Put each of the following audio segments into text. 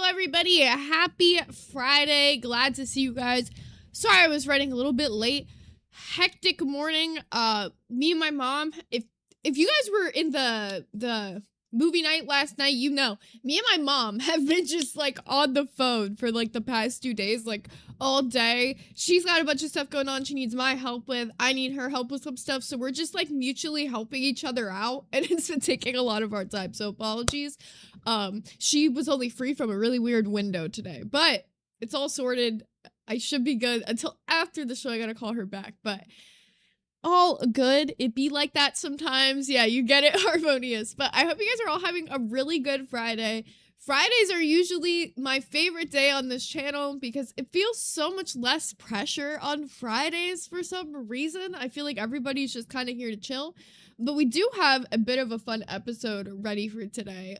everybody. Happy Friday. Glad to see you guys. Sorry I was running a little bit late. Hectic morning. Me and my mom, if you guys were in the movie night last night, you know, me and my mom have been just like on the phone for like the past 2 days, like all day. She's got a bunch of stuff going on she needs my help with. I need her help with some stuff. So we're just like mutually helping each other out. And it's been taking a lot of our time. So apologies. She was only free from a really weird window today, but it's all sorted. I should be good until after the show. I gotta call her back, but all good. It be like that sometimes. Yeah, you get it, harmonious. But I hope you guys are all having a really good Friday. Fridays are usually my favorite day on this channel because it feels so much less pressure on Fridays for some reason. I feel like everybody's just kind of here to chill. But we do have a bit of a fun episode ready for today.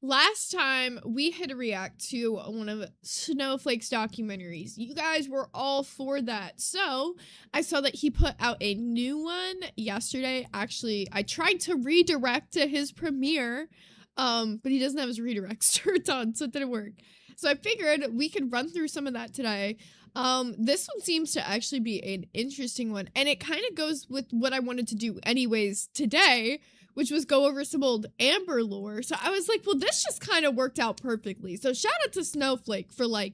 Last time we had to react to one of Snowflake's documentaries. You guys were all for that. So I saw that he put out a new one yesterday. Actually, I tried to redirect to his premiere, but he doesn't have his redirects turned on, so it didn't work. So I figured we could run through some of that today. This one seems to actually be an interesting one, and it kind of goes with what I wanted to do anyways today, which was go over some old Amber lore. So I was like, well, this just kind of worked out perfectly. So shout out to Snowflake for like,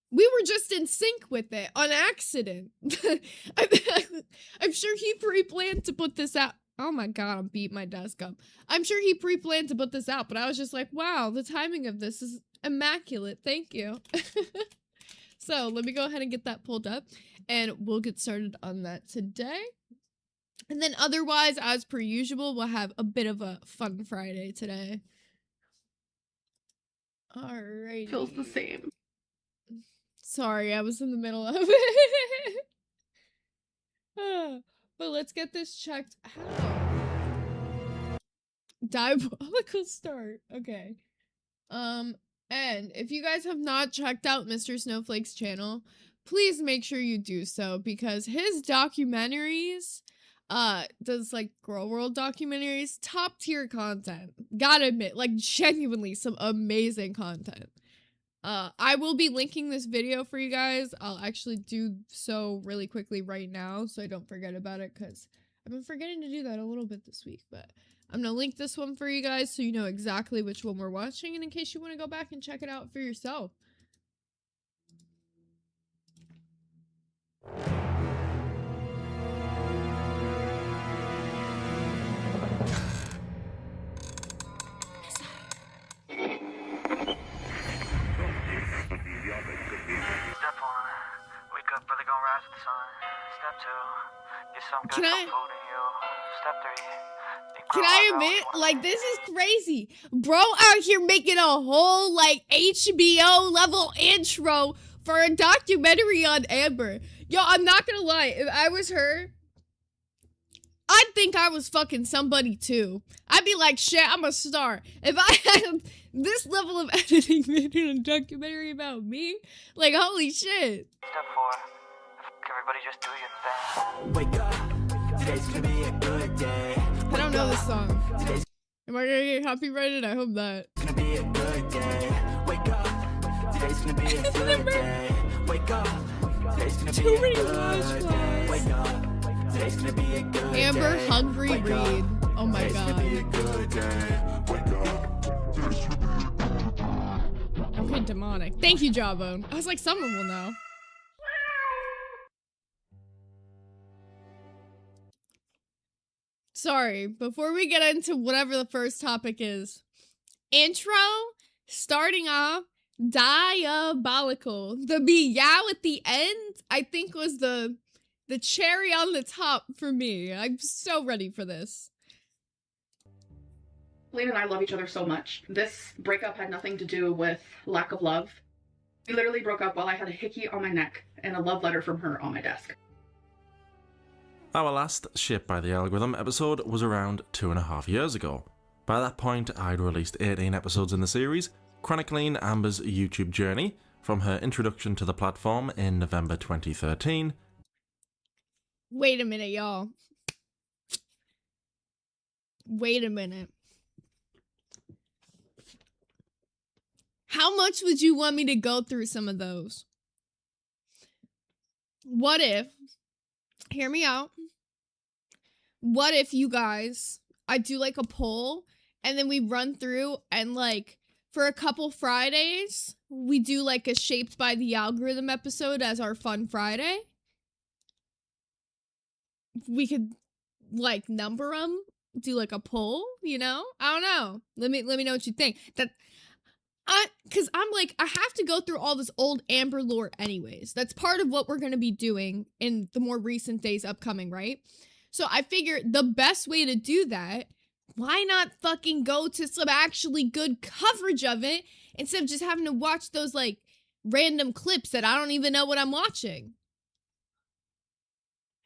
we were just in sync with it on accident. I'm sure he pre-planned to put this out. Oh my God, I'm beating my desk up. I'm sure he pre-planned to put this out, but I was just like, wow, the timing of this is immaculate. Thank you. So let me go ahead and get that pulled up and we'll get started on that today. And then otherwise, as per usual, we'll have a bit of a fun Friday today. Alrighty. Feels the same. Sorry, I was in the middle of it. But let's get this checked out. Diabolical start. Okay. And if you guys have not checked out Mr. Snowflake's channel, please make sure you do so because his documentaries, does like Girl World documentaries, top tier content. Gotta admit, like genuinely some amazing content. I will be linking this video for you guys. I'll actually do so really quickly right now so I don't forget about it because I've been forgetting to do that a little bit this week, but I'm gonna link this one for you guys so you know exactly which one we're watching and in case you want to go back and check it out for yourself. Can I admit, like, this is crazy. Bro out here making a whole, like, HBO level intro for a documentary on Amber. Yo, I'm not gonna lie. If I was her, I'd think I was fucking somebody too. I'd be like, shit, I'm a star. If I had this level of editing made in a documentary about me, like, holy shit. Step 4. Everybody just do your thing. Wake up. Today's gonna be a good day. I don't know this song. Am I gonna get copyrighted? I hope not. It's gonna be a good day. Wake up. Today's gonna be a good day. Wake up. Today's gonna be a good day. Wake up. Today's gonna be a good day. Amber Hungry Reed. Oh my God. Okay, demonic. Thank you, Jawbone. I was like, someone will know. Sorry, before we get into whatever the first topic is, intro, starting off, diabolical. The meow at the end, I think was the cherry on the top for me. I'm so ready for this. Lane and I love each other so much. This breakup had nothing to do with lack of love. We literally broke up while I had a hickey on my neck and a love letter from her on my desk. Our last Ship by the Algorithm episode was around 2.5 years ago. By that point, I'd released 18 episodes in the series, chronicling Amber's YouTube journey from her introduction to the platform in November 2013. Wait a minute, y'all. Wait a minute. How much would you want me to go through some of those? What if, hear me out, what if you guys, I do like a poll, and then we run through and like, for a couple Fridays, we do like a Shaped by the Algorithm episode as our fun Friday? We could like number them, do like a poll, you know? I don't know. Let me know what you think. Cause I'm like, I have to go through all this old Amber lore anyways. That's part of what we're gonna be doing in the more recent days upcoming, right? So I figured the best way to do that, why not fucking go to some actually good coverage of it instead of just having to watch those like random clips that I don't even know what I'm watching.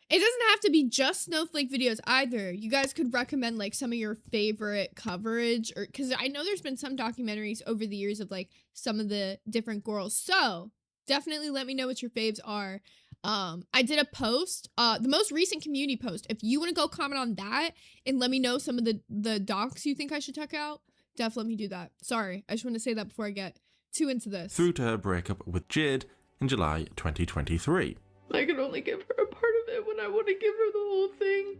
It doesn't have to be just Snowflake videos either. You guys could recommend like some of your favorite coverage, or because I know there's been some documentaries over the years of like some of the different girls. So definitely let me know what your faves are. I did a post, the most recent community post. If you want to go comment on that and let me know some of the docs you think I should check out, definitely let me do that. Sorry, I just want to say that before I get too into this. Through to her breakup with Jade in July 2023. I can only give her a part of it when I want to give her the whole thing.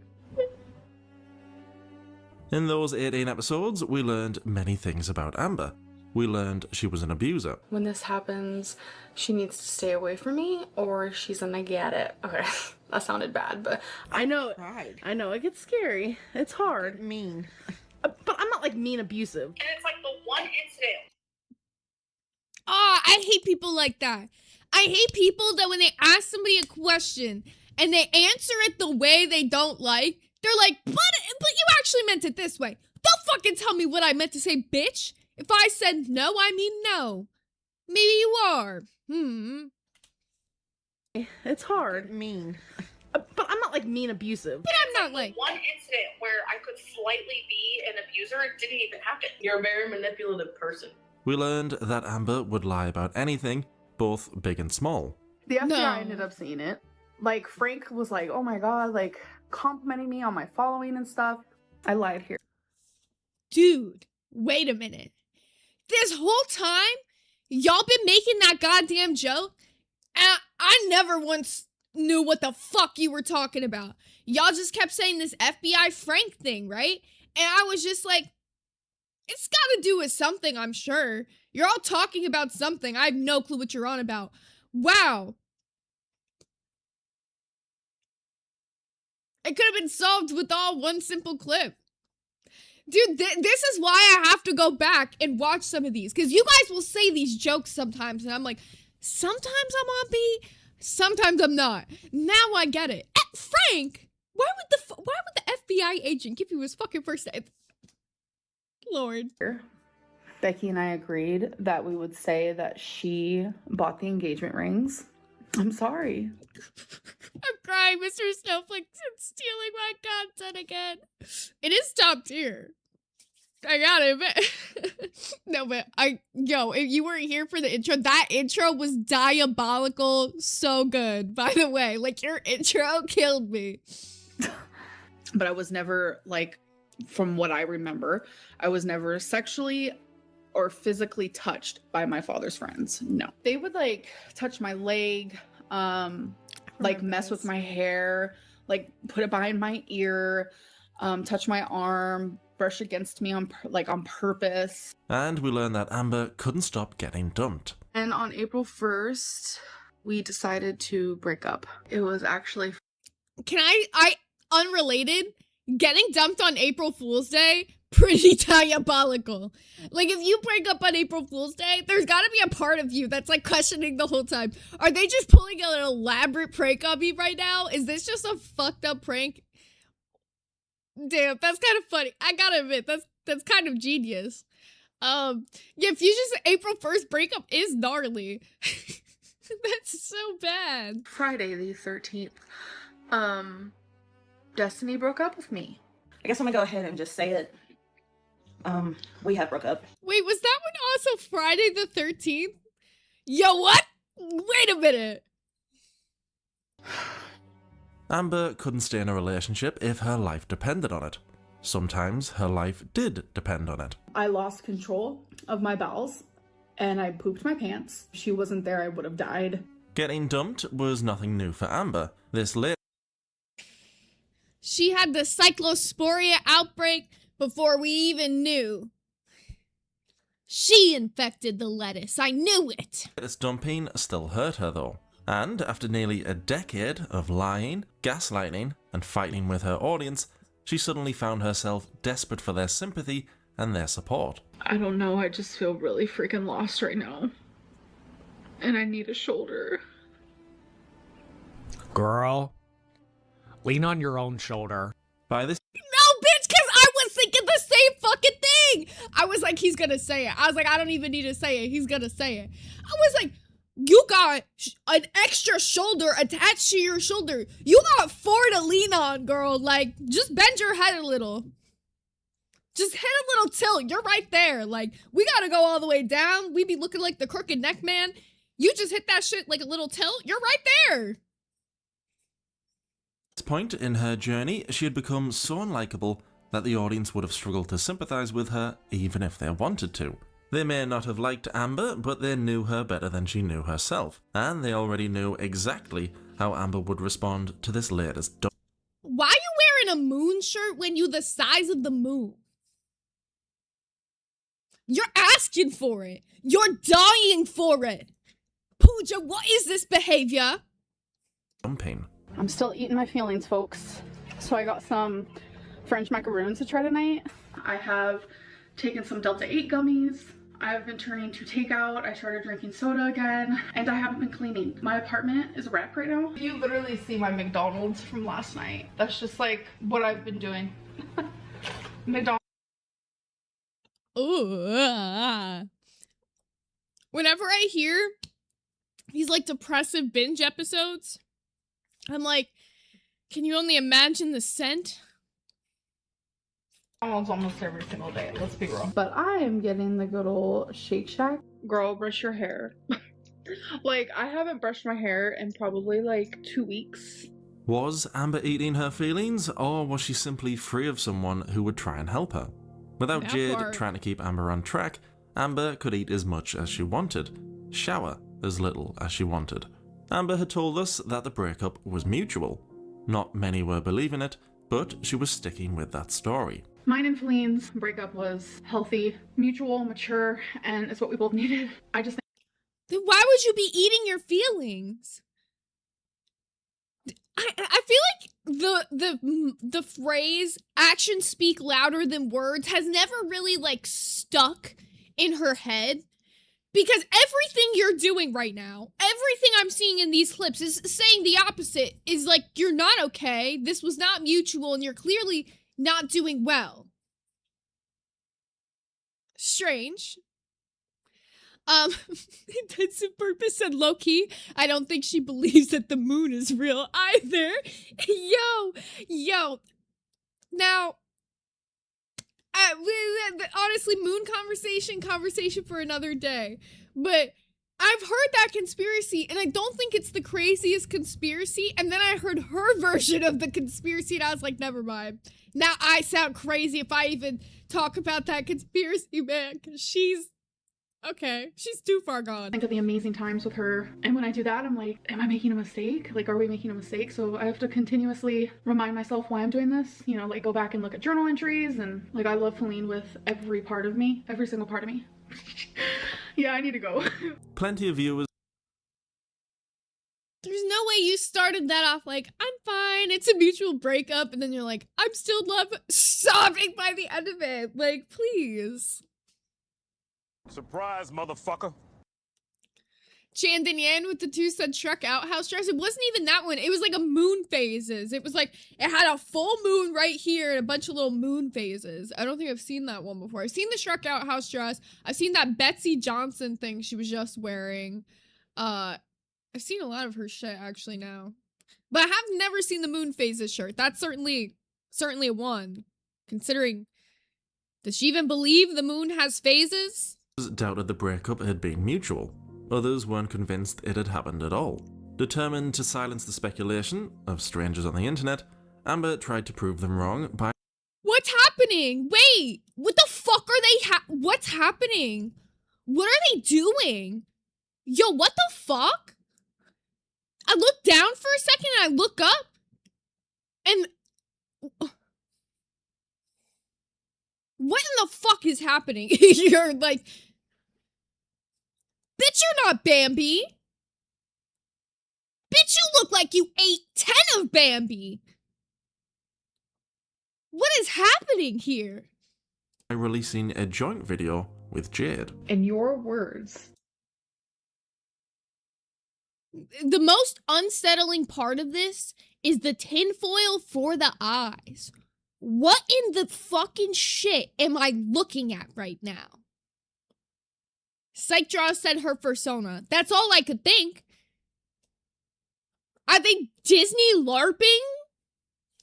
In those 18 episodes, we learned many things about Amber. We learned she was an abuser. When this happens, she needs to stay away from me or she's gonna get it. Okay, that sounded bad, but I know it gets scary. It's hard. Mean. But I'm not like mean abusive. And it's like the one incident. I hate people like that. I hate people that when they ask somebody a question and they answer it the way they don't like, they're like, but you actually meant it this way. Don't fucking tell me what I meant to say, bitch. If I said no, I mean no. Maybe you are. It's hard. Mean. But I'm not like mean abusive. But I'm not like... One incident where I could slightly be an abuser, it didn't even happen. You're a very manipulative person. We learned that Amber would lie about anything, both big and small. the FBI No. ended up seeing it. Like, Frank was like, oh my god, like, complimenting me on my following and stuff. I lied here. Dude, wait a minute. This whole time, y'all been making that goddamn joke, and I never once knew what the fuck you were talking about. Y'all just kept saying this FBI Frank thing, right? And I was just like, it's gotta do with something, I'm sure. You're all talking about something. I have no clue what you're on about. Wow. It could have been solved with all one simple clip. Dude, this is why I have to go back and watch some of these. Because you guys will say these jokes sometimes, and I'm like, sometimes I'm on beat, sometimes I'm not. Now I get it. Frank, why would the FBI agent give you his fucking first name? Lord. Becky and I agreed that we would say that she bought the engagement rings. I'm sorry. I'm crying, Mr. Snowflake stealing my content again. It is top tier. I gotta admit. No, but if you weren't here for the intro, that intro was diabolical. So good, by the way. Like, your intro killed me. But I was never, like, from what I remember, I was never sexually or physically touched by my father's friends. No. They would, like, touch my leg, like, mess with my hair, like, put it behind my ear, touch my arm, brush against me on purpose. And we learned that Amber couldn't stop getting dumped. And on April 1st, we decided to break up. It was actually... Can I unrelated, getting dumped on April Fool's Day, pretty diabolical. Like, if you break up on April Fool's Day, there's gotta be a part of you that's, like, questioning the whole time. Are they just pulling an elaborate prank on me right now? Is this just a fucked up prank? Damn, that's kind of funny. I gotta admit, that's kind of genius. Yeah, Fusion's April 1st breakup is gnarly. That's so bad. Friday the 13th. Destiny broke up with me. I guess I'm gonna go ahead and just say it. We have broke up. Wait, was that one also Friday the 13th? Yo, what? Wait a minute. Amber couldn't stay in a relationship if her life depended on it. Sometimes her life did depend on it. I lost control of my bowels. and I pooped my pants. If she wasn't there, I would have died. Getting dumped was nothing new for Amber. This latest She had the cyclosporia outbreak before we even knew. She infected the lettuce. I knew it. dumping still hurt her though. And after nearly a decade of lying, gaslighting, and fighting with her audience, she suddenly found herself desperate for their sympathy and their support. I don't know, I just feel really freaking lost right now. And I need a shoulder. Girl, lean on your own shoulder. By this No, bitch, because I was thinking the same fucking thing. I was like, he's gonna say it. I was like, I don't even need to say it. He's gonna say it. I was like, you got an extra shoulder attached to your shoulder. You got 4 to lean on, girl. Like, just bend your head a little. Just hit a little tilt. You're right there. Like, we gotta go all the way down. We be looking like the crooked neck man. You just hit that shit like a little tilt. You're right there. this point in her journey, she had become so unlikable that the audience would have struggled to sympathise with her even if they wanted to. They may not have liked Amber, but they knew her better than she knew herself, and they already knew exactly how Amber would respond to this latest dump. Why you wearing a moon shirt when you the size of the moon? You're asking for it. You're dying for it. Pooja, what is this behavior? Dumping. I'm still eating my feelings, folks. So I got some French macaroons to try tonight. I have taken some Delta 8 gummies. I've been turning to takeout. I started drinking soda again, and I haven't been cleaning. My apartment is a wreck right now. You literally see my McDonald's from last night. That's just like what I've been doing. McDonald's. Ooh. Whenever I hear these like depressive binge episodes, I'm like, can you only imagine the scent? Almost every single day, let's be real. But I am getting the good old Shake Shack. Girl, brush your hair. Like, I haven't brushed my hair in probably like 2 weeks. Was Amber eating her feelings, or was she simply free of someone who would try and help her? Without That Jade part. trying to keep Amber on track, Amber could eat as much as she wanted, shower as little as she wanted. Amber had told us that the breakup was mutual. Not many were believing it, but she was sticking with that story. Mine and Feline's breakup was healthy, mutual, mature, and it's what we both needed. I just Then why would you be eating your feelings? I feel like the phrase actions speak louder than words has never really like stuck in her head, because everything you're doing right now, everything I'm seeing in these clips is saying the opposite. Is like, you're not okay, this was not mutual, and you're clearly not doing well. Strange. Intensive purpose said low-key, I don't think she believes that the moon is real either. Yo. Now, honestly, moon conversation for another day. But I've heard that conspiracy, and I don't think it's the craziest conspiracy. And then I heard her version of the conspiracy, and I was like, never mind. Now I sound crazy if I even talk about that conspiracy, man, because she's too far gone. think of the amazing times with her, and when I do that, I'm like, am I making a mistake? Like, are we making a mistake? So I have to continuously remind myself why I'm doing this, you know, like go back and look at journal entries, and like I love Feline with every part of me, every single part of me. Yeah, I need to go. Plenty of viewers There's no way you started that off like, I'm fine, it's a mutual breakup, and then you're like, I'm still in love, sobbing by the end of it. Like, please. Surprise, motherfucker. Chandon Yan with the 2 said Shrek outhouse dress. It wasn't even that one. It was like a moon phases. It was like, it had a full moon right here and a bunch of little moon phases. I don't think I've seen that one before. I've seen the Shrek outhouse dress. I've seen that Betsy Johnson thing she was just wearing. I've seen a lot of her shit actually now. But I have never seen the moon phases shirt. That's certainly a one. Considering, does she even believe the moon has phases? doubted the breakup had been mutual. Others weren't convinced it had happened at all. Determined to silence the speculation of strangers on the internet, Amber tried to prove them wrong by... What's happening? Wait, what the fuck are they what's happening? What are they doing? Yo, what the fuck? I look down for a second and I look up and what in the fuck is happening? You're like, bitch, you're not Bambi. Bitch, you look like you ate 10 of Bambi. What is happening here? By releasing a joint video with Jade. In your words. The most unsettling part of this is the tinfoil for the eyes. What in the fucking shit am I looking at right now? Psych Draw said her persona. That's all I could think. Are they Disney LARPing?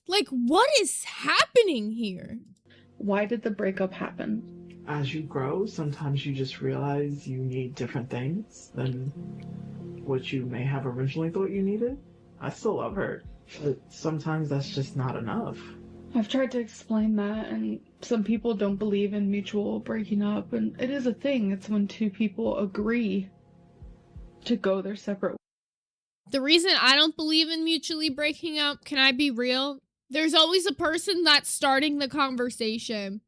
Like, what is happening here? Why did the breakup happen? As you grow, sometimes you just realize you need different things than what you may have originally thought you needed. I still love her, but sometimes that's just not enough. I've tried to explain that, and some people don't believe in mutual breaking up, and it is a thing. It's when two people agree to go their separate ways. The reason I don't believe in mutually breaking up, can I be real? There's always a person that's starting the conversation.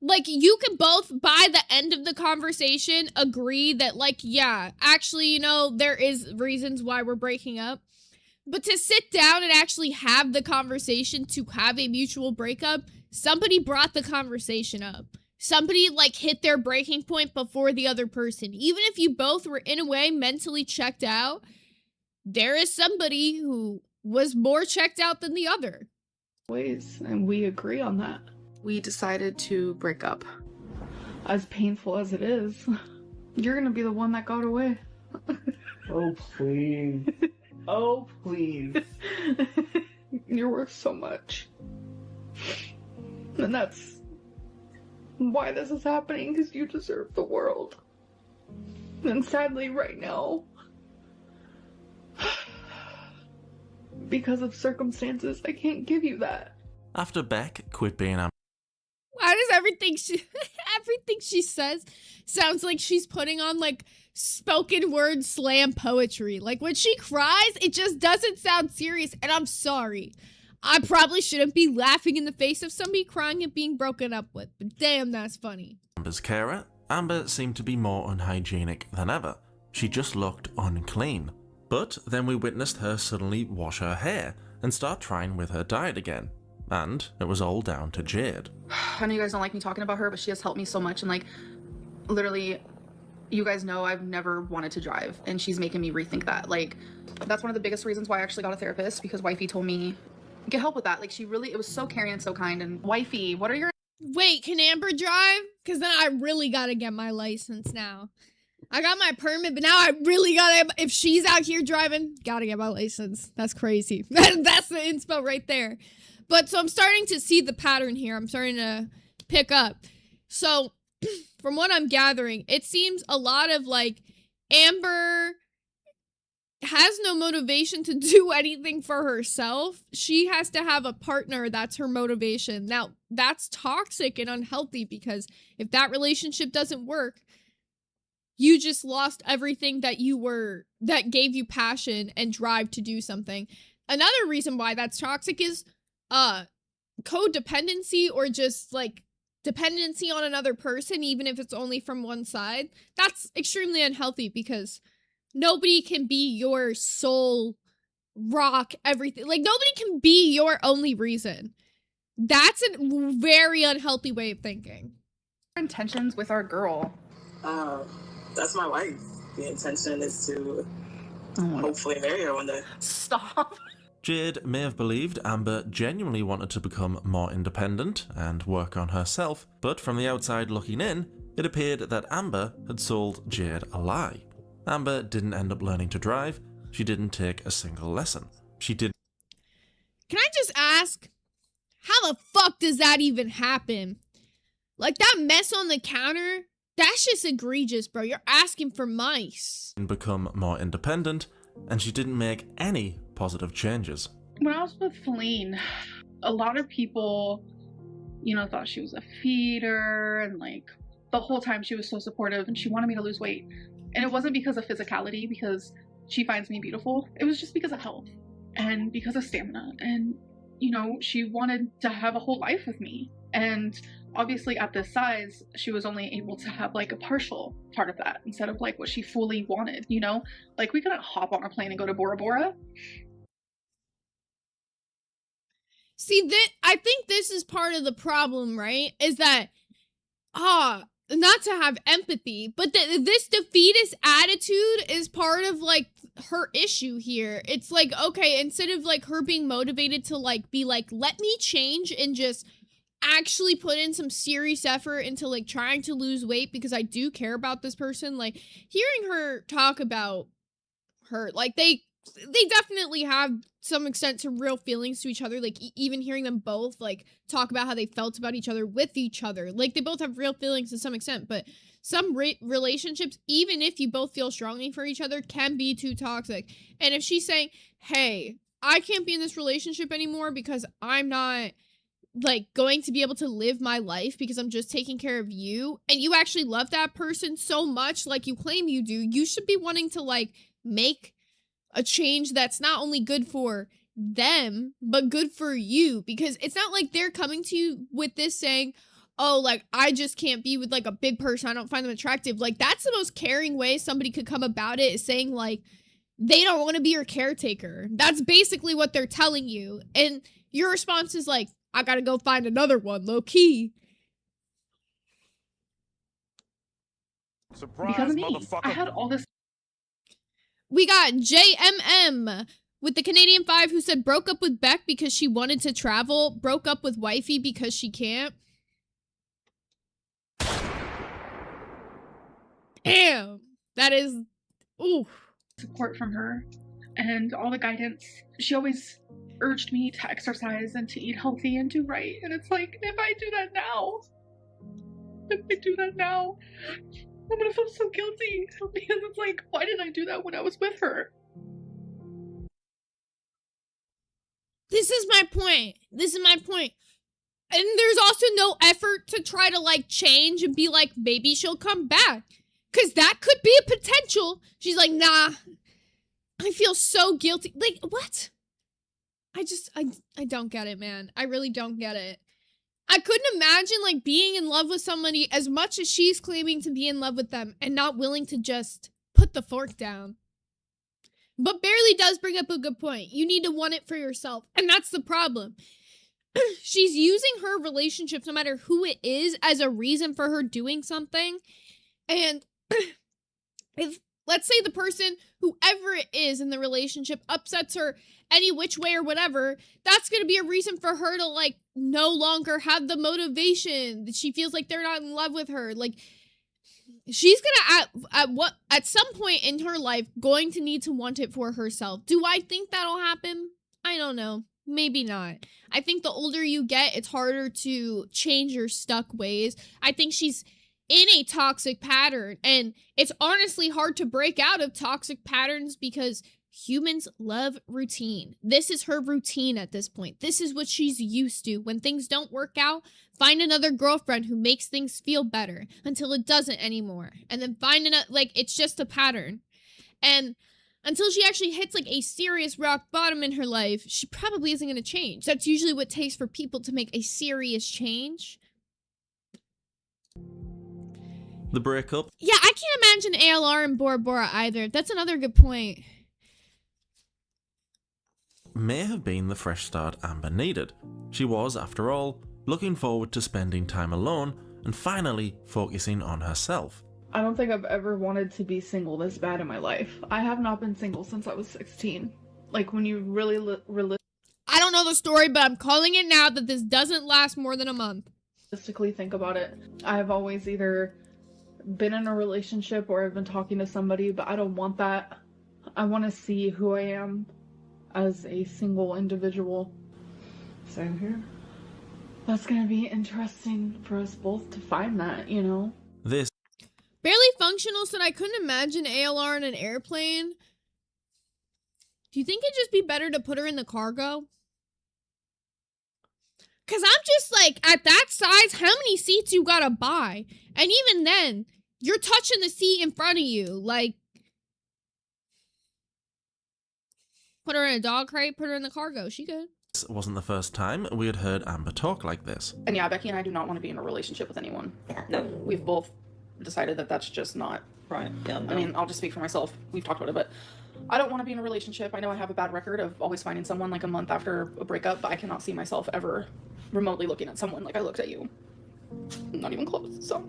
Like, you can both, by the end of the conversation, agree that, like, yeah, actually, you know, there is reasons why we're breaking up. But to sit down and actually have the conversation to have a mutual breakup, somebody brought the conversation up. Somebody, like, hit their breaking point before the other person. Even if you both were, in a way, mentally checked out, there is somebody who was more checked out than the other. And we agree on that. We decided to break up. As painful as it is, you're gonna be the one that got away. Oh, please. Oh, please. You're worth so much. And that's why this is happening, because you deserve the world. And sadly, right now, because of circumstances, I can't give you that. After Beck quit being Amber. Why does everything she says sounds like she's putting on, like, spoken word slam poetry? Like, when she cries, it just doesn't sound serious, and I'm sorry. I probably shouldn't be laughing in the face of somebody crying and being broken up with, but damn, that's funny. Amber's carer, Amber seemed to be more unhygienic than ever. She just looked unclean. But then we witnessed her suddenly wash her hair and start trying with her diet again. And it was all down to Jade. I know you guys don't like me talking about her, but she has helped me so much. And, like, literally, you guys know I've never wanted to drive, and she's making me rethink that. Like, that's one of the biggest reasons why I actually got a therapist, because wifey told me, get help with that. Like, she really, it was so caring and so kind. And wifey, what are your... Wait, can Amber drive? Because then I really gotta get my license now. I got my permit, but now I really gotta, if she's out here driving, gotta get my license. That's crazy. That's the inspo right there. But so I'm starting to see the pattern here. I'm starting to pick up. So from what I'm gathering, it seems a lot of, like, Amber has no motivation to do anything for herself. She has to have a partner. That's her motivation. Now, that's toxic and unhealthy, because if that relationship doesn't work, you just lost everything that gave you passion and drive to do something. Another reason why that's toxic is codependency, or just, like, dependency on another person, even if it's only from one side. That's extremely unhealthy, because nobody can be your sole rock, everything. Like, nobody can be your only reason. That's a very unhealthy way of thinking. intentions with our girl? That's my wife. The intention is to hopefully marry her one day. Stop. Jade may have believed Amber genuinely wanted to become more independent and work on herself, but from the outside looking in, it appeared that Amber had sold Jade a lie. Amber didn't end up learning to drive. She didn't take a single lesson. She did. Can I just ask, how the fuck does that even happen? Like, that mess on the counter, that's just egregious, bro. You're asking for mice. Become more independent, and she didn't make any positive changes. When I was with Feline, a lot of people, thought she was a feeder and, like, the whole time she was so supportive and she wanted me to lose weight. And it wasn't because of physicality, because she finds me beautiful. It was just because of health and because of stamina. And, you know, she wanted to have a whole life with me. And obviously at this size, she was only able to have like a partial part of that instead of like what she fully wanted, you know? Like we couldn't hop on a plane and go to Bora Bora. See, I think this is part of the problem, right? Is that, not to have empathy, but this defeatist attitude is part of, like, her issue here. It's like, okay, instead of, like, her being motivated to, like, be like, let me change and just actually put in some serious effort into, like, trying to lose weight because I do care about this person, like, hearing her talk about her, like, they definitely have some extent to real feelings to each other, like even hearing them both like talk about how they felt about each other with each other, like they both have real feelings to some extent, but some relationships, even if you both feel strongly for each other, can be too toxic. And if she's saying, hey, I can't be in this relationship anymore because I'm not like going to be able to live my life because I'm just taking care of you, and you actually love that person so much like you claim you do, you should be wanting to like make a change that's not only good for them, but good for you, because it's not like they're coming to you with this saying, oh, like, I just can't be with, like, a big person, I don't find them attractive. Like, that's the most caring way somebody could come about it, is saying, like, they don't want to be your caretaker. That's basically what they're telling you. And your response is like, I gotta go find another one, low key. Surprise, because of me. I had all this. We got JMM with the Canadian 5 who said broke up with Beck because she wanted to travel, broke up with wifey because she can't. Damn, that is, ooh. Support from her and all the guidance. She always urged me to exercise and to eat healthy and do right. And it's like, if I do that now, I'm gonna feel so guilty because it's like, why did I do that when I was with her? This is my point. And there's also no effort to try to like change and be like, maybe she'll come back. Cause that could be a potential. She's like, nah, I feel so guilty. Like, what? I don't get it, man. I really don't get it. I couldn't imagine, like, being in love with somebody as much as she's claiming to be in love with them and not willing to just put the fork down. But Barely does bring up a good point. You need to want it for yourself. And that's the problem. She's using her relationships, no matter who it is, as a reason for her doing something. And if, let's say the person, whoever it is in the relationship, upsets her any which way or whatever, that's going to be a reason for her to, like, no longer have the motivation that she feels like they're not in love with her. Like, she's gonna, at some point in her life, going to need to want it for herself. Do I think that'll happen? I don't know. Maybe not. I think the older you get, it's harder to change your stuck ways. I think she's in a toxic pattern, and it's honestly hard to break out of toxic patterns because humans love routine. This is her routine at this point. This is what she's used to. When things don't work out, find another girlfriend who makes things feel better until it doesn't anymore. And then find another, like, it's just a pattern. And until she actually hits, like, a serious rock bottom in her life, she probably isn't going to change. That's usually what it takes for people to make a serious change. The breakup. Yeah, I can't imagine ALR and Bora Bora either. That's another good point. May have been the fresh start Amber needed. She was, after all, looking forward to spending time alone and finally focusing on herself. I don't think I've ever wanted to be single this bad in my life. I have not been single since I was 16. Like, when you really I don't know the story, but I'm calling it now that this doesn't last more than a month. Realistically think about it. I have always either been in a relationship or I've been talking to somebody, but I don't want that. I want to see who I am as a single individual. Same here. That's gonna be interesting for us both to find that, you know? This Barely Functional said I couldn't imagine ALR in an airplane. Do you think it'd just be better to put her in the cargo? Cause I'm just like, at that size, how many seats you gotta buy? And even then, you're touching the seat in front of you. Like, put her in a dog crate, put her in the cargo. She good. This wasn't the first time we had heard Amber talk like this. And yeah, Becky and I do not want to be in a relationship with anyone. No. We've both decided that that's just not right. Yeah, no. I mean, I'll just speak for myself. We've talked about it, but I don't want to be in a relationship. I know I have a bad record of always finding someone like a month after a breakup, but I cannot see myself ever remotely looking at someone like I looked at you. Not even close, so.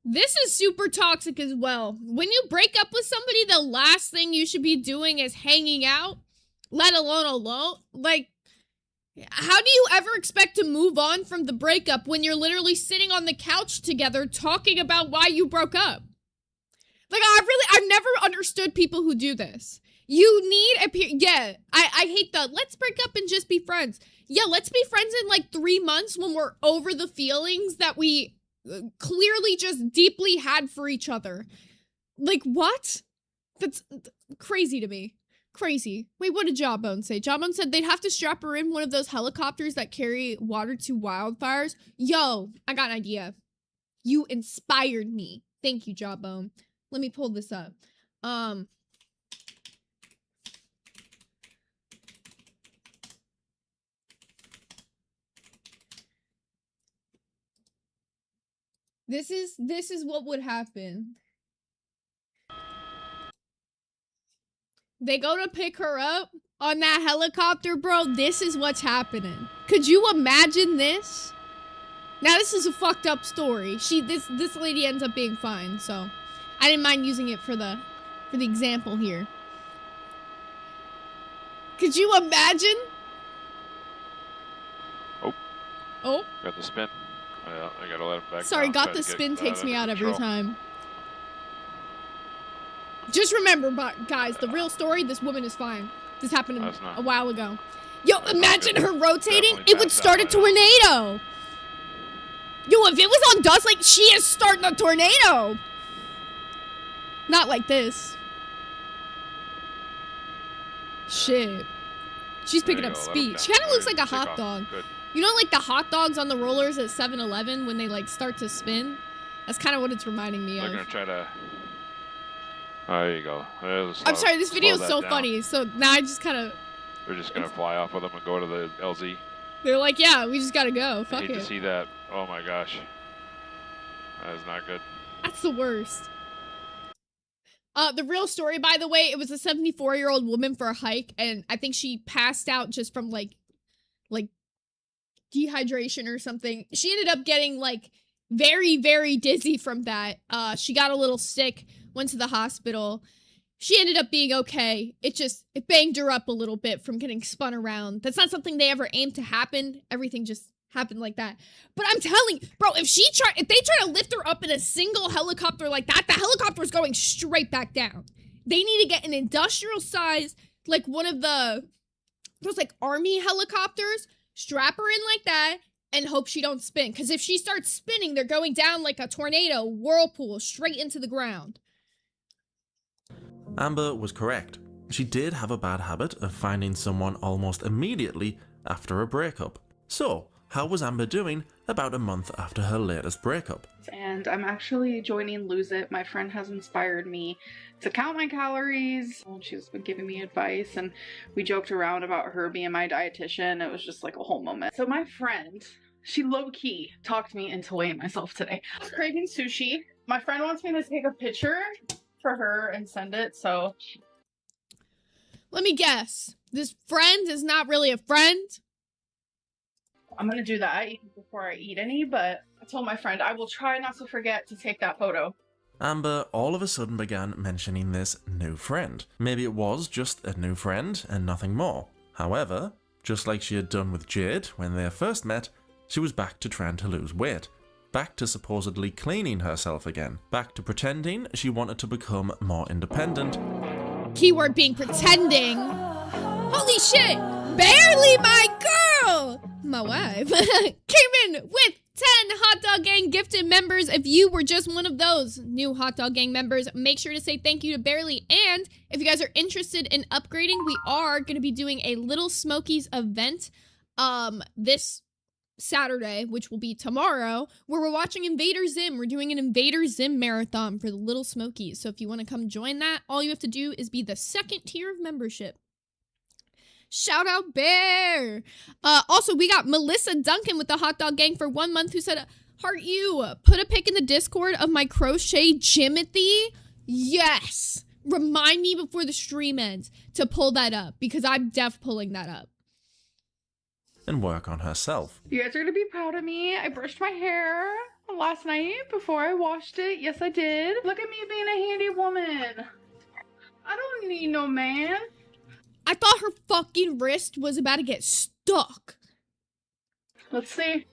This is super toxic as well. When you break up with somebody, the last thing you should be doing is hanging out, let alone alone. Like, how do you ever expect to move on from the breakup when you're literally sitting on the couch together talking about why you broke up? Like, I've never understood people who do this. You need yeah, I hate the, let's break up and just be friends. Yeah, let's be friends in like 3 months when we're over the feelings that we clearly just deeply had for each other. Like, what? That's crazy to me. Crazy. Wait, what did Jawbone say? Jawbone said they'd have to strap her in one of those helicopters that carry water to wildfires. Yo, I got an idea. You inspired me. Thank you, Jawbone. Let me pull this up. This is what would happen. They go to pick her up on that helicopter, bro. This is what's happening. Could you imagine this? Now this is a fucked up story. This lady ends up being fine, so I didn't mind using it for the example here. Could you imagine? Oh. Got the spin. Yeah, I gotta let him back. Sorry, got the spin takes me out every time. Just remember, guys, the real story, this woman is fine. This happened a while ago. Yo, imagine her rotating. It would start a tornado. Yo, if it was on dust, like, she is starting a tornado. Not like this. Shit. She's picking up speed. She kind of looks like a hot dog. You know, like the hot dogs on the rollers at 7-Eleven when they, like, start to spin? That's kind of what it's reminding me of. They're gonna try to... Oh, there you go. I'm sorry, this video is so funny. So now I just kind of... They're just gonna fly off with them and go to the LZ. They're like, yeah, we just gotta go. Fuck it. I hate to see that. Oh my gosh. That is not good. That's the worst. The real story, by the way, it was a 74-year-old woman for a hike, and I think she passed out just from, like dehydration or something. She ended up getting, like, very, very dizzy from that. She got a little sick, went to the hospital. She ended up being okay. It banged her up a little bit from getting spun around. That's not something they ever aimed to happen. Everything just happened like that. But I'm telling you, bro, if they try to lift her up in a single helicopter like that, the helicopter is going straight back down. They need to get an industrial size, like one of those like army helicopters, strap her in like that, and hope she don't spin. Because if she starts spinning, they're going down like a tornado, whirlpool, straight into the ground. Amber was correct. She did have a bad habit of finding someone almost immediately after a breakup. So, how was Amber doing about a month after her latest breakup? And I'm actually joining Lose It. My friend has inspired me to count my calories. She's been giving me advice, and we joked around about her being my dietitian. It was just like a whole moment. So my friend, she low-key talked me into weighing myself today. I was craving sushi. My friend wants me to take a picture for her and send it, so... Let me guess. This friend is not really a friend? I'm gonna do that before I eat any, but I told my friend I will try not to forget to take that photo. Amber all of a sudden began mentioning this new friend. Maybe it was just a new friend and nothing more. However, just like she had done with Jade when they first met, she was back to trying to lose weight. Back to supposedly cleaning herself again. Back to pretending she wanted to become more independent. Keyword being pretending. Holy shit! Barely my girl! My wife came in with 10 Hot Dog Gang gifted members. If you were just one of those new Hot Dog Gang members, make sure to say thank you to Barely. And if you guys are interested in upgrading, we are going to be doing a Little Smokies event this Saturday, which will be tomorrow, where we're watching Invader Zim. We're doing an Invader Zim marathon for the Little Smokies. So if you want to come join that, all you have to do is be the 2nd tier of membership. Shout out Bear. Also, we got Melissa Duncan with the Hot Dog Gang for 1 month who said, heart you, put a pic in the Discord of my crochet Jimothy. Yes. Remind me before the stream ends to pull that up because I'm pulling that up. And work on herself. You guys are gonna be proud of me. I brushed my hair last night before I washed it. Yes, I did. Look at me being a handy woman. I don't need no man. I thought her fucking wrist was about to get stuck. Let's see.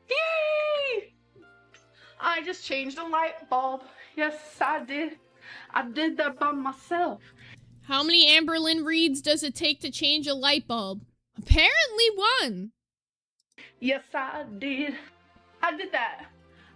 Yay! I just changed a light bulb. Yes, I did. I did that by myself. How many Amberlynn reads does it take to change a light bulb? Apparently 1. Yes, I did. I did that.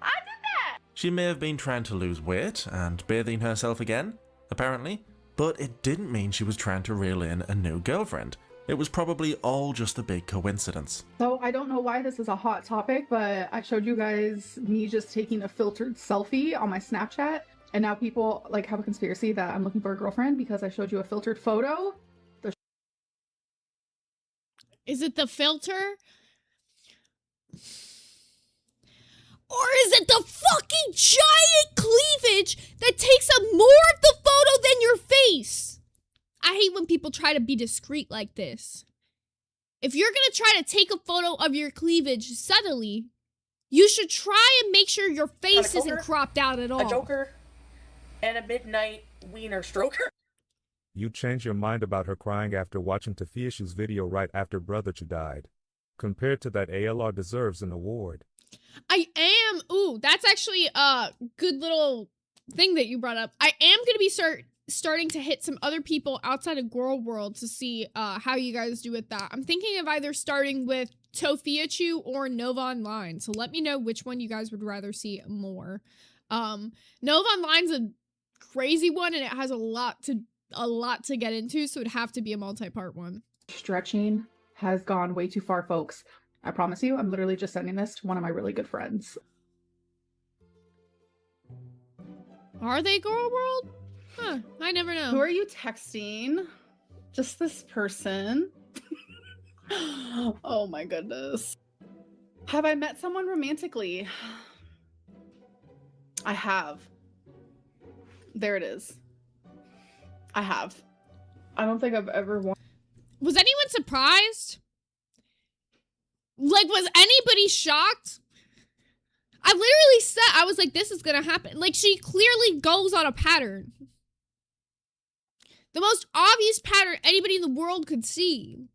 I did that! She may have been trying to lose weight and bathing herself again, apparently, but it didn't mean she was trying to reel in a new girlfriend. It was probably all just a big coincidence. So I don't know why this is a hot topic, but I showed you guys me just taking a filtered selfie on my Snapchat, and now people like have a conspiracy that I'm looking for a girlfriend because I showed you a filtered photo. Is it the filter? Or is it the fucking giant cleavage that takes up more of the photo than your face? I hate when people try to be discreet like this. If you're gonna try to take a photo of your cleavage subtly, you should try and make sure your face isn't cropped out at all. A joker and a midnight wiener stroker. You changed your mind about her crying after watching Tafiash's video right after Brotherchu died. Compared to that, ALR deserves an award. I am. Ooh, that's actually a good little thing that you brought up. I am going to be starting to hit some other people outside of Girl World to see how you guys do with that. I'm thinking of either starting with Tofiachu or Nova Online. So let me know which one you guys would rather see more. Nova Online's a crazy one and it has a lot to get into, so it'd have to be a multi-part one. Stretching has gone way too far, folks. I promise you, I'm literally just sending this to one of my really good friends. Are they Girl World? Huh, I never know. Who are you texting? Just this person? Oh my goodness. Have I met someone romantically? I have. There it is. I have. I don't think I've ever wanted. Was anyone surprised? Like, was anybody shocked? I literally said, I was like, this is gonna happen. Like, she clearly goes on a pattern. The most obvious pattern anybody in the world could see.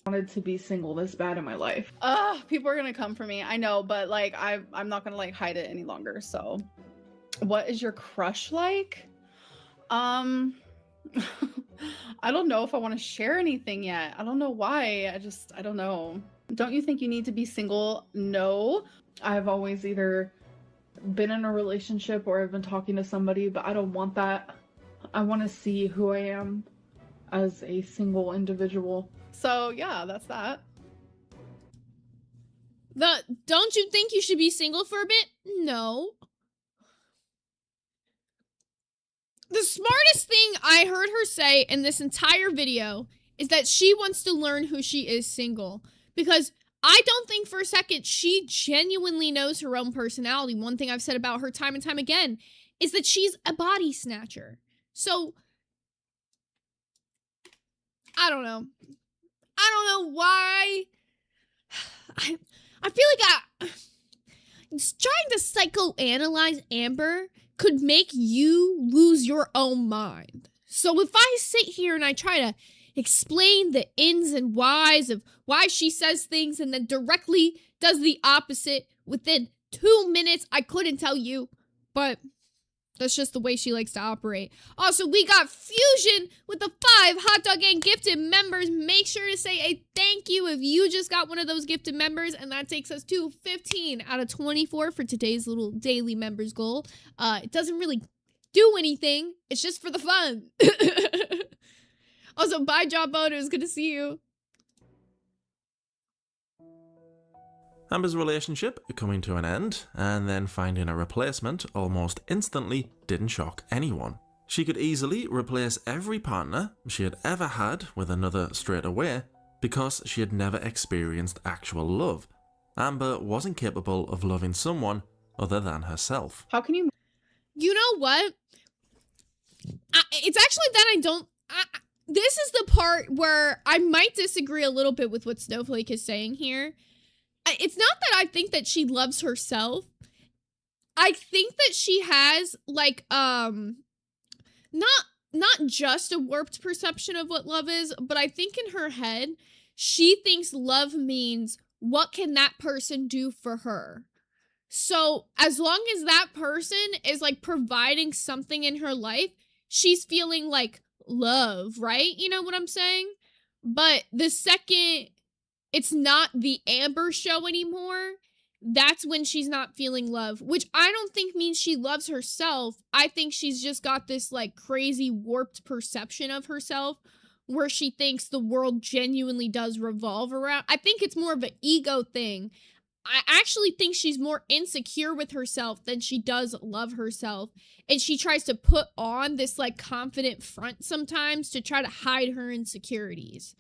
Wanted to be single this bad in my life. People are gonna come for me. I know, but like, I'm not gonna like hide it any longer. So, what is your crush like? I don't know if I want to share anything yet. I don't know why. I don't know. Don't you think you need to be single? No. I've always either been in a relationship or I've been talking to somebody, but I don't want that. I want to see who I am as a single individual. So yeah, that's that. Don't you think you should be single for a bit? No. The smartest thing I heard her say in this entire video is that she wants to learn who she is single. Because I don't think for a second she genuinely knows her own personality. One thing I've said about her time and time again is that she's a body snatcher. So, I don't know. I don't know why. I feel like trying to psychoanalyze Amber could make you lose your own mind. So if I sit here and I try to explain the ins and whys of why she says things and then directly does the opposite within 2 minutes, I couldn't tell you, but that's just the way she likes to operate. Also, we got Fusion with the 5 Hot Dog Gang gifted members. Make sure to say a thank you if you just got one of those gifted members, and that takes us to 15 out of 24 for today's little daily members goal. It doesn't really do anything. It's just for the fun. Also, bye, Jawbone. It was good to see you. Amber's relationship coming to an end and then finding a replacement almost instantly didn't shock anyone. She could easily replace every partner she had ever had with another straight away because she had never experienced actual love. Amber wasn't capable of loving someone other than herself. How can you? You know what? It's actually that I don't... this is the part where I might disagree a little bit with what Snowflake is saying here. It's not that I think that she loves herself. I think that she has, like, not just a warped perception of what love is, but I think in her head, she thinks love means, what can that person do for her? So as long as that person is, like, providing something in her life, she's feeling, like, love, right? You know what I'm saying? But the second it's not the Amber show anymore, that's when she's not feeling love, which I don't think means she loves herself. I think she's just got this, like, crazy warped perception of herself where she thinks the world genuinely does revolve around. I think it's more of an ego thing. I actually think she's more insecure with herself than she does love herself. And she tries to put on this, like, confident front sometimes to try to hide her insecurities.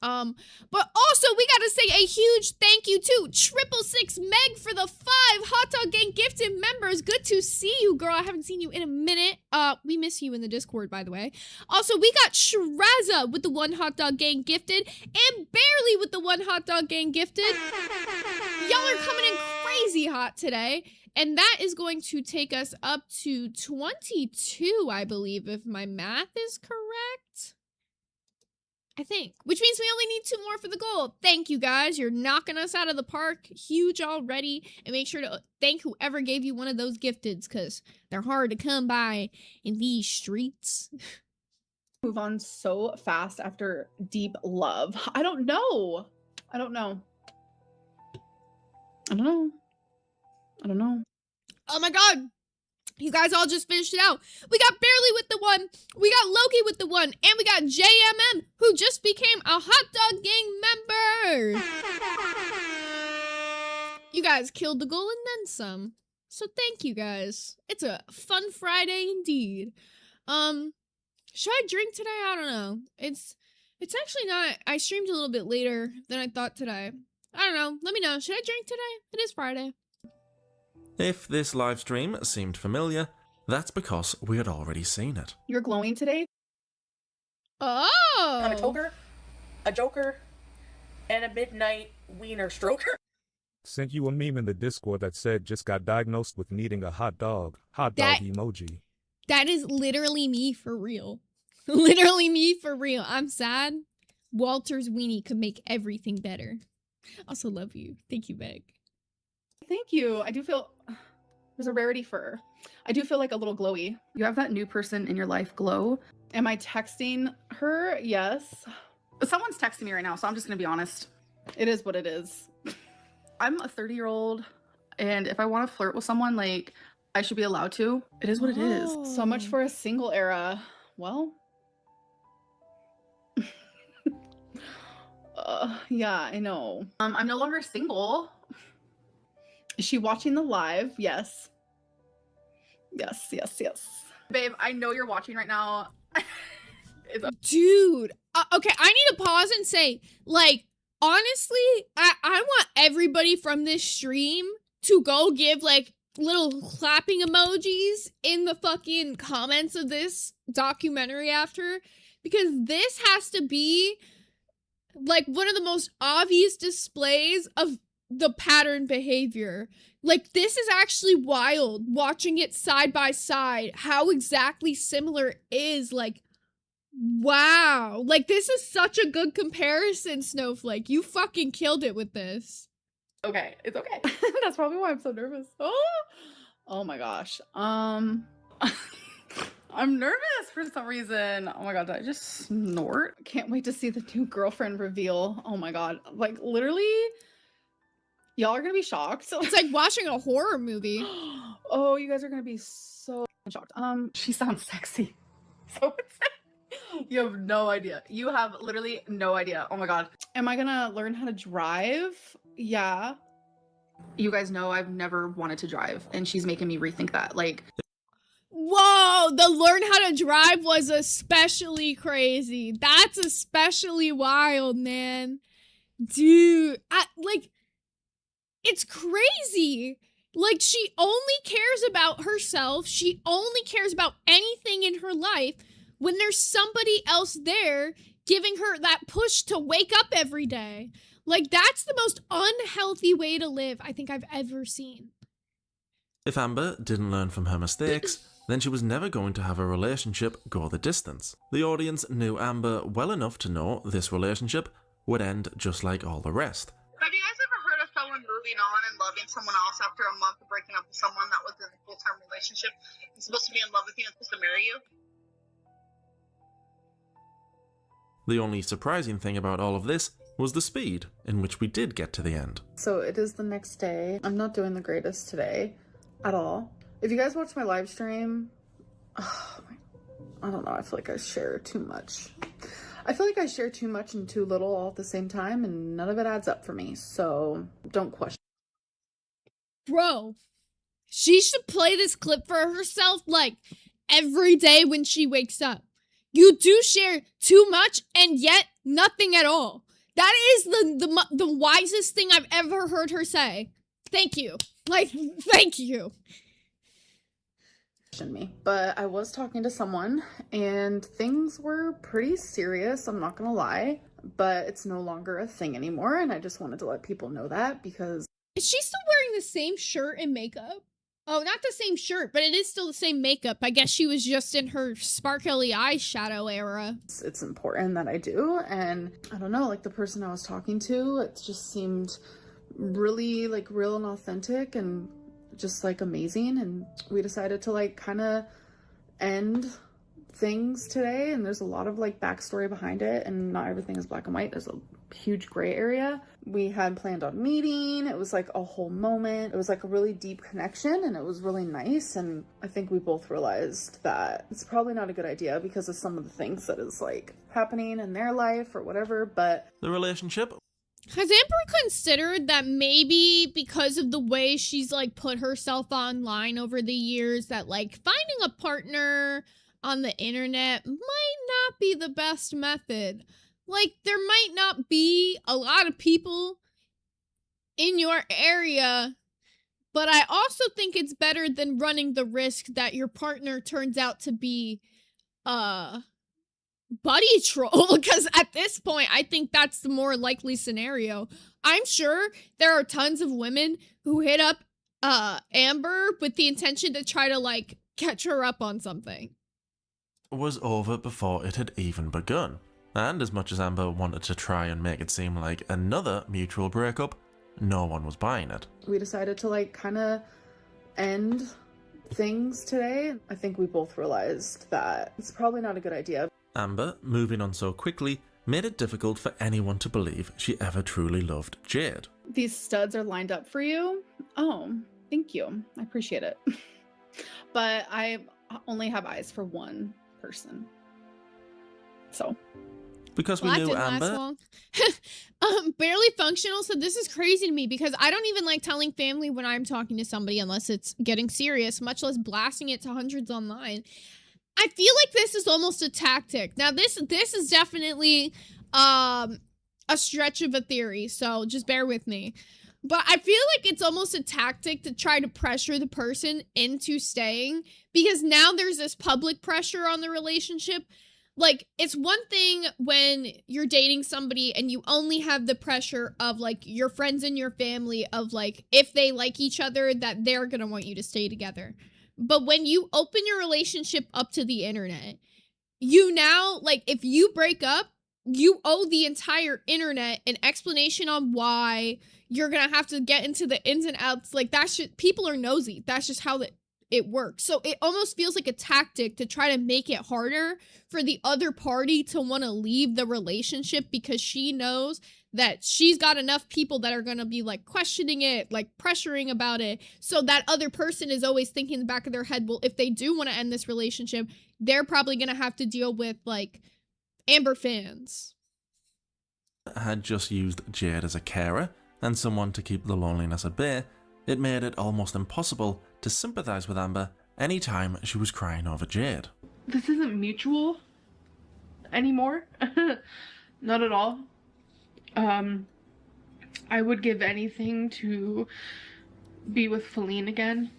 But also we gotta say a huge thank you to 666 Meg for the 5 Hot Dog Gang gifted members. Good to see you, girl. I haven't seen you in a minute. We miss you in the Discord, by the way. Also, we got Shraza with the 1 Hot Dog Gang gifted and Barely with the 1 Hot Dog Gang gifted. Y'all are coming in crazy hot today. And that is going to take us up to 22, I believe, if my math is correct. I think, which means we only need 2 more for the goal. Thank you guys. You're knocking us out of the park. Huge already. And make sure to thank whoever gave you one of those gifteds because they're hard to come by in these streets. Move on so fast after deep love. I don't know. I don't know. Oh my god. You guys all just finished it out. We got Barely with the 1, we got Loki with the 1, and we got JMM, who just became a Hot Dog Gang member. You guys killed the goal and then some. So thank you guys. It's a fun Friday indeed. Should I drink today? I don't know. It's actually not. I streamed a little bit later than I thought today. I don't know. Let me know. Should I drink today? It is Friday. If this live stream seemed familiar, that's because we had already seen it. You're glowing today? Oh! I'm a toker, a joker, and a midnight wiener stroker. Sent you a meme in the Discord that said just got diagnosed with needing a hot dog. Hot dog emoji. That is literally me for real. Literally me for real. I'm sad. Walter's weenie could make everything better. Also love you. Thank you, Meg. Thank you. I do feel there's a rarity fur. I do feel like a little glowy. You have that new person in your life glow. Am I texting her? Yes. Someone's texting me right now, so I'm just gonna be honest. It is what it is. I'm a 30-year-old, and if I want to flirt with someone, like, I should be allowed to. It is what it is. So much for a single era. Well, yeah, I know. I'm no longer single. Is she watching the live? Yes. Yes. Babe, I know you're watching right now. Dude. Okay, I need to pause and say, like, honestly, I want everybody from this stream to go give, like, little clapping emojis in the fucking comments of this documentary after. Because this has to be, like, one of the most obvious displays of the pattern behavior. Like, this is actually wild watching it side by side, how exactly similar it is. Like, wow, like, this is such a good comparison, Snowflake. You fucking killed it with this. Okay, it's okay. That's probably why I'm so nervous. Oh my gosh. I'm nervous for some reason. Oh my god, did I just snort? Can't wait to see the new girlfriend reveal. Oh my god, like, literally, y'all are gonna be shocked. It's like watching a horror movie. Oh, you guys are gonna be so shocked. She sounds sexy. So insane. You have no idea. You have literally no idea. Oh my god. Am I gonna learn how to drive? Yeah. You guys know I've never wanted to drive, and she's making me rethink that. Like, whoa, the learn how to drive was especially crazy. That's especially wild, man. Dude, it's crazy. Like, she only cares about herself. She only cares about anything in her life when there's somebody else there giving her that push to wake up every day. Like, that's the most unhealthy way to live I think I've ever seen. If Amber didn't learn from her mistakes, then she was never going to have a relationship go the distance. The audience knew Amber well enough to know this relationship would end just like all the rest. Have you guys ever heard of someone moving on and loving someone else after a month of breaking up with someone that was in a full-time relationship and supposed to be in love with you and supposed to marry you? The only surprising thing about all of this was the speed in which we did get to the end. so it is the next day. I'm not doing the greatest today at all. If you guys watch my live stream, I don't know, I feel like I share too much. I feel like I share too much and too little all at the same time, and none of it adds up for me, so don't question. Bro, she should play this clip for herself, like, every day when she wakes up. You do share too much and yet nothing at all. That is the wisest thing I've ever heard her say. Thank you. Like, thank you. Me, but I was talking to someone and things were pretty serious, I'm not gonna lie, but it's no longer a thing anymore, and I just wanted to let people know that because... Is she still wearing the same shirt and makeup? Oh, not the same shirt, but it is still the same makeup. I guess she was just in her sparkly eyeshadow era. It's important that I do, and I don't know, like the person I was talking to, it just seemed really like real and authentic and just like amazing, and we decided to like kind of end things today, and there's a lot of like backstory behind it, and not everything is black and white. There's a huge gray area. We had planned on meeting. It was like a whole moment. It was like a really deep connection, and it was really nice, and I think we both realized that it's probably not a good idea because of some of the things that is like happening in their life or whatever, but the relationship... Has Amber considered that maybe because of the way she's like put herself online over the years, that like finding a partner on the internet might not be the best method? Like, there might not be a lot of people in your area, but I also think it's better than running the risk that your partner turns out to be buddy troll, because at this point I think that's the more likely scenario. I'm sure there are tons of women who hit up Amber with the intention to try to like catch her up on something. Was over before it had even begun, and as much as Amber wanted to try and make it seem like another mutual breakup, no one was buying it. We decided to like kind of end things today. I think we both realized that it's probably not a good idea. Amber, moving on so quickly, made it difficult for anyone to believe she ever truly loved Jade. These studs are lined up for you? Oh, thank you. I appreciate it. But I only have eyes for one person. So. Because we knew Amber... Barely Functional said, this is crazy to me because I don't even like telling family when I'm talking to somebody unless it's getting serious, much less blasting it to hundreds online. I feel like this is almost a tactic. Now, this is definitely a stretch of a theory, so just bear with me. But I feel like it's almost a tactic to try to pressure the person into staying, because now there's this public pressure on the relationship. Like, it's one thing when you're dating somebody and you only have the pressure of, like, your friends and your family of, like, if they like each other, that they're gonna want you to stay together. But when you open your relationship up to the internet, you now, like, if you break up, you owe the entire internet an explanation on why. You're gonna have to get into the ins and outs. Like, that's just, people are nosy. That's just how it works. So it almost feels like a tactic to try to make it harder for the other party to want to leave the relationship, because she knows that she's got enough people that are going to be like questioning it, like pressuring about it. So that other person is always thinking in the back of their head, well, if they do want to end this relationship, they're probably going to have to deal with like Amber fans. Had just used Jade as a carer and someone to keep the loneliness at bay, it made it almost impossible to sympathise with Amber any time she was crying over Jade. This isn't mutual anymore. Not at all. I would give anything to be with Feline again.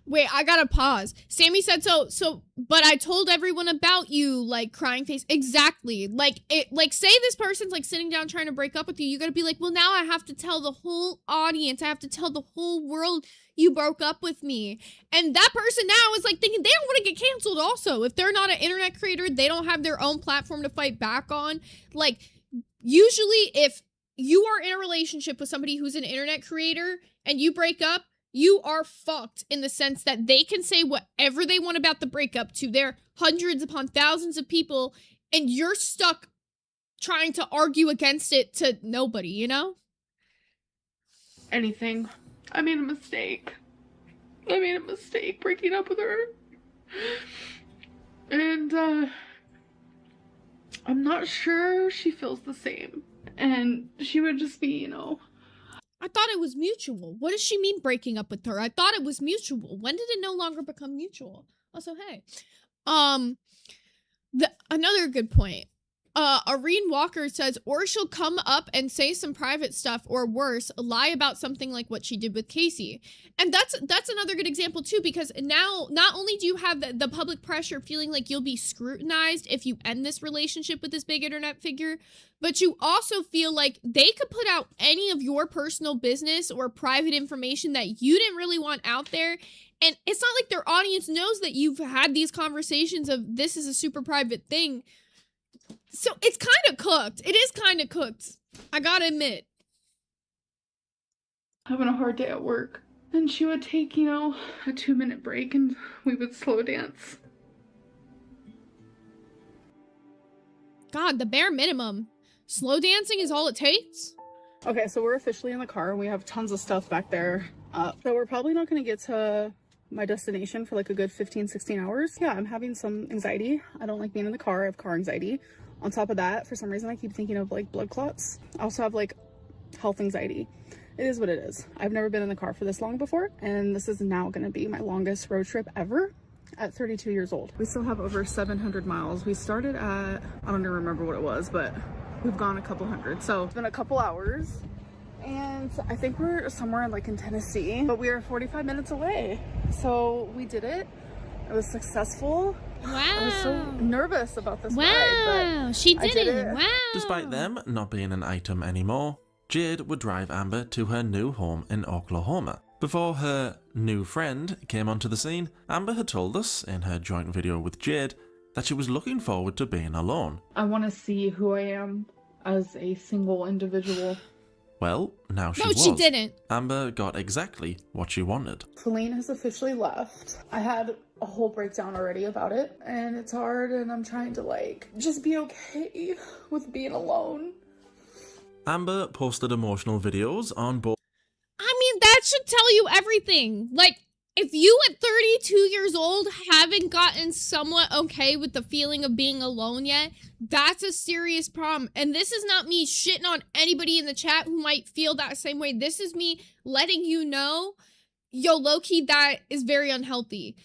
Wait, I gotta pause. Sammy said but I told everyone about you, like, crying face. Exactly. Like, say this person's, like, sitting down trying to break up with you. You gotta be like, well, now I have to tell the whole audience. I have to tell the whole world you broke up with me. And that person now is, like, thinking they don't want to get canceled also. If they're not an internet creator, they don't have their own platform to fight back on. Like, usually if you are in a relationship with somebody who's an internet creator and you break up, you are fucked in the sense that they can say whatever they want about the breakup to their hundreds upon thousands of people, and you're stuck trying to argue against it to nobody, you know? Anything. I made a mistake. I made a mistake breaking up with her. And, I'm not sure she feels the same. And she would just be, you know... I thought it was mutual. What does she mean breaking up with her? I thought it was mutual. When did it no longer become mutual? Also, hey. Another good point. Irene Walker says, or she'll come up and say some private stuff, or worse, lie about something like what she did with Casey. And that's another good example too, because now not only do you have the public pressure feeling like you'll be scrutinized if you end this relationship with this big internet figure, but you also feel like they could put out any of your personal business or private information that you didn't really want out there. And it's not like their audience knows that you've had these conversations of this is a super private thing. So it's kind of cooked. It is kind of cooked. I gotta admit. Having a hard day at work. And she would take, you know, a 2-minute break and we would slow dance. God, the bare minimum. Slow dancing is all it takes? Okay, so we're officially in the car. We have tons of stuff back there. So we're probably not going to get to my destination for like a good 15-16 hours. Yeah, I'm having some anxiety. I don't like being in the car. I have car anxiety. On top of that, for some reason I keep thinking of like blood clots. I also have like health anxiety. It is what it is. I've never been in the car for this long before, and this is now going to be my longest road trip ever at 32 years old. We still have over 700 miles. We started at, I don't even remember what it was, but we've gone a couple hundred. So it's been a couple hours, and I think we're somewhere like in Tennessee, but we are 45 minutes away. So we did it. It was successful. Wow. I was so nervous about this wow. ride, but she did it. Wow. Despite them not being an item anymore, Jade would drive Amber to her new home in Oklahoma. Before her new friend came onto the scene, Amber had told us in her joint video with Jade that she was looking forward to being alone. I want to see who I am as a single individual. Well, now she was. No, she didn't. Amber got exactly what she wanted. Feline has officially left. I had a whole breakdown already about it, and it's hard, and I'm trying to like just be okay with being alone. Amber posted emotional videos on both. I mean, that should tell you everything. Like, if you at 32 years old haven't gotten somewhat okay with the feeling of being alone yet, that's a serious problem. And this is not me shitting on anybody in the chat who might feel that same way. This is me letting you know, yo, low-key, that is very unhealthy.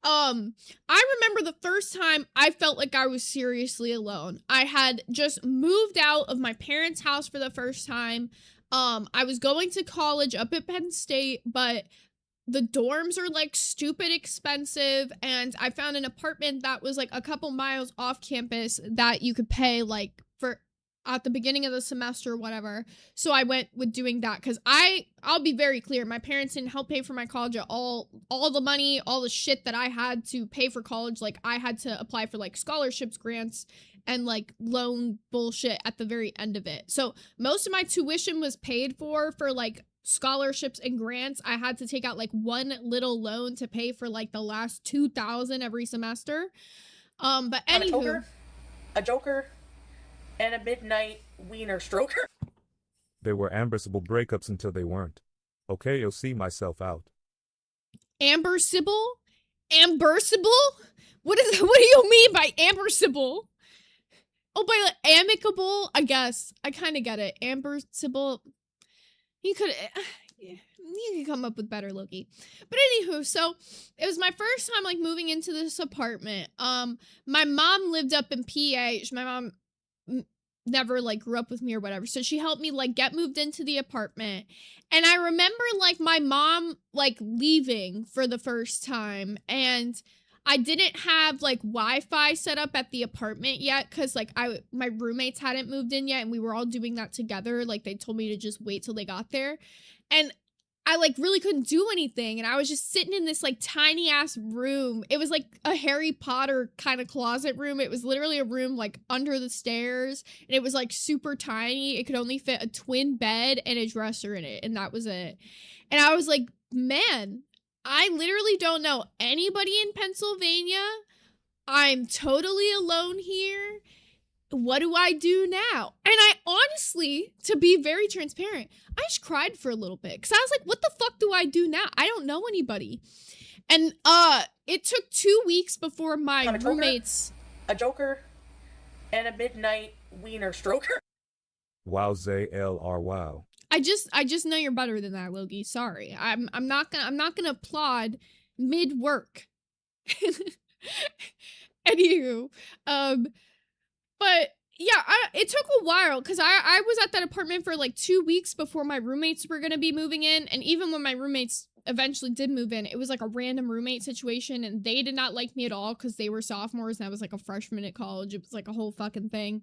I remember the first time I felt like I was seriously alone. I had just moved out of my parents' house for the first time. I was going to college up at Penn State, but the dorms are like stupid expensive, and I found an apartment that was like a couple miles off campus that you could pay like for at the beginning of the semester or whatever. So I went with doing that because I'll be very clear, my parents didn't help pay for my college at all the money, all the shit that I had to pay for college. Like, I had to apply for like scholarships, grants, and like loan bullshit at the very end of it. So most of my tuition was paid for like scholarships and grants. I had to take out like one little loan to pay for like the last $2,000 every semester. But anywho, a joker, and a midnight wiener stroker. They were ambersible breakups until they weren't. Okay, you'll see myself out. Ambersible? Ambersible? What do you mean by ambersible? Oh, by like, amicable? I guess. I kind of get it. Ambersible. You could come up with better, Loki. But anywho, so it was my first time like moving into this apartment. My mom lived up in PA. My mom never like grew up with me or whatever, so she helped me like get moved into the apartment. And I remember like my mom like leaving for the first time, and I didn't have like Wi-Fi set up at the apartment yet because like my roommates hadn't moved in yet, and we were all doing that together. Like they told me to just wait till they got there, and I like really couldn't do anything, and I was just sitting in this like tiny ass room. It was like a Harry Potter kind of closet room. It was literally a room like under the stairs, and it was like super tiny. It could only fit a twin bed and a dresser in it, and that was it. And I was like, man, I literally don't know anybody in Pennsylvania. I'm totally alone here. What do I do now? And I honestly, to be very transparent, I just cried for a little bit because I was like, what the fuck do I do now? I don't know anybody. And it took 2 weeks before my roommates... A joker and a midnight wiener stroker. Wowzay wow. I just know you're better than that, Logie. Sorry. I'm not gonna applaud mid-work. Anywho, but yeah, it took a while because I was at that apartment for like 2 weeks before my roommates were gonna be moving in. And even when my roommates eventually did move in, it was like a random roommate situation, and they did not like me at all because they were sophomores and I was like a freshman at college. It was like a whole fucking thing.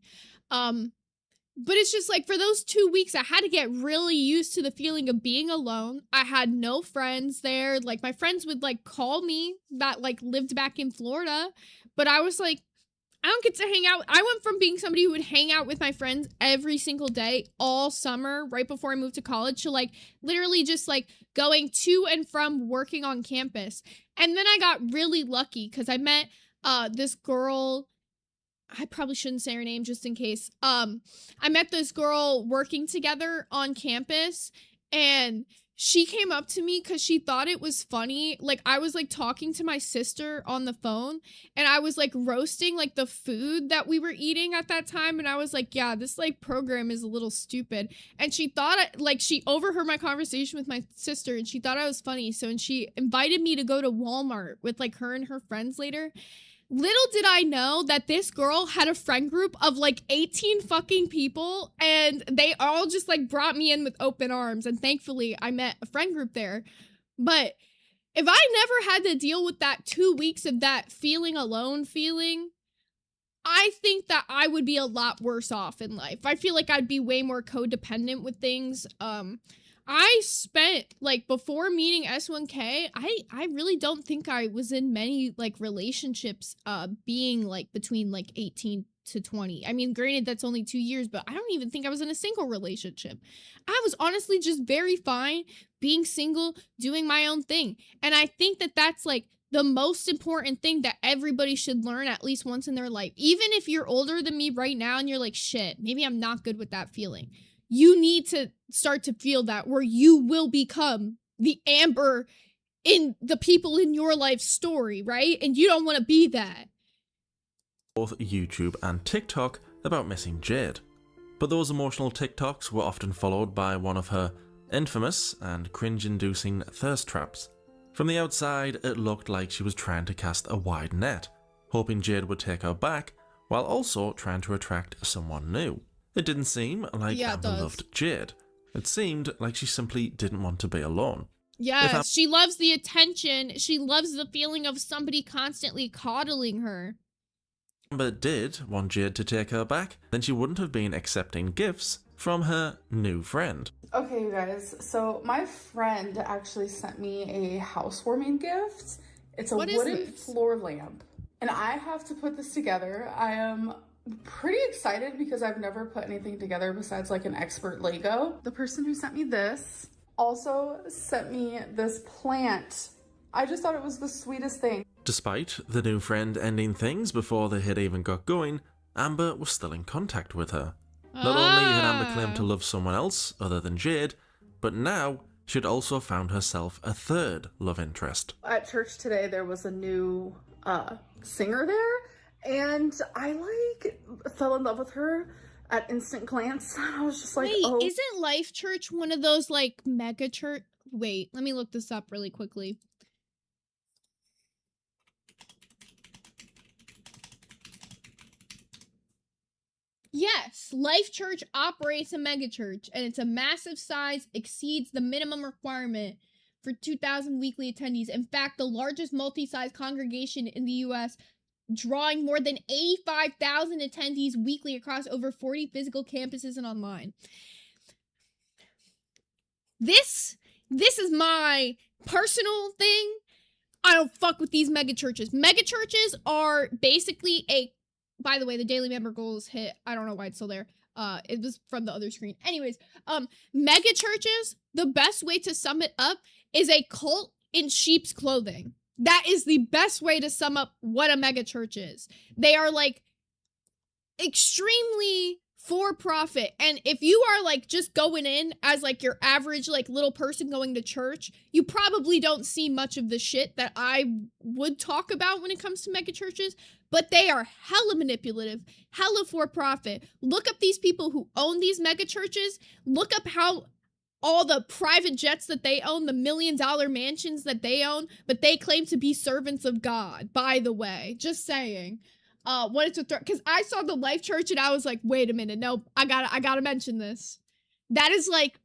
But it's just like for those 2 weeks, I had to get really used to the feeling of being alone. I had no friends there. Like my friends would like call me that like lived back in Florida, but I was like, I don't get to hang out. I went from being somebody who would hang out with my friends every single day all summer right before I moved to college to like literally just like going to and from working on campus. And then I got really lucky because I met this girl. I probably shouldn't say her name just in case. I met this girl working together on campus, and she came up to me because she thought it was funny. Like I was like talking to my sister on the phone, and I was like roasting like the food that we were eating at that time. And I was like, yeah, this like program is a little stupid. And she thought like she overheard my conversation with my sister, and she thought I was funny. So, and she invited me to go to Walmart with like her and her friends later. Little did I know that this girl had a friend group of like 18 fucking people, and they all just like brought me in with open arms, and thankfully I met a friend group there. But if I never had to deal with that 2 weeks of that feeling alone feeling, I think that I would be a lot worse off in life. I feel like I'd be way more codependent with things. I spent, like, before meeting S1K, I really don't think I was in many, like, relationships, being, like, between, like, 18 to 20. I mean, granted, that's only 2 years, but I don't even think I was in a single relationship. I was honestly just very fine being single, doing my own thing. And I think that that's, like, the most important thing that everybody should learn at least once in their life. Even if you're older than me right now and you're like, shit, maybe I'm not good with that feeling. You need to start to feel that, where you will become the Amber in the people in your life story, right? And you don't want to be that. Both YouTube and TikTok about missing Jade. But those emotional TikToks were often followed by one of her infamous and cringe-inducing thirst traps. From the outside, it looked like she was trying to cast a wide net, hoping Jade would take her back, while also trying to attract someone new. It didn't seem like Amber loved Jade. It seemed like she simply didn't want to be alone. Yes, she loves the attention. She loves the feeling of somebody constantly coddling her. Amber did want Jade to take her back, then she wouldn't have been accepting gifts from her new friend. Okay, you guys, so my friend actually sent me a housewarming gift. It's a wooden floor lamp, and I have to put this together. I am pretty excited because I've never put anything together besides like an expert Lego. The person who sent me this also sent me this plant. I just thought it was the sweetest thing. Despite the new friend ending things before they had even got going, Amber was still in contact with her. Not only had Amber claimed to love someone else other than Jade, but now she'd also found herself a third love interest. At church today, there was a new singer there, and I fell in love with her. at instant glance. I was just like, wait, oh. isn't Life Church one of those like mega church? Wait, let me look this up really quickly. Yes, Life Church operates a megachurch, and it's a massive size, exceeds the minimum requirement for 2,000 weekly attendees. In fact, the largest multi-site congregation in the U.S., drawing more than 85,000 attendees weekly across over 40 physical campuses and online. This is my personal thing. I don't fuck with these megachurches. Megachurches are basically by the way, the daily member goals hit. I don't know why it's still there. It was from the other screen. Anyways, mega churches, the best way to sum it up is a cult in sheep's clothing. That is the best way to sum up what a mega church is. They are like extremely for profit. And if you are like just going in as like your average like little person going to church, you probably don't see much of the shit that I would talk about when it comes to mega churches. But they are hella manipulative, hella for profit. Look up these people who own these mega churches. Look up how all the private jets that they own, the $1 million mansions that they own, but they claim to be servants of God, by the way. Just saying. What it's with, because I saw the Life Church and I was like, wait a minute, no, I gotta mention this. That is like,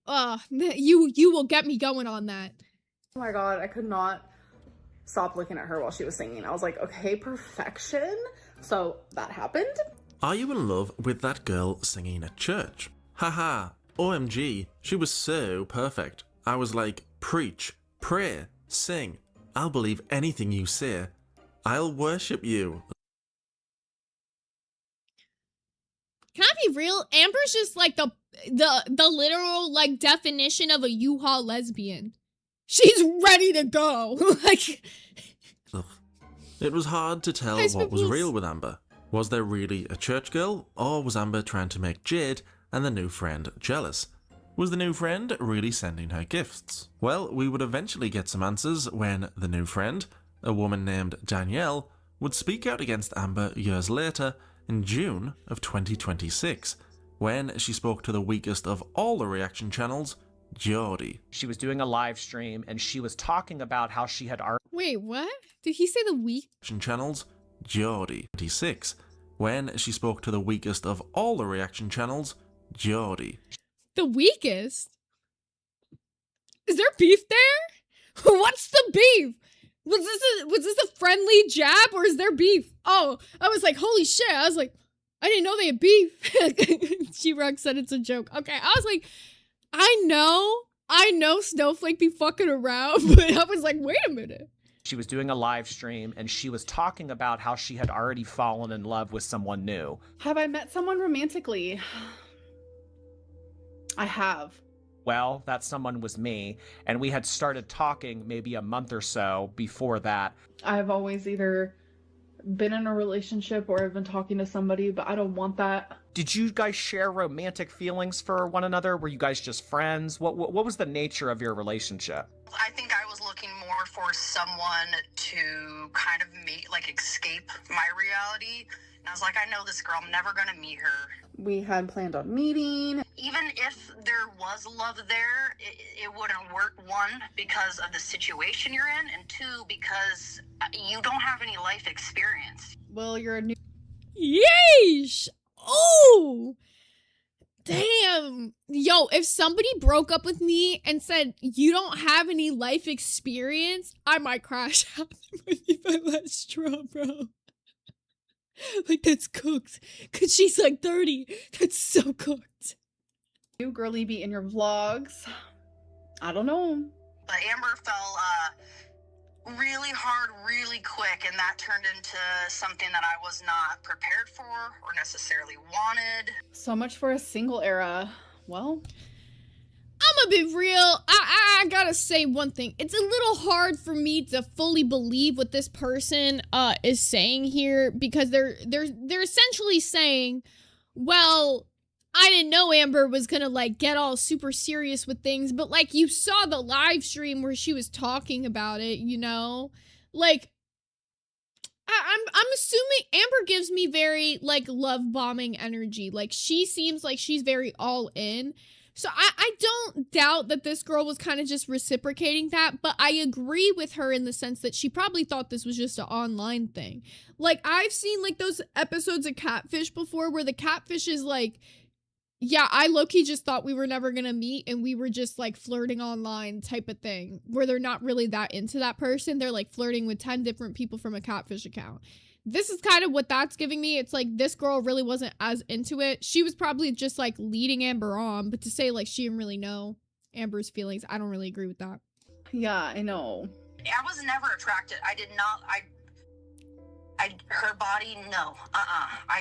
you will get me going on that. Oh my god, I could not stop looking at her while she was singing. I was like, okay, perfection. So that happened. Are you in love with that girl singing at church? Haha, OMG, she was so perfect. I was like, preach, pray, sing. I'll believe anything you say. I'll worship you. Can I be real? Amber's just like the literal like definition of a U-Haul lesbian. She's ready to go. Like, ugh. It was hard to tell what was real with Amber. Was there really a church girl, or was Amber trying to make Jade and the new friend jealous? Was the new friend really sending her gifts? Well, we would eventually get some answers when the new friend, a woman named Danielle, would speak out against Amber years later in June of 2026, when she spoke to the weakest of all the reaction channels, Geordie. She was doing a live stream and she was talking about how she had wait, what? Did he say the weak? Reaction channels, Geordie. 26, when she spoke to the weakest of all the reaction channels, Geordie. The weakest? Is there beef there? What's the beef? Was this a friendly jab or is there beef? Oh, I was like, holy shit. I was like, I didn't know they had beef. She-Rock said it's a joke. Okay, I was like, I know Snowflake be fucking around, but I was like, wait a minute. She was doing a live stream and she was talking about how she had already fallen in love with someone new. Have I met someone romantically? I have. Well, that someone was me, and we had started talking maybe a month or so before that. I've always either been in a relationship or I've been talking to somebody, but I don't want that. Did you guys share romantic feelings for one another? Were you guys just friends? What was the nature of your relationship? I think I was looking more for someone to kind of escape my reality. And I was like, I know this girl, I'm never gonna meet her. We had planned on meeting. Even if there was love there, it wouldn't work, one, because of the situation you're in, and two, because you don't have any life experience. Well, you're a new... Yeesh! Oh! Damn! Yo, if somebody broke up with me and said, you don't have any life experience, I might crash out with my last straw, bro. Like, that's cooked. Cause she's like 30. That's so cooked. You girly be in your vlogs. I don't know. But Amber fell really hard, really quick, and that turned into something that I was not prepared for or necessarily wanted. So much for a single era. Well, I'm gonna be real. I gotta say one thing. It's a little hard for me to fully believe what this person is saying here, because they're essentially saying, well, I didn't know Amber was gonna like get all super serious with things, but like you saw the live stream where she was talking about it, you know? Like, I'm assuming Amber gives me very like love bombing energy. Like she seems like she's very all in. So I don't doubt that this girl was kind of just reciprocating that, but I agree with her in the sense that she probably thought this was just an online thing. Like I've seen like those episodes of Catfish before where the catfish is like, yeah, I low-key just thought we were never gonna meet and we were just like flirting online type of thing where they're not really that into that person. They're like flirting with 10 different people from a catfish account. This is kind of what that's giving me. It's like this girl really wasn't as into it. She was probably just like leading Amber on, but to say like she didn't really know Amber's feelings, I don't really agree with that. Yeah, I know. I was never attracted. I did not. Her body, no. I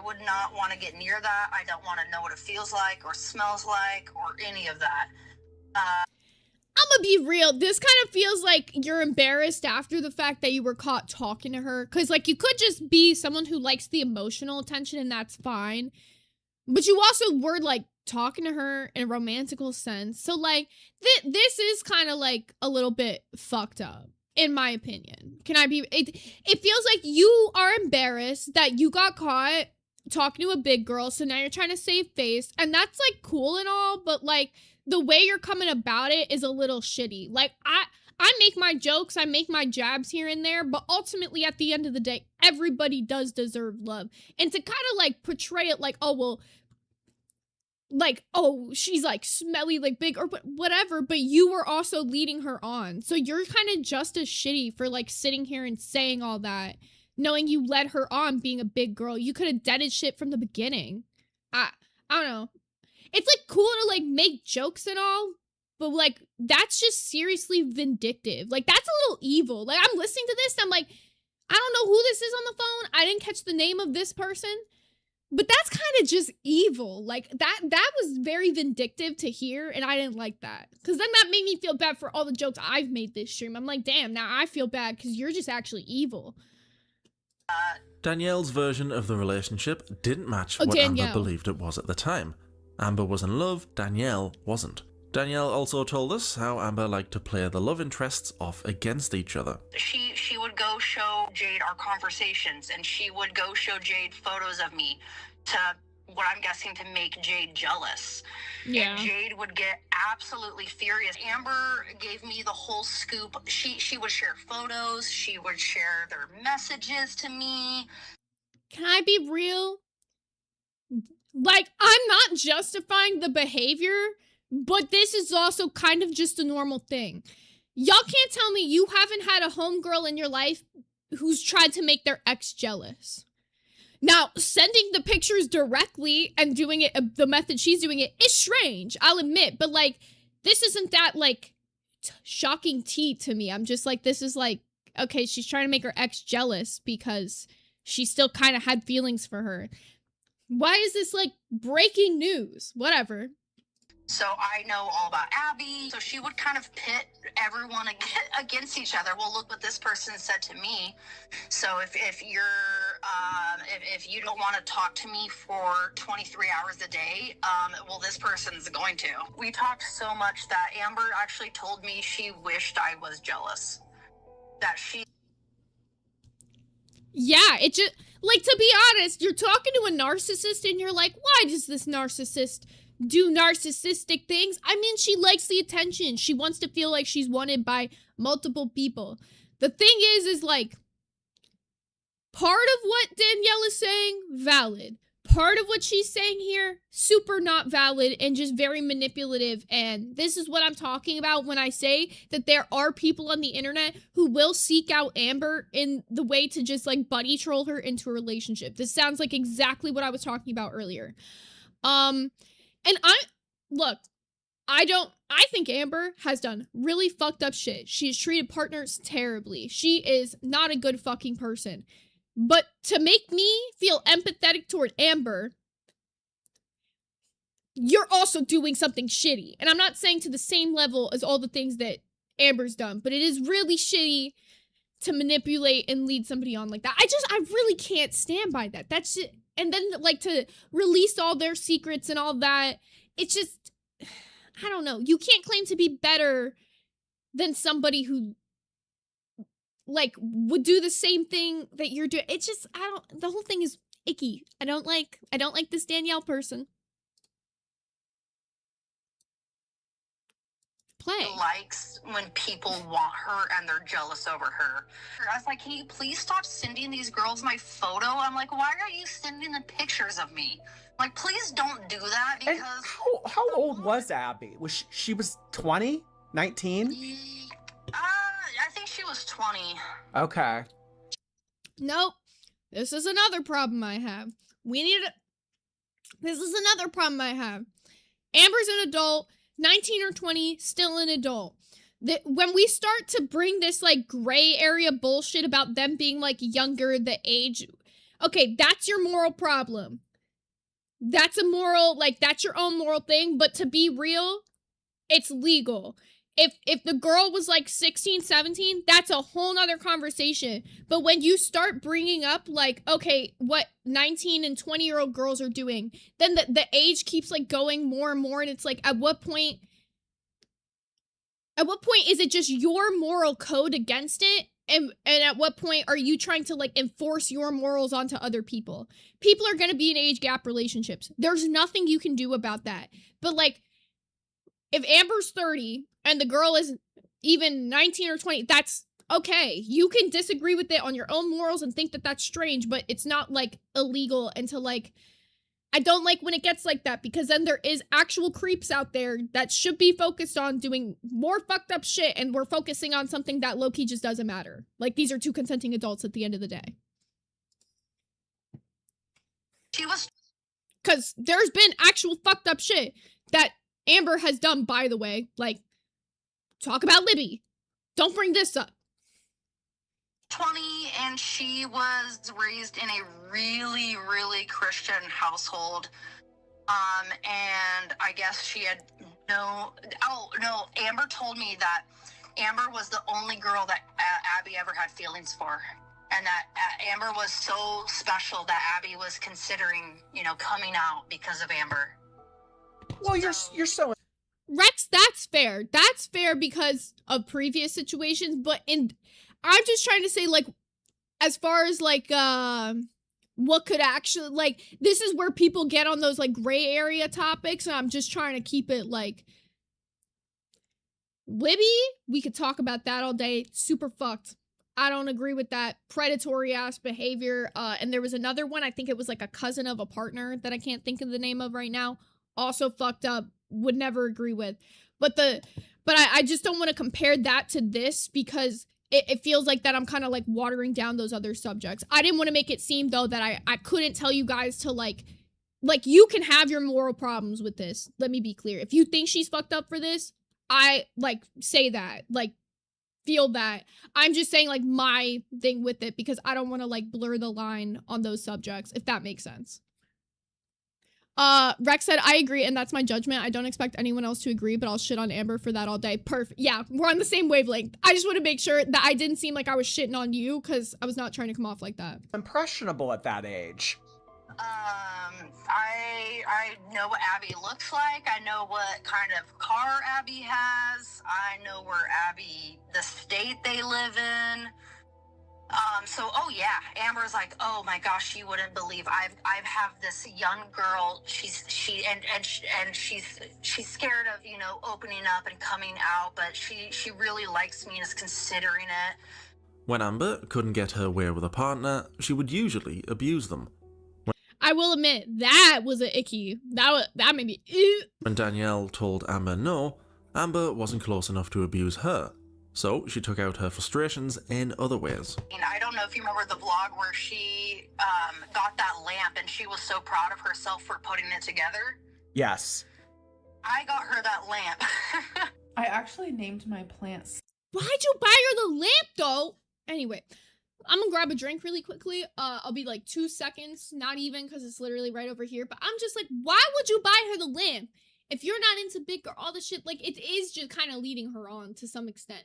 would not want to get near that. I don't want to know what it feels like or smells like or any of that. I'm gonna be real. This kind of feels like you're embarrassed after the fact that you were caught talking to her. Because, like, you could just be someone who likes the emotional attention and that's fine. But you also were, like, talking to her in a romantical sense. So, like, this is kind of, like, a little bit fucked up, in my opinion. It feels like you are embarrassed that you got caught talking to a big girl. So now you're trying to save face. And that's, like, cool and all. But, like, the way you're coming about it is a little shitty. Like, I make my jokes, I make my jabs here and there, but ultimately at the end of the day, everybody does deserve love. And to kind of like portray it like, oh, well, like, oh, she's like smelly, like big or whatever, but you were also leading her on. So you're kind of just as shitty for like sitting here and saying all that, knowing you led her on being a big girl. You could have deaded shit from the beginning. I don't know. It's, like, cool to, like, make jokes and all, but, like, that's just seriously vindictive. Like, that's a little evil. Like, I'm listening to this, and I'm like, I don't know who this is on the phone. I didn't catch the name of this person, but that's kind of just evil. Like, that was very vindictive to hear, and I didn't like that. Because then that made me feel bad for all the jokes I've made this stream. I'm like, damn, now I feel bad because you're just actually evil. Danielle's version of the relationship didn't match what Amber believed it was at the time. Amber was in love, Danielle wasn't. Danielle also told us how Amber liked to play the love interests off against each other. She would go show Jade our conversations, and she would go show Jade photos of me to, what I'm guessing, to make Jade jealous. Yeah. And Jade would get absolutely furious. Amber gave me the whole scoop. She would share photos. She would share their messages to me. Can I be real? Like, I'm not justifying the behavior, but this is also kind of just a normal thing. Y'all can't tell me you haven't had a homegirl in your life who's tried to make their ex jealous. Now, sending the pictures directly and doing it the method she's doing it is strange, I'll admit. But, like, this isn't that, like, shocking tea to me. I'm just like, this is like, okay, she's trying to make her ex jealous because she still kind of had feelings for her. Why is this, like, breaking news? Whatever. So I know all about Abby. So she would kind of pit everyone against each other. Well, look what this person said to me. So if you're, if you don't want to talk to me for 23 hours a day, well, this person's going to. We talked so much that Amber actually told me she wished I was jealous. That she... Yeah, it just, like, to be honest, you're talking to a narcissist and you're like, why does this narcissist do narcissistic things? I mean, she likes the attention. She wants to feel like she's wanted by multiple people. The thing is like, part of what Danielle is saying, valid. Part of what she's saying here, super not valid and just very manipulative. And this is what I'm talking about when I say that there are people on the internet who will seek out Amber in the way to just like buddy troll her into a relationship. This sounds like exactly what I was talking about earlier. And I think Amber has done really fucked up shit. She's treated partners terribly. She is not a good fucking person. But to make me feel empathetic toward Amber, you're also doing something shitty. And I'm not saying to the same level as all the things that Amber's done, but it is really shitty to manipulate and lead somebody on like that. I really can't stand by that. That's just, and then like to release all their secrets and all that. It's just, I don't know. You can't claim to be better than somebody who like would do the same thing that you're doing. It's just the whole thing is icky. I don't like this Danielle person. Play. Likes when people want her and they're jealous over her. I was like, can you please stop sending these girls my photo? I'm like, why are you sending them pictures of me? Like, please don't do that because... And how old was Abby? Was she was 20? 19? I think she was 20. Okay. Nope. This is another problem I have. This is another problem I have. Amber's an adult. 19 or 20, still an adult. When we start to bring this, like, gray area bullshit about them being, like, younger, the age... Okay, that's your moral problem. That's a moral, like, that's your own moral thing, but to be real, it's legal. If the girl was, like, 16, 17, that's a whole nother conversation. But when you start bringing up, like, okay, what 19 and 20-year-old girls are doing, then the age keeps, like, going more and more, and it's like, at what point is it just your moral code against it? And at what point are you trying to, like, enforce your morals onto other people? People are gonna be in age gap relationships. There's nothing you can do about that. But, like, if Amber's 30 and the girl is even 19 or 20, that's okay. You can disagree with it on your own morals and think that that's strange, but it's not, like, illegal. And to, like, I don't like when it gets like that, because then there is actual creeps out there that should be focused on doing more fucked up shit, and we're focusing on something that low-key just doesn't matter. Like, these are two consenting adults at the end of the day. Because there's been actual fucked up shit that Amber has done, by the way. Like, talk about Libby. Don't bring this up. 20, and she was raised in a really, really Christian household. And I guess she had Amber told me that Amber was the only girl that Abby ever had feelings for. And that Amber was so special that Abby was considering, coming out because of Amber. Well, you're so... Rex, that's fair. That's fair because of previous situations, but I'm just trying to say, like, as far as, like, what could actually, like, this is where people get on those, like, gray area topics, and I'm just trying to keep it, like, Libby, we could talk about that all day. Super fucked. I don't agree with that predatory-ass behavior. And there was another one, I think it was, like, a cousin of a partner that I can't think of the name of right now. Also fucked up. Would never agree with. But I just don't want to compare that to this, because it feels like that I'm kind of, like, watering down those other subjects. I didn't want to make it seem, though, that I couldn't tell you guys to, like, you can have your moral problems with this. Let me be clear. If you think she's fucked up for this, I, like, say that. Like, feel that. I'm just saying, like, my thing with it, because I don't want to, like, blur the line on those subjects, if that makes sense. Rex said, I agree, and that's my judgment. I don't expect anyone else to agree, but I'll shit on Amber for that all day. Perfect. Yeah, we're on the same wavelength. I just want to make sure that I didn't seem like I was shitting on you, because I was not trying to come off like that. Impressionable at that age. I know what Abby looks like. I know what kind of car Abby has. I know where the state they live in. Oh yeah, Amber's like, oh my gosh, you wouldn't believe I have this young girl. She's scared of opening up and coming out, but she really likes me and is considering it. When Amber couldn't get her way with a partner, she would usually abuse them. I will admit, that was an icky. That made me ew. When Danielle told Amber no, Amber wasn't close enough to abuse her. So she took out her frustrations in other ways. I don't know if you remember the vlog where she got that lamp and she was so proud of herself for putting it together. Yes. I got her that lamp. I actually named my plants. Why'd you buy her the lamp, though? Anyway, I'm gonna grab a drink really quickly. I'll be like 2 seconds, not even, because it's literally right over here. But I'm just like, why would you buy her the lamp? If you're not into big girl, all the shit, like, it is just kind of leading her on to some extent.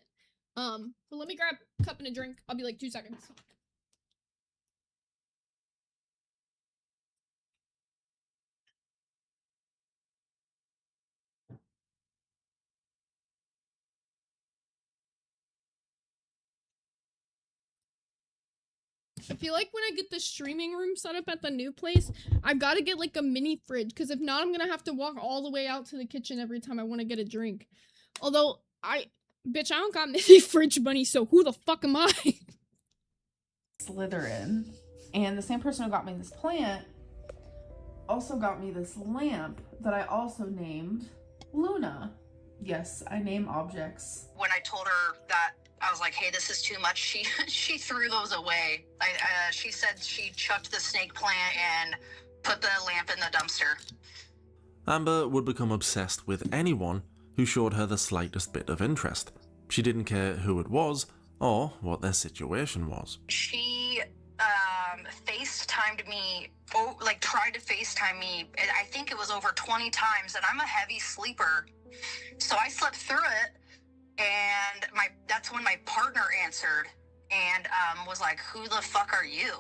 But let me grab a cup and a drink. I'll be like 2 seconds. I feel like when I get the streaming room set up at the new place, I've got to get like a mini fridge, because if not, I'm gonna have to walk all the way out to the kitchen every time I want to get a drink. Although, bitch, I don't got mini fridge money, so who the fuck am I? Slytherin. And the same person who got me this plant also got me this lamp that I also named Luna. Yes, I name objects. When I told her that I was like, hey, this is too much, she threw those away. She said she chucked the snake plant and put the lamp in the dumpster. Amber would become obsessed with anyone who showed her the slightest bit of interest. She didn't care who it was or what their situation was. She FaceTimed me, tried to FaceTime me, I think it was over 20 times, and I'm a heavy sleeper. So I slept through it, and that's when my partner answered and was like, who the fuck are you?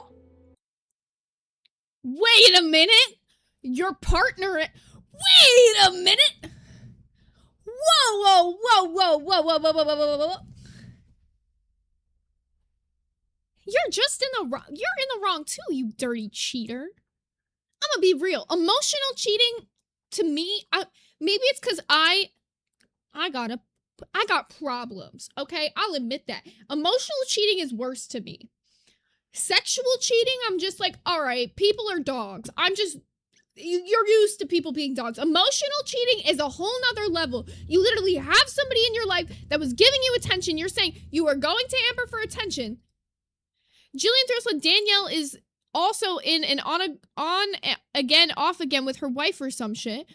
Wait a minute! Your partner... Wait a minute! Whoa, whoa, whoa, whoa, whoa, whoa, whoa, whoa, whoa, whoa. You're just in the wrong too, you dirty cheater. I'm gonna be real. Emotional cheating, to me, maybe it's because I got problems, okay? I'll admit that. Emotional cheating is worse to me. Sexual cheating, I'm just like, all right, people are dogs. You're used to people being dogs. Emotional cheating is a whole nother level. You literally have somebody in your life that was giving you attention. You're saying you are going to Amber for attention. Jillian Thurston, Danielle is also in an on again, off again with her wife or some shit.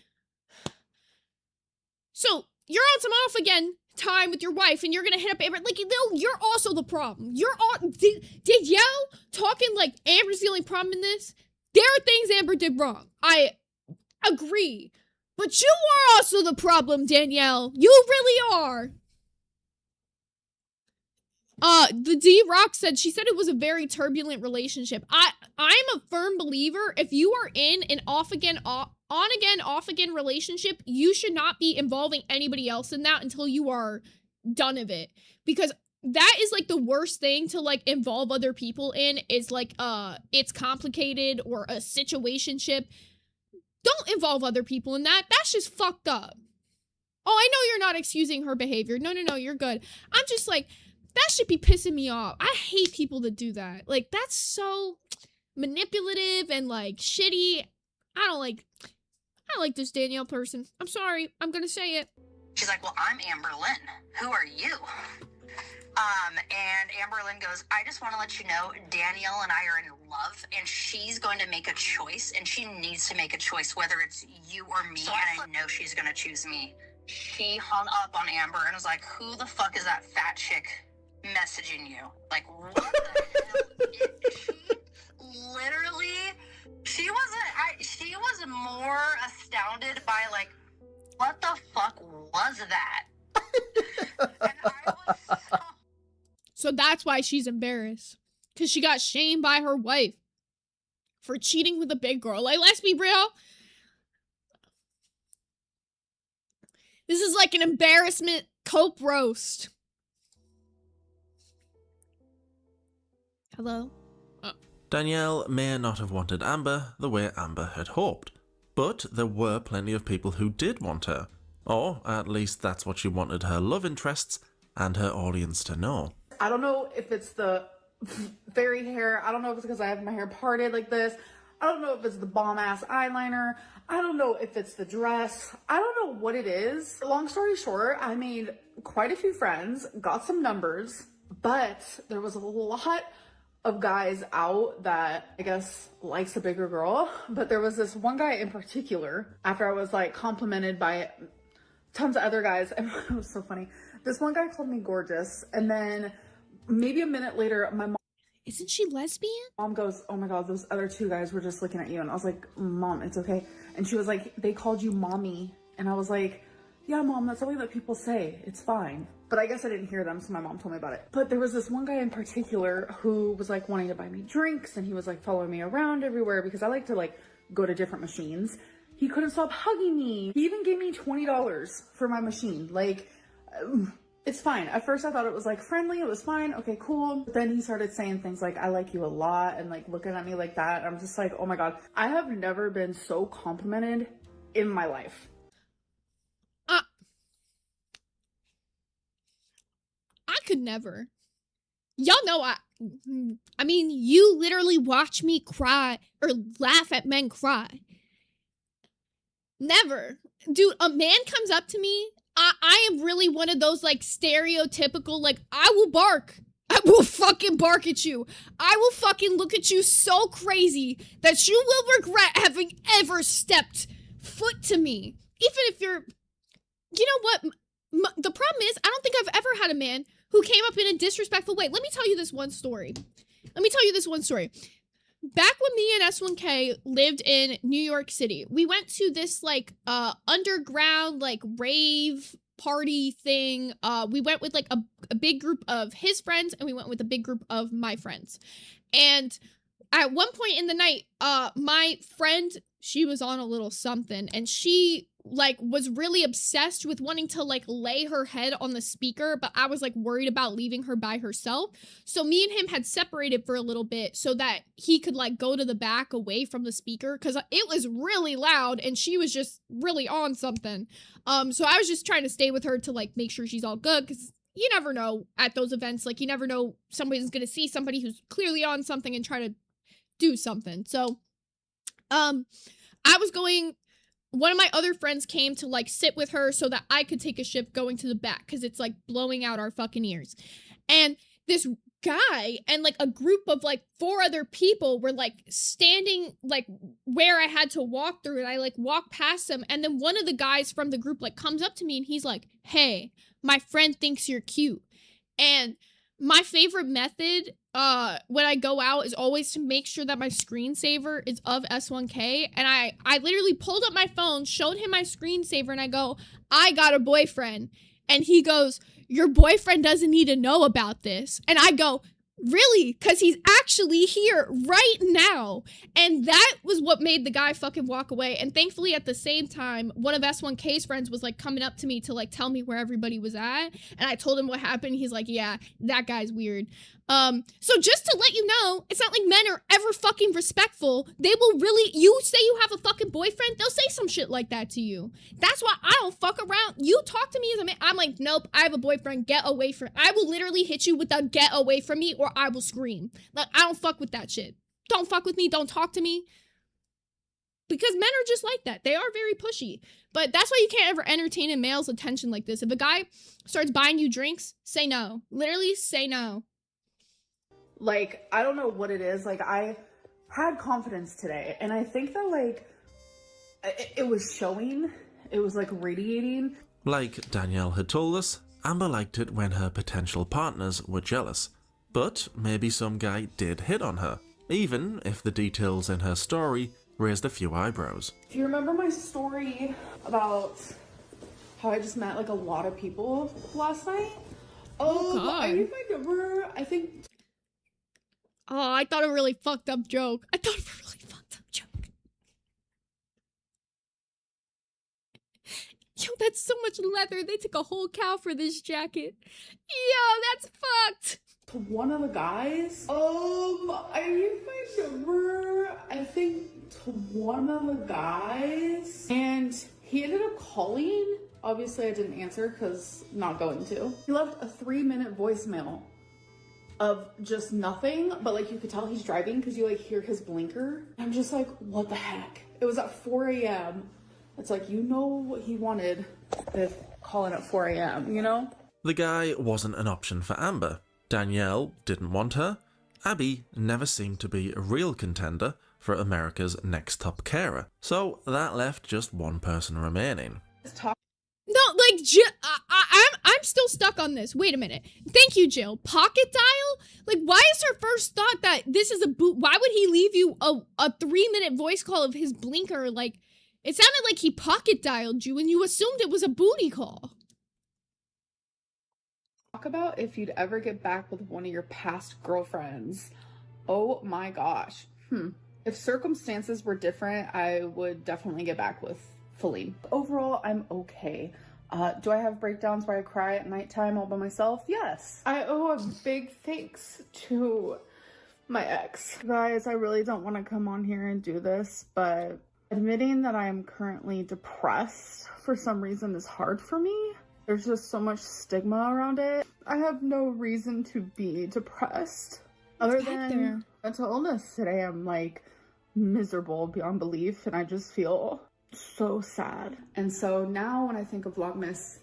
So you're on some off again time with your wife, and you're gonna hit up Amber. Like, no, you're also the problem. You're all Danielle talking like Amber's the only problem in this. There are things Amber did wrong. I agree, but you are also the problem, Danielle. You really are. The D-Rock said, she said it was a very turbulent relationship. I'm a firm believer, if you are in an on-again, off-again relationship, you should not be involving anybody else in that until you are done of it. Because that is, like, the worst thing to, like, involve other people in, is, like, it's complicated or a situationship. Don't involve other people in that. That's just fucked up. Oh, I know you're not excusing her behavior. No, you're good. I'm just, like... That should be pissing me off. I hate people that do that. Like, that's so manipulative and, like, shitty. I don't like this Danielle person. I'm sorry. I'm gonna say it. She's like, well, I'm Amber Lynn. Who are you? And Amber Lynn goes, I just want to let you know, Danielle and I are in love, and she's going to make a choice, and she needs to make a choice, whether it's you or me, and I know she's going to choose me. She hung up on Amber and was like, who the fuck is that fat chick messaging you? Like, what the hell? She was more astounded by, like, what the fuck was that? And I was so that's why she's embarrassed. Because she got shamed by her wife for cheating with a big girl. Like, let's be real. This is like an embarrassment cope roast. Hello? Oh. Danielle may not have wanted Amber the way Amber had hoped, but there were plenty of people who did want her, or at least that's what she wanted her love interests and her audience to know. I don't know if it's the fairy hair. I don't know if it's because I have my hair parted like this. I don't know if it's the bomb-ass eyeliner. I don't know if it's the dress. I don't know what it is. Long story short, I made quite a few friends, got some numbers, but there was a lot of guys out that I guess likes a bigger girl. But there was this one guy in particular, after I was like complimented by tons of other guys, and it was so funny. This one guy called me gorgeous, and then maybe a minute later, my mom... Isn't she lesbian? Mom goes, oh my God, those other two guys were just looking at you. And I was like, Mom, it's okay. And she was like, they called you mommy. And I was like, yeah, Mom, that's something that people say. It's fine. But I guess I didn't hear them, so my mom told me about it. But there was this one guy in particular who was like wanting to buy me drinks, and he was like following me around everywhere because I like to like go to different machines. He couldn't stop hugging me. He even gave me $20 for my machine. Like, It's fine. At first I thought it was like friendly, it was fine, okay, cool. But then he started saying things like, I like you a lot, and like looking at me like that. I'm just like, oh my God. I have never been so complimented in my life. I could never. Y'all know I mean, you literally watch me cry or laugh at men cry. Never. Dude, a man comes up to me, I am really one of those like stereotypical, like, I will bark. I will fucking bark at you. I will fucking look at you so crazy that you will regret having ever stepped foot to me. Even if you're, you know what? The problem is, I don't think I've ever had a man who came up in a disrespectful way. Let me tell you this one story. Back when me and S1K lived in New York City, we went to this like underground like rave party thing. We went with like a big group of his friends, and we went with a big group of my friends. And at one point in the night, my friend, she was on a little something, and she like was really obsessed with wanting to like lay her head on the speaker, but I was like worried about leaving her by herself. So me and him had separated for a little bit so that he could like go to the back away from the speaker, because it was really loud and she was just really on something. So I was just trying to stay with her to like make sure she's all good, because you never know at those events, like you never know, somebody's gonna see somebody who's clearly on something and try to do something. So I was going, one of my other friends came to like sit with her so that I could take a shift going to the back, because it's like blowing out our fucking ears. And this guy and like a group of like 4 other people were like standing like where I had to walk through, and I like walked past them, and then one of the guys from the group like comes up to me and he's like, hey, my friend thinks you're cute. And my favorite method when I go out is always to make sure that my screensaver is of S1K. And I literally pulled up my phone, showed him my screensaver, and I go, I got a boyfriend. And he goes, your boyfriend doesn't need to know about this. And I go, really? Because he's actually here right now. And that was what made the guy fucking walk away. And thankfully at the same time, one of S1K's friends was like coming up to me to like tell me where everybody was at. And I told him what happened. He's like, yeah, that guy's weird. So just to let you know, it's not like men are ever fucking respectful. They will really, you say you have a fucking boyfriend, they'll say some shit like that to you. That's why I don't fuck around. You talk to me as a man, I'm like, nope, I have a boyfriend, get away from, I will literally hit you with a get away from me, or I will scream. Like, I don't fuck with that shit. Don't fuck with me, don't talk to me. Because men are just like that. They are very pushy. But that's why you can't ever entertain a male's attention like this. If a guy starts buying you drinks, say no. Literally say no. Like, I don't know what it is. Like, I had confidence today, and I think that, like, it was showing. It was, like, radiating. Like Danielle had told us, Amber liked it when her potential partners were jealous. But maybe some guy did hit on her, even if the details in her story raised a few eyebrows. Do you remember my story about how I just met, like, a lot of people last night? Oh, God. I need my number. I think... Oh, I thought a really fucked up joke. Yo, that's so much leather. They took a whole cow for this jacket. Yo, that's fucked. To one of the guys. I need my number. I think to one of the guys. And he ended up calling. Obviously, I didn't answer because not going to. He left a 3-minute voicemail of just nothing, but like you could tell he's driving because you like hear his blinker. I'm just like, what the heck? It was at 4 a.m. It's like, you know what he wanted with calling at 4 a.m., you know? The guy wasn't an option for Amber. Danielle didn't want her. Abby never seemed to be a real contender for America's Next Top Carer. So that left just one person remaining. No, like, I'm still stuck on this. Wait a minute. Thank you, Jill. Pocket dial? Like, why is her first thought that this is a boot? Why would he leave you a 3-minute voice call of his blinker? Like, it sounded like he pocket dialed you and you assumed it was a booty call. Talk about if you'd ever get back with one of your past girlfriends. Oh my gosh. If circumstances were different, I would definitely get back with Feline. Overall, I'm okay. Do I have breakdowns where I cry at nighttime all by myself? Yes. I owe a big thanks to my ex. Guys, I really don't want to come on here and do this, but admitting that I am currently depressed for some reason is hard for me. There's just so much stigma around it. I have no reason to be depressed other than mental illness. Today I'm like miserable beyond belief, and I just feel so sad. And so now when I think of Vlogmas,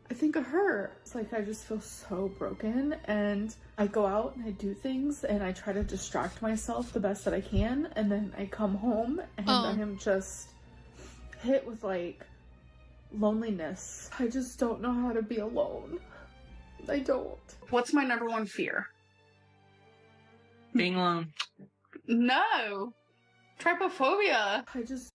I think of her. It's like I just feel so broken, and I go out and I do things and I try to distract myself the best that I can, and then I come home and I am just hit with like loneliness. I just don't know how to be alone. I don't. What's my number one fear? Being alone. No. Trypophobia. I just...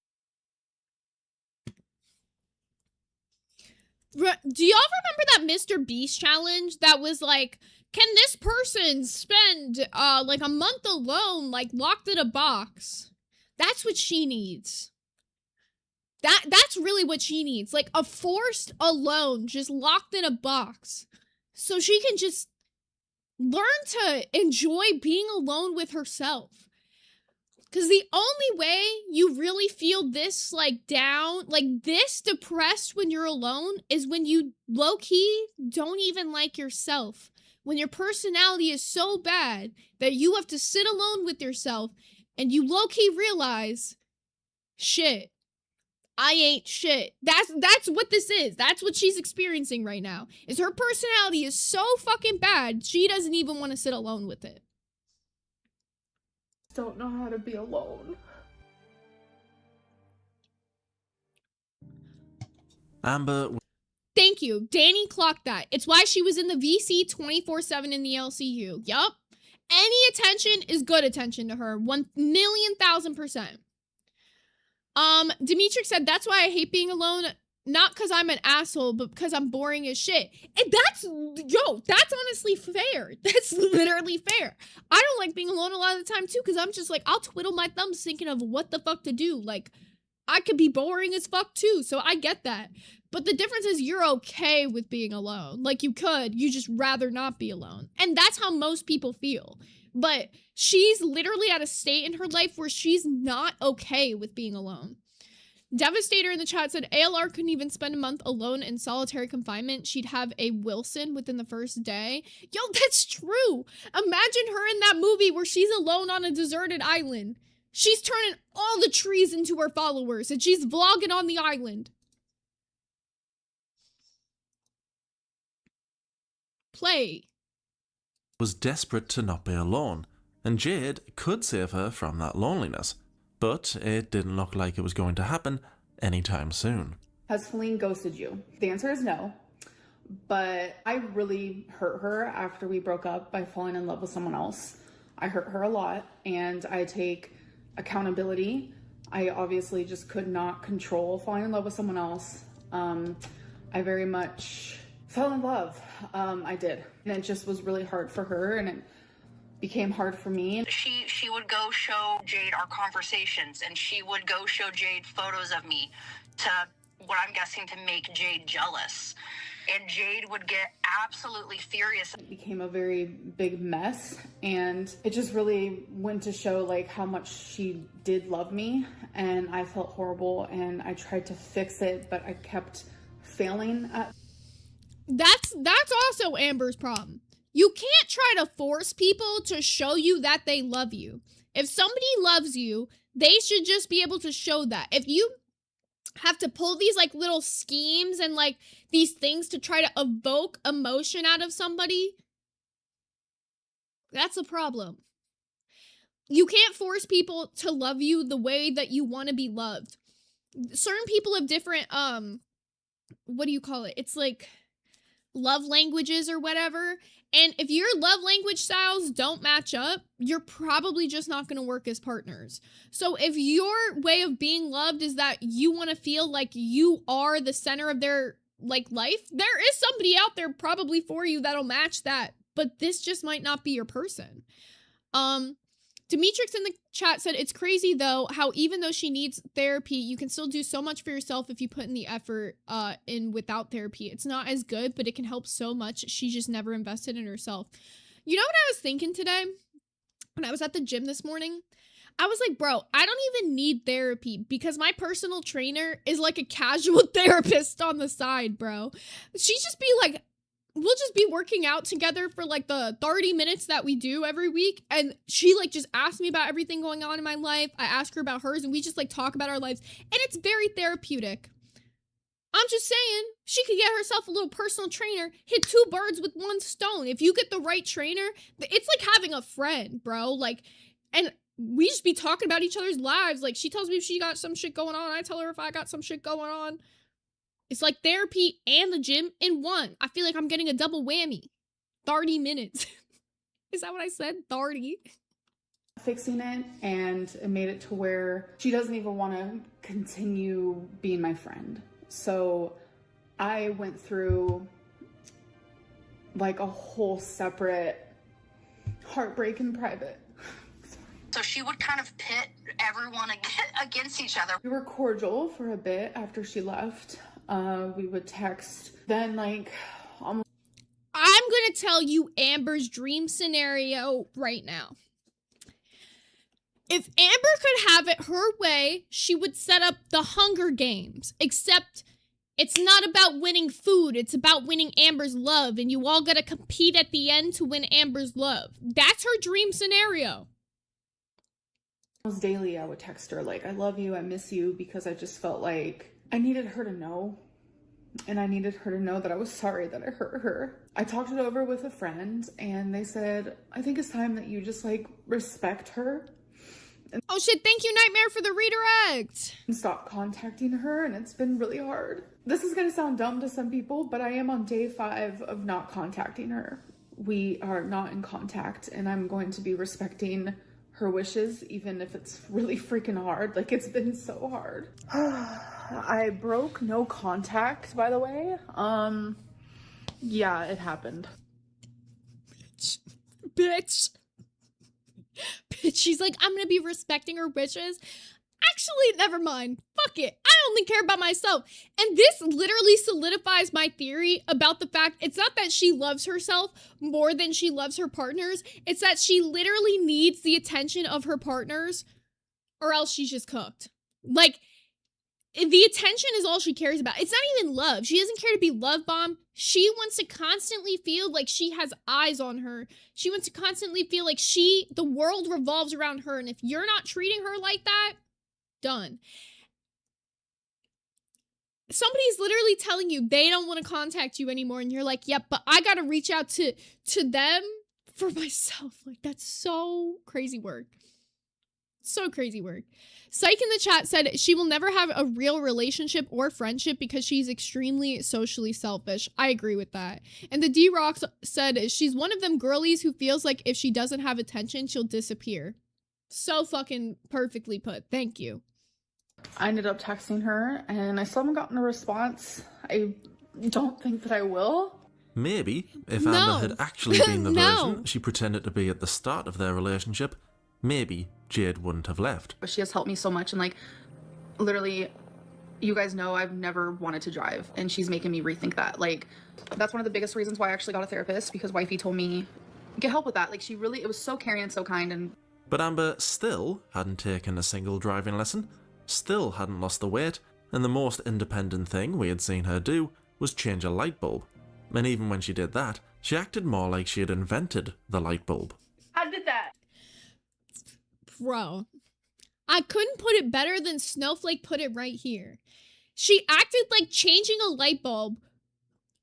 Do y'all remember that Mr. Beast challenge that was like, can this person spend like a month alone, like locked in a box? That's what she needs. That's really what she needs. Like a forced alone, just locked in a box. So she can just learn to enjoy being alone with herself. Because the only way you really feel this, like, down, like, this depressed when you're alone is when you, low-key, don't even like yourself. When your personality is so bad that you have to sit alone with yourself and you low-key realize, shit, I ain't shit. That's what this is. That's what she's experiencing right now. Is her personality is so fucking bad, she doesn't even want to sit alone with it. Don't know how to be alone. Amber. Thank you. Danny clocked that. It's why she was in the VC 24/7 in the LCU. Yup. Any attention is good attention to her. 1,000,000%. Demetric said, that's why I hate being alone. Not because I'm an asshole, but because I'm boring as shit. And that's honestly fair. That's literally fair. I don't like being alone a lot of the time, too, because I'm just like, I'll twiddle my thumbs thinking of what the fuck to do. Like, I could be boring as fuck, too, so I get that. But the difference is you're okay with being alone. Like, you just rather not be alone. And that's how most people feel. But she's literally at a state in her life where she's not okay with being alone. Devastator in the chat said, ALR couldn't even spend a month alone in solitary confinement. She'd have a Wilson within the first day. Yo, that's true. Imagine her in that movie where she's alone on a deserted island. She's turning all the trees into her followers, and she's vlogging on the island. Play. Was desperate to not be alone, and Jade could save her from that loneliness. But it didn't look like it was going to happen anytime soon. Has Feline ghosted you? The answer is no. But I really hurt her after we broke up by falling in love with someone else. I hurt her a lot, and I take accountability. I obviously just could not control falling in love with someone else. I very much fell in love. I did. And it just was really hard for her, and it became hard for me. She would go show Jade our conversations, and she would go show Jade photos of me to, what I'm guessing, to make Jade jealous. And Jade would get absolutely furious. It became a very big mess, and it just really went to show like how much she did love me, and I felt horrible, and I tried to fix it, but I kept failing at. That's also Amber's problem. You can't try to force people to show you that they love you. If somebody loves you, they should just be able to show that. If you have to pull these like little schemes and like these things to try to evoke emotion out of somebody, that's a problem. You can't force people to love you the way that you want to be loved. Certain people have different, what do you call it? It's like love languages or whatever. And if your love language styles don't match up, you're probably just not going to work as partners. So if your way of being loved is that you want to feel like you are the center of their like life, there is somebody out there probably for you that'll match that. But this just might not be your person. Demetrix in the chat said, it's crazy though how even though she needs therapy, you can still do so much for yourself if you put in the effort in without therapy. It's not as good, but it can help so much. She just never invested in herself. You know what I was thinking today? When I was at the gym this morning, I was like, bro, I don't even need therapy because my personal trainer is like a casual therapist on the side, bro. She just be like, we'll just be working out together for like the 30 minutes that we do every week. And she like just asked me about everything going on in my life. I ask her about hers and we just like talk about our lives. And it's very therapeutic. I'm just saying, she could get herself a little personal trainer, hit 2 birds with 1 stone. If you get the right trainer, it's like having a friend, bro. Like, and we just be talking about each other's lives. Like, she tells me if she got some shit going on. I tell her if I got some shit going on. It's like therapy and the gym in one. I feel like I'm getting a double whammy. 30 minutes. Is that what I said? 30? Fixing it, and it made it to where she doesn't even want to continue being my friend. So I went through like a whole separate heartbreak in private. So she would kind of pit everyone against each other. We were cordial for a bit after she left. We would text. Then like almost. I'm gonna tell you Amber's dream scenario right now. If Amber could have it her way, she would set up the Hunger Games. Except it's not about winning food, it's about winning Amber's love, and you all gotta compete at the end to win Amber's love. That's her dream scenario. Almost daily I would text her like, I love you, I miss you, because I just felt like I needed her to know. And I needed her to know that I was sorry that I hurt her. I talked it over with a friend and they said, I think it's time that you just like respect her. Oh shit, thank you Nightmare for the redirect. And stop contacting her, and it's been really hard. This is gonna sound dumb to some people, but I am on day 5 of not contacting her. We are not in contact, and I'm going to be respecting her wishes, even if it's really freaking hard. Like, it's been so hard. I broke no contact, by the way. Yeah, it happened. Bitch. She's like, I'm gonna be respecting her wishes. Actually, never mind. Fuck it. I only care about myself. And this literally solidifies my theory about the fact it's not that she loves herself more than she loves her partners. It's that she literally needs the attention of her partners or else she's just cooked. Like, the attention is all she cares about. It's not even love. She doesn't care to be love bombed. She wants to constantly feel like she has eyes on her. She wants to constantly feel like the world revolves around her. And if you're not treating her like that, done. Somebody's literally telling you they don't want to contact you anymore. And you're like, yep, but I got to reach out to them for myself. Like, that's so crazy work. So crazy work. Psych in the chat said she will never have a real relationship or friendship because she's extremely socially selfish. I agree with that. And the D-Rock said she's one of them girlies who feels like if she doesn't have attention, she'll disappear. So fucking perfectly put. Thank you. I ended up texting her and I still haven't gotten a response. I don't think that I will. Maybe, if Amber had actually been the version she pretended to be at the start of their relationship, maybe Jade wouldn't have left. But she has helped me so much, and like, literally, you guys know I've never wanted to drive, and she's making me rethink that. Like, that's one of the biggest reasons why I actually got a therapist, because wifey told me, get help with that. Like, she really, it was so caring and so kind. And But Amber still hadn't taken a single driving lesson, still hadn't lost the weight, and the most independent thing we had seen her do was change a light bulb. And even when she did that, she acted more like she had invented the light bulb. I did that. Bro, I couldn't put it better than Snowflake put it right here. She acted like changing a light bulb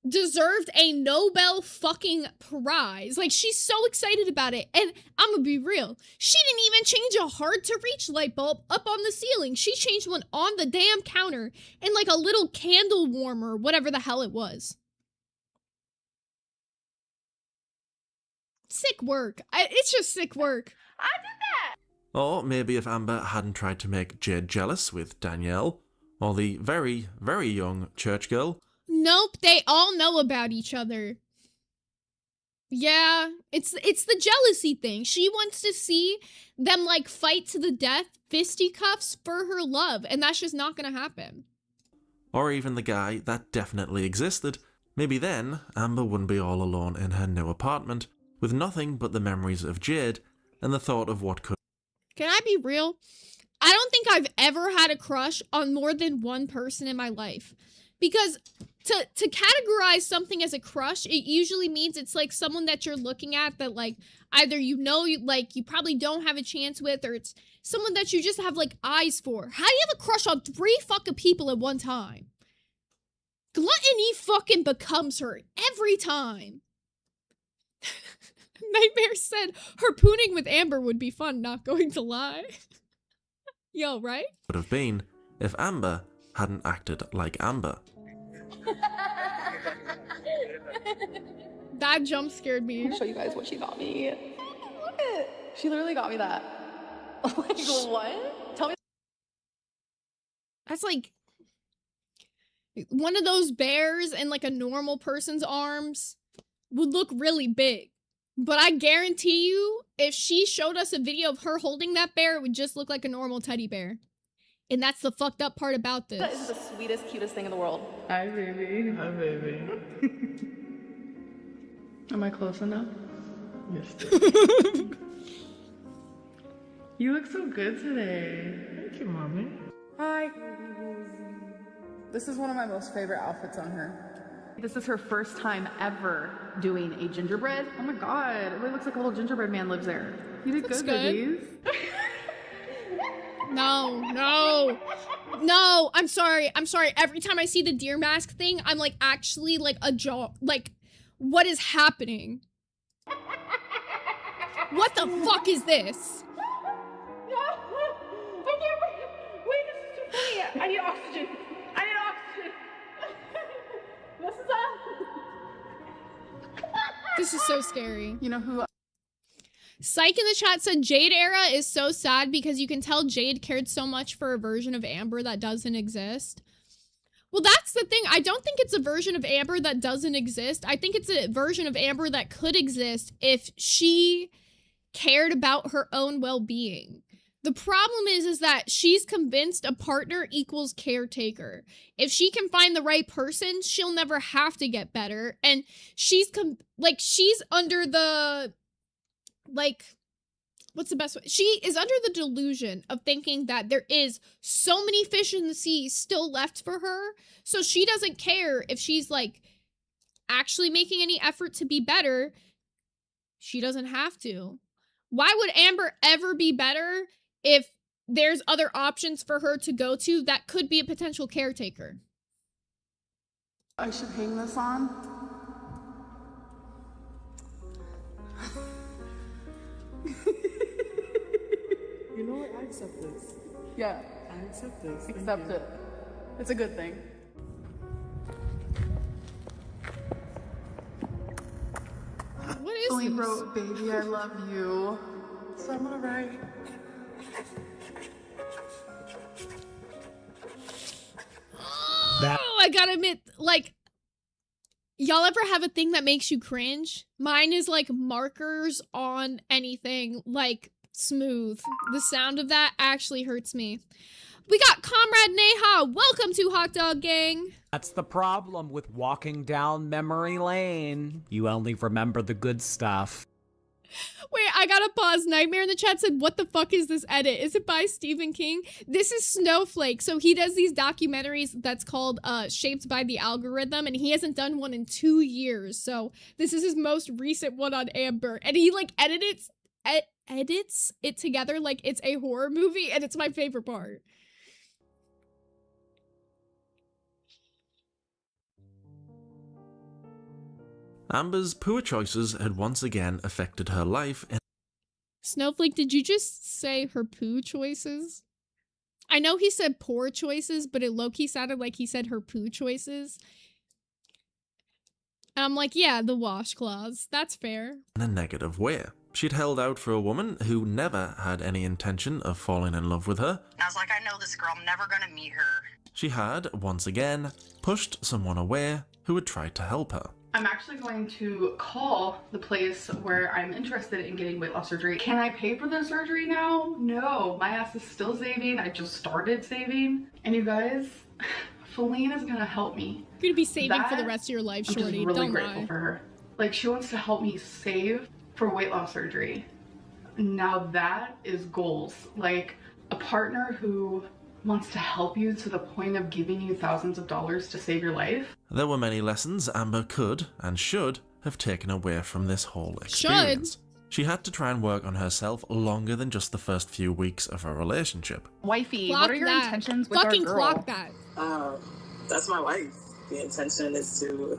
deserved a Nobel fucking prize. Like, she's so excited about it. And I'm gonna be real, she didn't even change a hard to reach light bulb up on the ceiling. She changed one on the damn counter and like a little candle warmer, whatever the hell it was. Sick work. It's just sick work. I did that. Or maybe if Amber hadn't tried to make Jade jealous with Danielle, or the very, very young church girl. Nope, they all know about each other. Yeah, it's the jealousy thing. She wants to see them like fight to the death, fisticuffs for her love, and that's just not gonna happen. Or even the guy that definitely existed. Maybe then, Amber wouldn't be all alone in her new apartment, with nothing but the memories of Jade and the thought of what could. Can I be real? I don't think I've ever had a crush on more than one person in my life. Because to categorize something as a crush, it usually means it's like someone that you're looking at that like either you probably don't have a chance with, or it's someone that you just have like eyes for. How do you have a crush on 3 fucking people at one time? Gluttony fucking becomes her every time. Nightmare said harpooning with Amber would be fun, not going to lie. Yo, right? Would have been if Amber hadn't acted like Amber. That jump scared me. I'll show you guys what she got me. What? She literally got me that. Like, what? Tell me. That's like one of those bears in like a normal person's arms would look really big. But I guarantee you, if she showed us a video of her holding that bear, it would just look like a normal teddy bear. And that's the fucked up part about this. That is the sweetest, cutest thing in the world. Hi, baby. Hi, baby. Am I close enough? Yes. You look so good today. Thank you, mommy. Hi. This is one of my most favorite outfits on her. This is her first time ever doing a gingerbread. Oh my god, it really looks like a little gingerbread man lives there. You did good, babies. No, I'm sorry. Every time I see the deer mask thing, I'm like actually like a jaw, like what is happening? What the fuck is this? Wait, this is too funny. I need oxygen. This is so scary. You know who? Psych in the chat said Jade era is so sad because you can tell Jade cared so much for a version of Amber that doesn't exist. Well, that's the thing. I don't think it's a version of Amber that doesn't exist. I think it's a version of Amber that could exist if she cared about her own well-being. The problem is that she's convinced a partner equals caretaker. If she can find the right person, she'll never have to get better. And she's under the, like, what's the best way? She is under the delusion of thinking that there is so many fish in the sea still left for her. So she doesn't care if she's, like, actually making any effort to be better. She doesn't have to. Why would Amber ever be better if there's other options for her to go to that could be a potential caretaker? I should hang this on. You know what? I accept this. Yeah. I accept this. Accept it. It's a good thing. What is Celine this? wrote, "Baby, I love you." So I'm gonna write. Oh, I gotta admit, like, y'all ever have a thing that makes you cringe? Mine is like markers on anything, like smooth. The sound of that actually hurts me. We got Comrade Neha. Welcome to Hot Dog Gang. That's the problem with walking down memory lane. You only remember the good stuff. Wait, I gotta pause. Nightmare in the chat said, what the fuck is this edit? Is it by Stephen King? This is Snowflake. So he does these documentaries that's called Shaped by the Algorithm, and he hasn't done one in 2 years. So this is his most recent one on Amber. And he like edits it together like it's a horror movie, and it's my favorite part. Amber's poor choices had once again affected her life. Snowflake, did you just say her poo choices? I know he said poor choices, but it low-key sounded like he said her poo choices. And I'm like, yeah, the washcloths. That's fair. In a negative way. She'd held out for a woman who never had any intention of falling in love with her. And I was like, I know this girl, I'm never gonna meet her. She had, once again, pushed someone away who had tried to help her. I'm actually going to call the place where I'm interested in getting weight loss surgery. Can I pay for the surgery now? No, my ass is still saving. I just started saving. And you guys, Feline is gonna help me. You're gonna be saving for the rest of your life, I'm shorty. just really Don't grateful lie. for her. Like, she wants to help me save for weight loss surgery. Now that is goals. Like, a partner who wants to help you to the point of giving you thousands of dollars to save your life. There were many lessons Amber could and should have taken away from this whole experience. She had to try and work on herself longer than just the first few weeks of a relationship. Wifey, Clock what are your that. intentions with Fucking our girl? clock that. That's my wife. The intention is to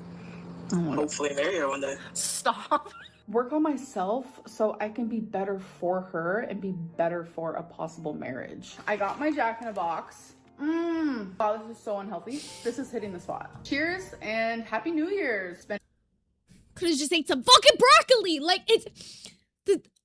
hopefully marry her one day. Stop. Work on myself so I can be better for her and be better for a possible marriage. I got my Jack in a Box. Wow, this is so unhealthy. This is hitting the spot. Cheers and Happy New Year's. Could have just ate some fucking broccoli. Like,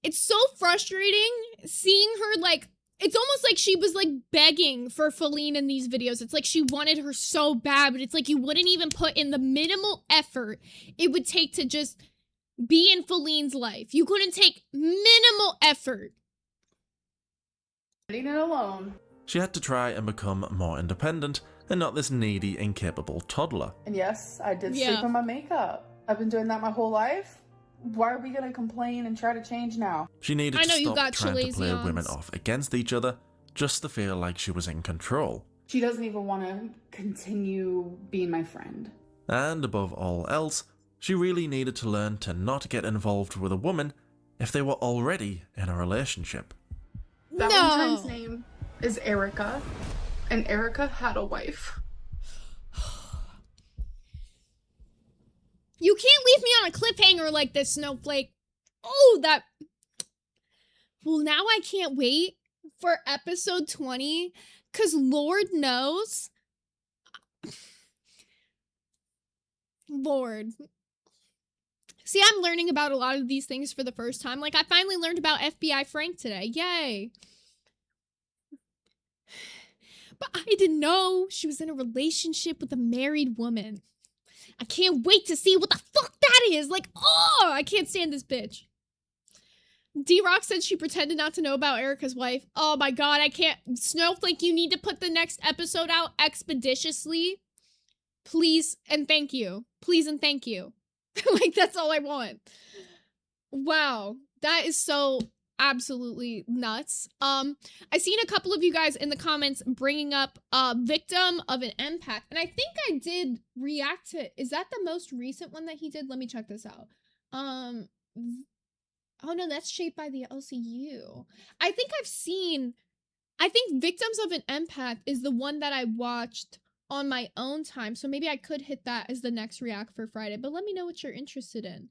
it's so frustrating seeing her, like, it's almost like she was, like, begging for Feline in these videos. It's like she wanted her so bad, but it's like you wouldn't even put in the minimal effort it would take to just be in Feline's life. You couldn't take minimal effort. Leaving it alone. She had to try and become more independent and not this needy, incapable toddler. And yes, I did sleep in my makeup. I've been doing that my whole life. Why are we gonna complain and try to change now? She needed I to know you stop got trying to play chalazions. women off against each other just to feel like she was in control. She doesn't even want to continue being my friend. And above all else, she really needed to learn to not get involved with a woman if they were already in a relationship. Valentine's name is Erica, and Erica had a wife. You can't leave me on a cliffhanger like this, Snowflake. Oh, that... Well, now I can't wait for episode 20, because Lord knows... Lord. See, I'm learning about a lot of these things for the first time. Like, I finally learned about FBI Frank today. Yay. But I didn't know she was in a relationship with a married woman. I can't wait to see what the fuck that is. Like, oh, I can't stand this bitch. D-Rock said she pretended not to know about Erica's wife. Oh my god, I can't. Snowflake, you need to put the next episode out expeditiously. Please and thank you. Please and thank you. Like, that's all I want. Wow, that is so absolutely nuts. I seen a couple of you guys in the comments bringing up victim of an empath, and I think I did react to, is that the most recent one that he did? Let me check this out. Oh no, that's Shaped by the LCU. I think Victims of an Empath is the one that I watched on my own time, so maybe I could hit that as the next react for Friday, but let me know what you're interested in.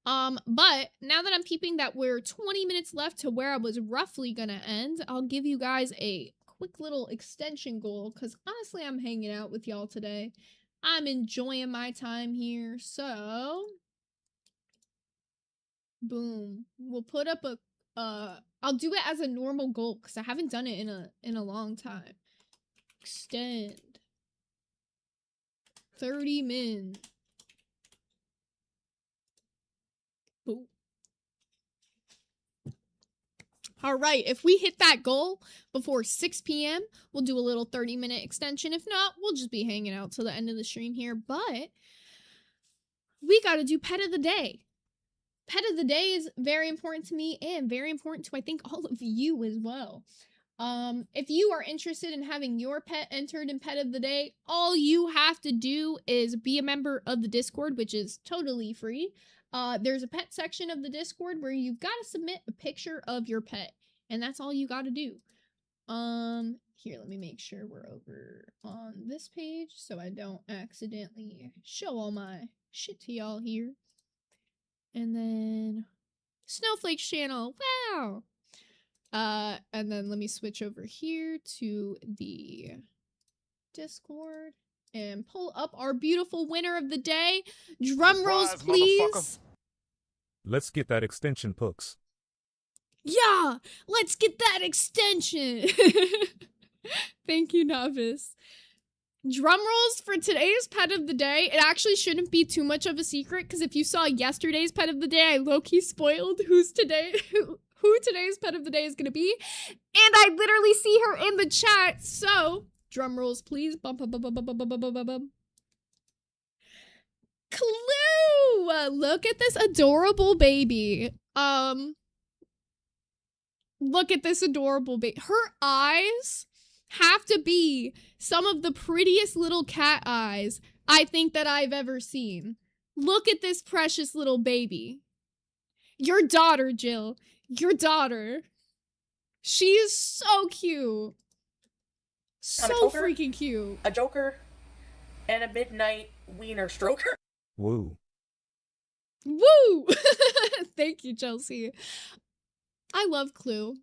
But now that I'm peeping that we're 20 minutes left to where I was roughly gonna end, I'll give you guys a quick little extension goal, because honestly, I'm hanging out with y'all today. I'm enjoying my time here, so... Boom. We'll put up a, I'll do it as a normal goal, because I haven't done it in a long time. Extend. 30 min. Boom. All right, if we hit that goal before 6 p.m., we'll do a little 30-minute extension. If not, we'll just be hanging out till the end of the stream here. But we got to do pet of the day. Pet of the day is very important to me and very important to, I think, all of you as well. If you are interested in having your pet entered in pet of the day, all you have to do is be a member of the Discord, which is totally free. There's a pet section of the Discord where you've got to submit a picture of your pet, and that's all you got to do. Here, let me make sure we're over on this page so I don't accidentally show all my shit to y'all here. And then Snowflake's channel, wow! And then let me switch over here to the Discord and pull up our beautiful winner of the day. Drum rolls, please. Let's get that extension, Pooks. Yeah, let's get that extension. Thank you, Novice. Drum rolls for today's pet of the day. It actually shouldn't be too much of a secret, because if you saw yesterday's pet of the day, I low-key spoiled who today's pet of the day is gonna be. And I literally see her in the chat, so drum rolls, please. Bum, bum, bum, bum, bum, bum, bum, bum, bum, bum. Clue! Look at this adorable baby. Look at this adorable baby. Her eyes have to be some of the prettiest little cat eyes I think that I've ever seen. Look at this precious little baby. Your daughter, Jill. Your daughter. She is so cute. So freaking cute. A joker and a midnight wiener stroker. Woo. Woo! Thank you, Chelsea. I love Clue.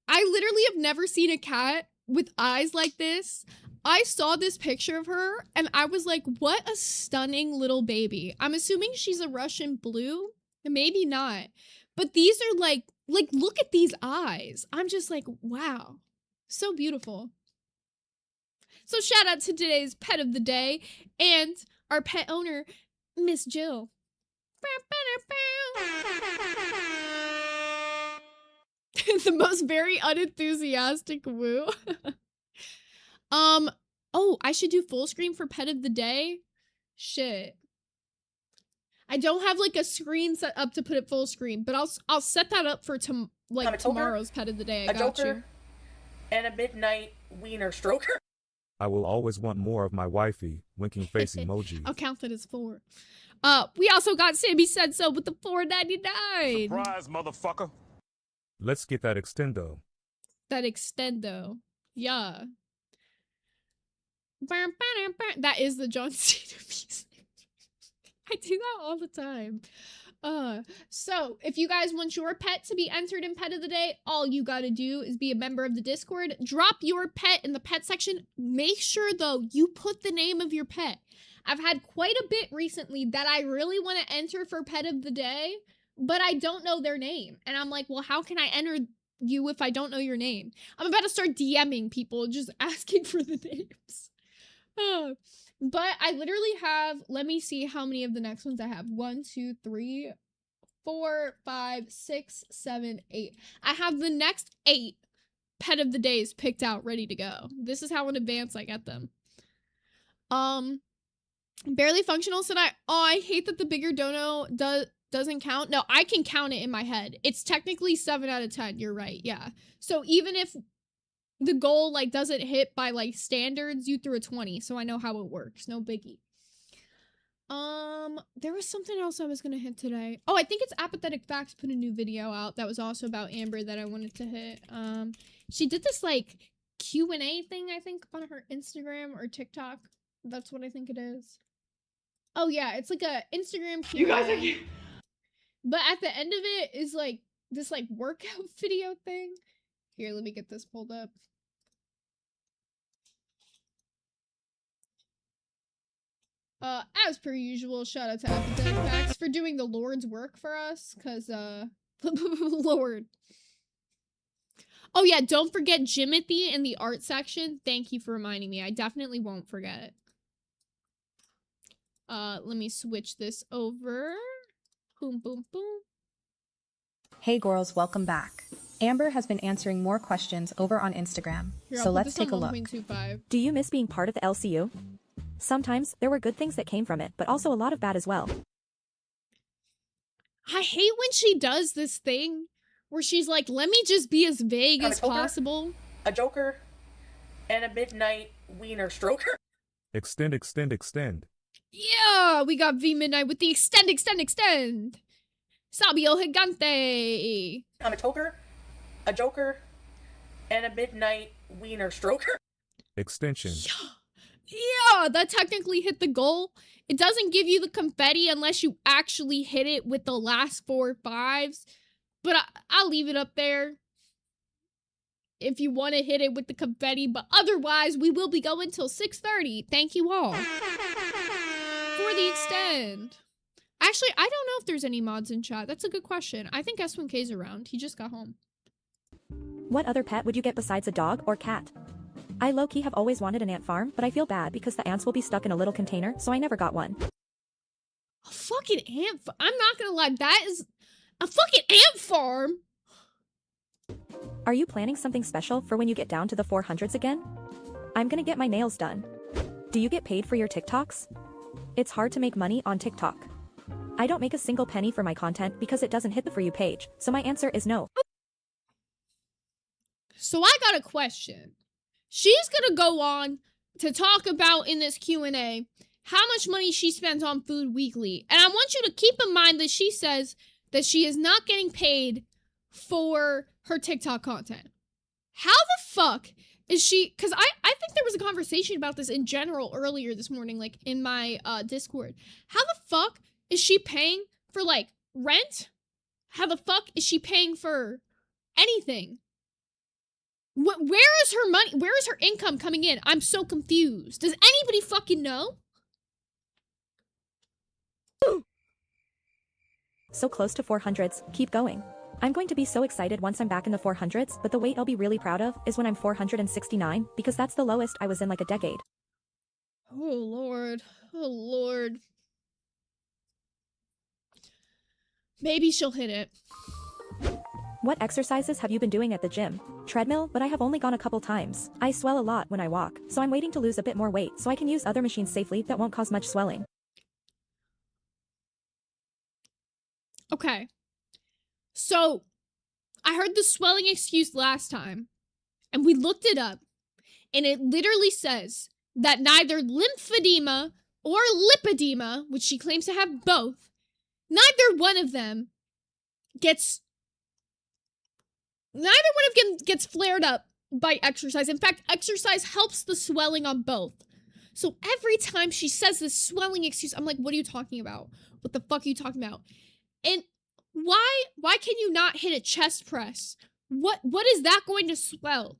I literally have never seen a cat with eyes like this. I saw this picture of her and I was like, what a stunning little baby. I'm assuming she's a Russian blue. Maybe not. But these are like look at these eyes. I'm just like, wow. So beautiful. So shout out to today's pet of the day and our pet owner, Miss Jill. The most very unenthusiastic woo. Oh, I should do full screen for pet of the day. Shit. I don't have like a screen set up to put it full screen, but I'll set that up for tomorrow's pet of the day. I got you. And a midnight wiener stroker. I will always want more of my wifey. Winking face emoji. I'll count that as 4. We also got Sammy Said So with the $4.99. Surprise, motherfucker. Let's get that extendo. That extendo. Yeah. That is the John Cena music. I do that all the time. So if you guys want your pet to be entered in pet of the day, all you gotta do is be a member of the Discord. Drop your pet in the pet section. Make sure though you put the name of your pet. I've had quite a bit recently that I really want to enter for pet of the day, but I don't know their name. And I'm like, well, how can I enter you if I don't know your name? I'm about to start DMing people, just asking for the names. But I literally have, let me see how many of the next ones I have. 1, 2, 3, 4, 5, 6, 7, 8. I have the next 8 pet of the days picked out, ready to go. This is how in advance I get them. Barely functional said I hate that the bigger dono doesn't count. No, I can count it in my head. It's technically 7 out of 10. You're right. Yeah. So even if the goal like doesn't hit by like standards, you threw a 20, so I know how it works. No biggie. There was something else I was gonna hit today. Oh, I think it's Apathetic Facts put a new video out that was also about Amber that I wanted to hit. She did this like Q&A thing, I think, on her Instagram or TikTok. That's what I think it is. Oh yeah, it's like a Instagram Q&A. You guys are... But at the end of it is like this like workout video thing. Here, let me get this pulled up. As per usual, shout out to Apathetic Facts for doing the Lord's work for us, cause Lord. Oh yeah, don't forget Jimothy in the art section. Thank you for reminding me. I definitely won't forget. Let me switch this over. Boom, boom, boom. Hey girls, welcome back. Amber has been answering more questions over on Instagram, so let's take a look. Do you miss being part of the LCU? Sometimes there were good things that came from it, but also a lot of bad as well. I hate when she does this thing where she's like, let me just be as vague as possible. A joker and a midnight wiener stroker. Extend, extend, extend. Yeah, we got V Midnight with the extend, extend, extend. Sabio Gigante. I'm a joker, and a midnight wiener stroker. Extension. Yeah, that technically hit the goal. It doesn't give you the confetti unless you actually hit it with the last 4 5s. But I'll leave it up there if you want to hit it with the confetti. But otherwise, we will be going till 6:30. Thank you all for the extend. Actually, I don't know if there's any mods in chat. That's a good question. I think S1K's around. He just got home. What other pet would you get besides a dog or cat? I low-key have always wanted an ant farm, but I feel bad because the ants will be stuck in a little container, so I never got one. A fucking ant farm? I'm not gonna lie, that is a fucking ant farm. Are you planning something special for when you get down to the 400s again? I'm gonna get my nails done. Do you get paid for your TikToks? It's hard to make money on TikTok. I don't make a single penny for my content because it doesn't hit the For You page, so my answer is no. So I got a question. She's gonna go on to talk about in this Q&A how much money she spends on food weekly. And I want you to keep in mind that she says that she is not getting paid for her TikTok content. How the fuck is she, because I think there was a conversation about this in general earlier this morning, like in my Discord. How the fuck is she paying for like rent? How the fuck is she paying for anything? Where is her money? Where is her income coming in? I'm so confused. Does anybody fucking know? So close to 400s, keep going. I'm going to be so excited once I'm back in the 400s, but the weight I'll be really proud of is when I'm 469, because that's the lowest I was in like a decade. Oh lord. Oh lord. Maybe she'll hit it. What exercises have you been doing at the gym? Treadmill, but I have only gone a couple times. I swell a lot when I walk, so I'm waiting to lose a bit more weight so I can use other machines safely that won't cause much swelling. Okay. So, I heard the swelling excuse last time, and we looked it up, and it literally says that neither lymphedema or lipedema, which she claims to have both, neither one of them gets flared up by exercise. In fact, exercise helps the swelling on both. So every time she says this swelling excuse, I'm like, what are you talking about? What the fuck are you talking about? And why can you not hit a chest press? What is that going to swell?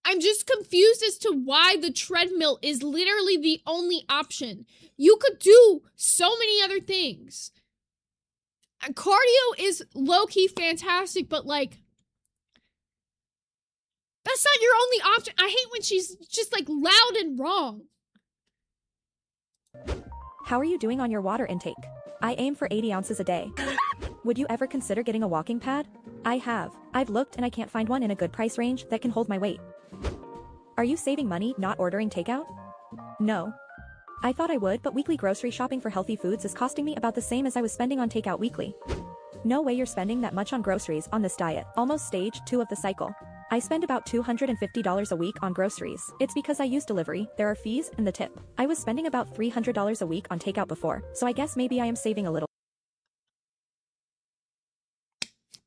I'm just confused as to why the treadmill is literally the only option. You could do so many other things. And cardio is low-key fantastic, but like, that's not your only option. I hate when she's just like loud and wrong. How are you doing on your water intake? I aim for 80 ounces a day. Would you ever consider getting a walking pad? I have. I've looked and I can't find one in a good price range that can hold my weight. Are you saving money not ordering takeout? No. I thought I would, but weekly grocery shopping for healthy foods is costing me about the same as I was spending on takeout weekly. No way you're spending that much on groceries on this diet. Almost stage 2 of the cycle. I spend about $250 a week on groceries. It's because I use delivery, there are fees, and the tip. I was spending about $300 a week on takeout before, so I guess maybe I am saving a little.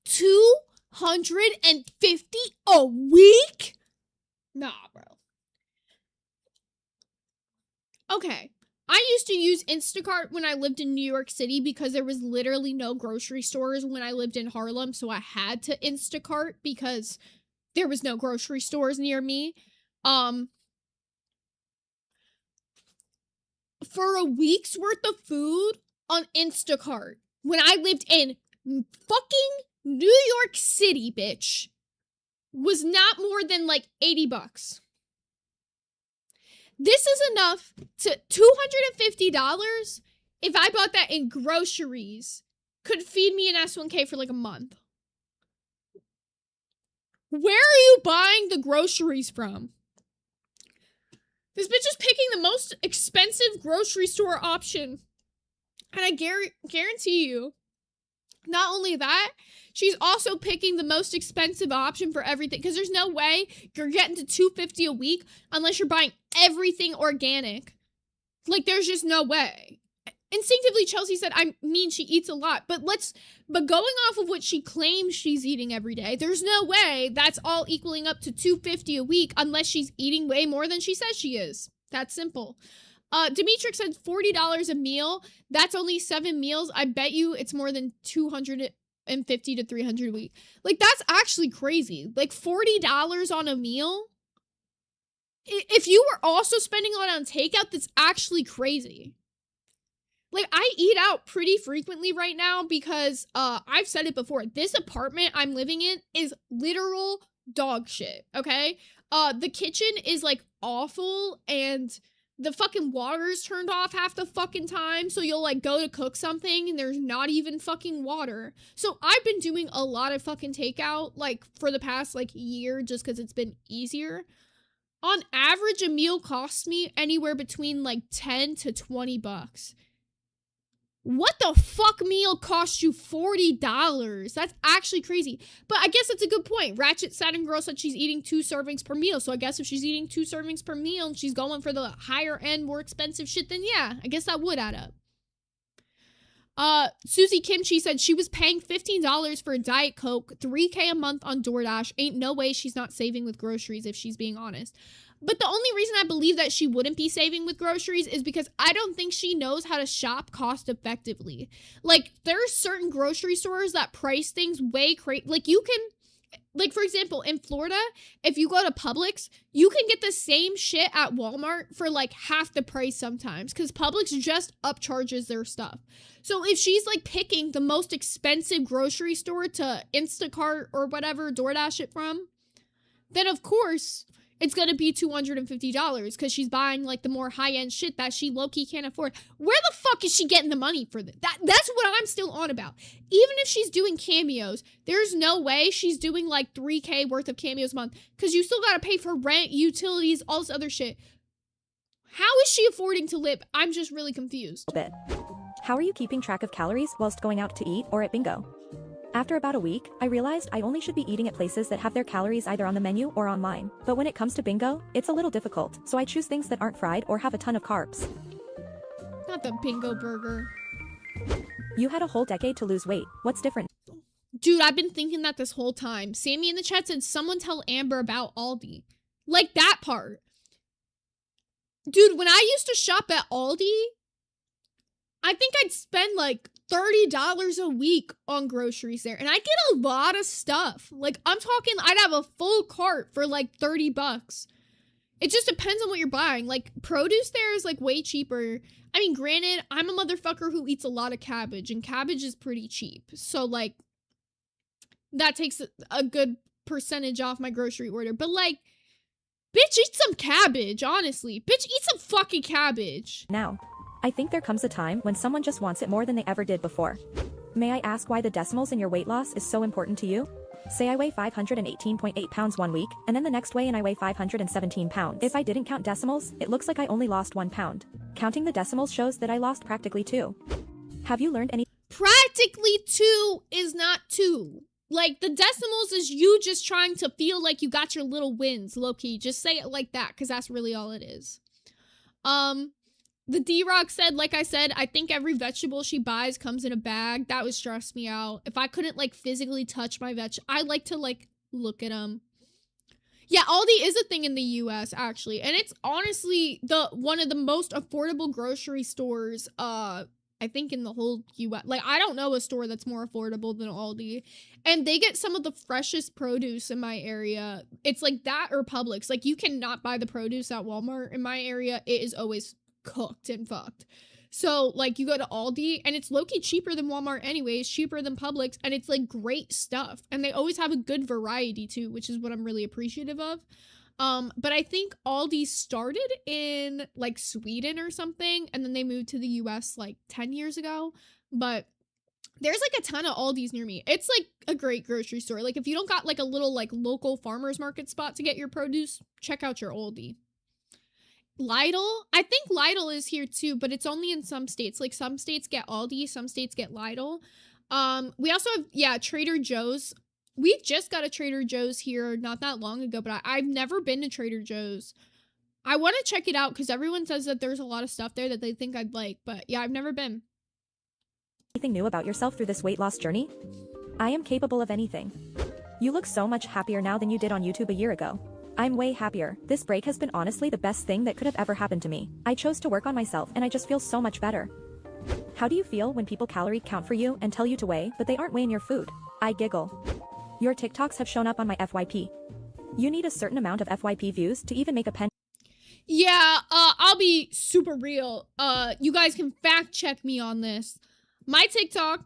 $250 a week? Nah, bro. Okay. I used to use Instacart when I lived in New York City because there was literally no grocery stores when I lived in Harlem, so I had to Instacart because there was no grocery stores near me. For a week's worth of food on Instacart when I lived in fucking New York City, bitch, was not more than like $80. This is enough to $250 if I bought that in groceries could feed me an S1K for like a month. Where are you buying the groceries from? This bitch is picking the most expensive grocery store option. And I guarantee you, not only that, she's also picking the most expensive option for everything. Because there's no way you're getting to $250 a week unless you're buying everything organic. Like, there's just no way. Instinctively, Chelsea said, I mean, she eats a lot. But going off of what she claims she's eating every day, there's no way that's all equaling up to $250 a week unless she's eating way more than she says she is. That's simple. Demetrix said $40 a meal. That's only 7 meals. I bet you it's more than $250 to $300 a week. Like, that's actually crazy. Like, $40 on a meal? If you were also spending on takeout, that's actually crazy. Like, I eat out pretty frequently right now because, I've said it before, this apartment I'm living in is literal dog shit, okay? The kitchen is like awful, and the fucking water is turned off half the fucking time, so you'll like go to cook something and there's not even fucking water. So I've been doing a lot of fucking takeout like for the past like year just because it's been easier. On average, a meal costs me anywhere between like 10 to 20 bucks. What the fuck meal costs you $40? That's actually crazy. But I guess that's a good point. Ratchet Satin Girl said she's eating 2 servings per meal. So I guess if she's eating 2 servings per meal and she's going for the higher end, more expensive shit, then yeah, I guess that would add up. Susie Kimchi said she was paying $15 for a Diet Coke, $3K a month on DoorDash. Ain't no way she's not saving with groceries if she's being honest. But the only reason I believe that she wouldn't be saving with groceries is because I don't think she knows how to shop cost effectively. Like, there are certain grocery stores that price things way crazy. Like, you can, like, for example, in Florida, if you go to Publix, you can get the same shit at Walmart for, like, half the price sometimes. Because Publix just upcharges their stuff. So if she's, like, picking the most expensive grocery store to Instacart or whatever, DoorDash it from, then, of course, it's gonna be $250 because she's buying like the more high-end shit that she low-key can't afford. Where the fuck is she getting the money for that? That's what I'm still on about. Even if she's doing cameos, there's no way she's doing like $3K worth of cameos a month because you still gotta pay for rent, utilities, all this other shit. How is she affording to live? I'm just really confused. How are you keeping track of calories whilst going out to eat or at bingo? After about a week, I realized I only should be eating at places that have their calories either on the menu or online. But when it comes to bingo, it's a little difficult, so I choose things that aren't fried or have a ton of carbs. Not the bingo burger. You had a whole decade to lose weight. What's different? Dude, I've been thinking that this whole time. Sammy in the chat said, someone tell Amber about Aldi. Like that part. Dude, when I used to shop at Aldi, I think I'd spend like $30 a week on groceries there. And I get a lot of stuff. Like, I'm talking, I'd have a full cart for like 30 bucks. It just depends on what you're buying. Like, produce there is like way cheaper. I mean, granted, I'm a motherfucker who eats a lot of cabbage, and cabbage is pretty cheap. So, like, that takes a good percentage off my grocery order. But, like, bitch, eat some cabbage, honestly. Bitch, eat some fucking cabbage. Now, I think there comes a time when someone just wants it more than they ever did before. May I ask why the decimals in your weight loss is so important to you? Say I weigh 518.8 pounds one week, and then the next weigh and I weigh 517 pounds. If I didn't count decimals, it looks like I only lost 1 pound. Counting the decimals shows that I lost practically 2. Have you learned any? Practically 2 is not 2. Like, the decimals is you just trying to feel like you got your little wins, low-key. Just say it like that, because that's really all it is. The D-Rock said, like I said, I think every vegetable she buys comes in a bag. That would stress me out. If I couldn't, like, physically touch my I like to, like, look at them. Yeah, Aldi is a thing in the U.S., actually. And it's honestly one of the most affordable grocery stores, I think, in the whole U.S. Like, I don't know a store that's more affordable than Aldi. And they get some of the freshest produce in my area. It's like that or Publix. Like, you cannot buy the produce at Walmart. In my area, it is always cooked and fucked. So, like, you go to Aldi, and it's low-key cheaper than Walmart anyways, cheaper than Publix, and it's, like, great stuff. And they always have a good variety, too, which is what I'm really appreciative of. But I think Aldi started in, like, Sweden or something, and then they moved to the US, like, 10 years ago. But there's, like, a ton of Aldis near me. It's, like, a great grocery store. Like, if you don't got, like, a little, like, local farmer's market spot to get your produce, check out your Aldi. Lidl, I think Lidl is here too, but it's only in some states. Like, some states get Aldi, some states get Lidl. We also have, yeah, Trader Joe's. We just got a Trader Joe's here not that long ago, but I've never been to Trader Joe's. I want to check it out because everyone says that there's a lot of stuff there that they think I'd like, but yeah, I've never been. Anything new about yourself through this weight loss journey? I am capable of anything. You look so much happier now than you did on YouTube a year ago. I'm way happier. This break has been honestly the best thing that could have ever happened to me. I chose to work on myself and I just feel so much better. How do you feel when people calorie count for you and tell you to weigh, but they aren't weighing your food? I giggle. Your TikToks have shown up on my FYP. You need a certain amount of FYP views to even make a pen. Yeah, I'll be super real. You guys can fact check me on this. My TikTok,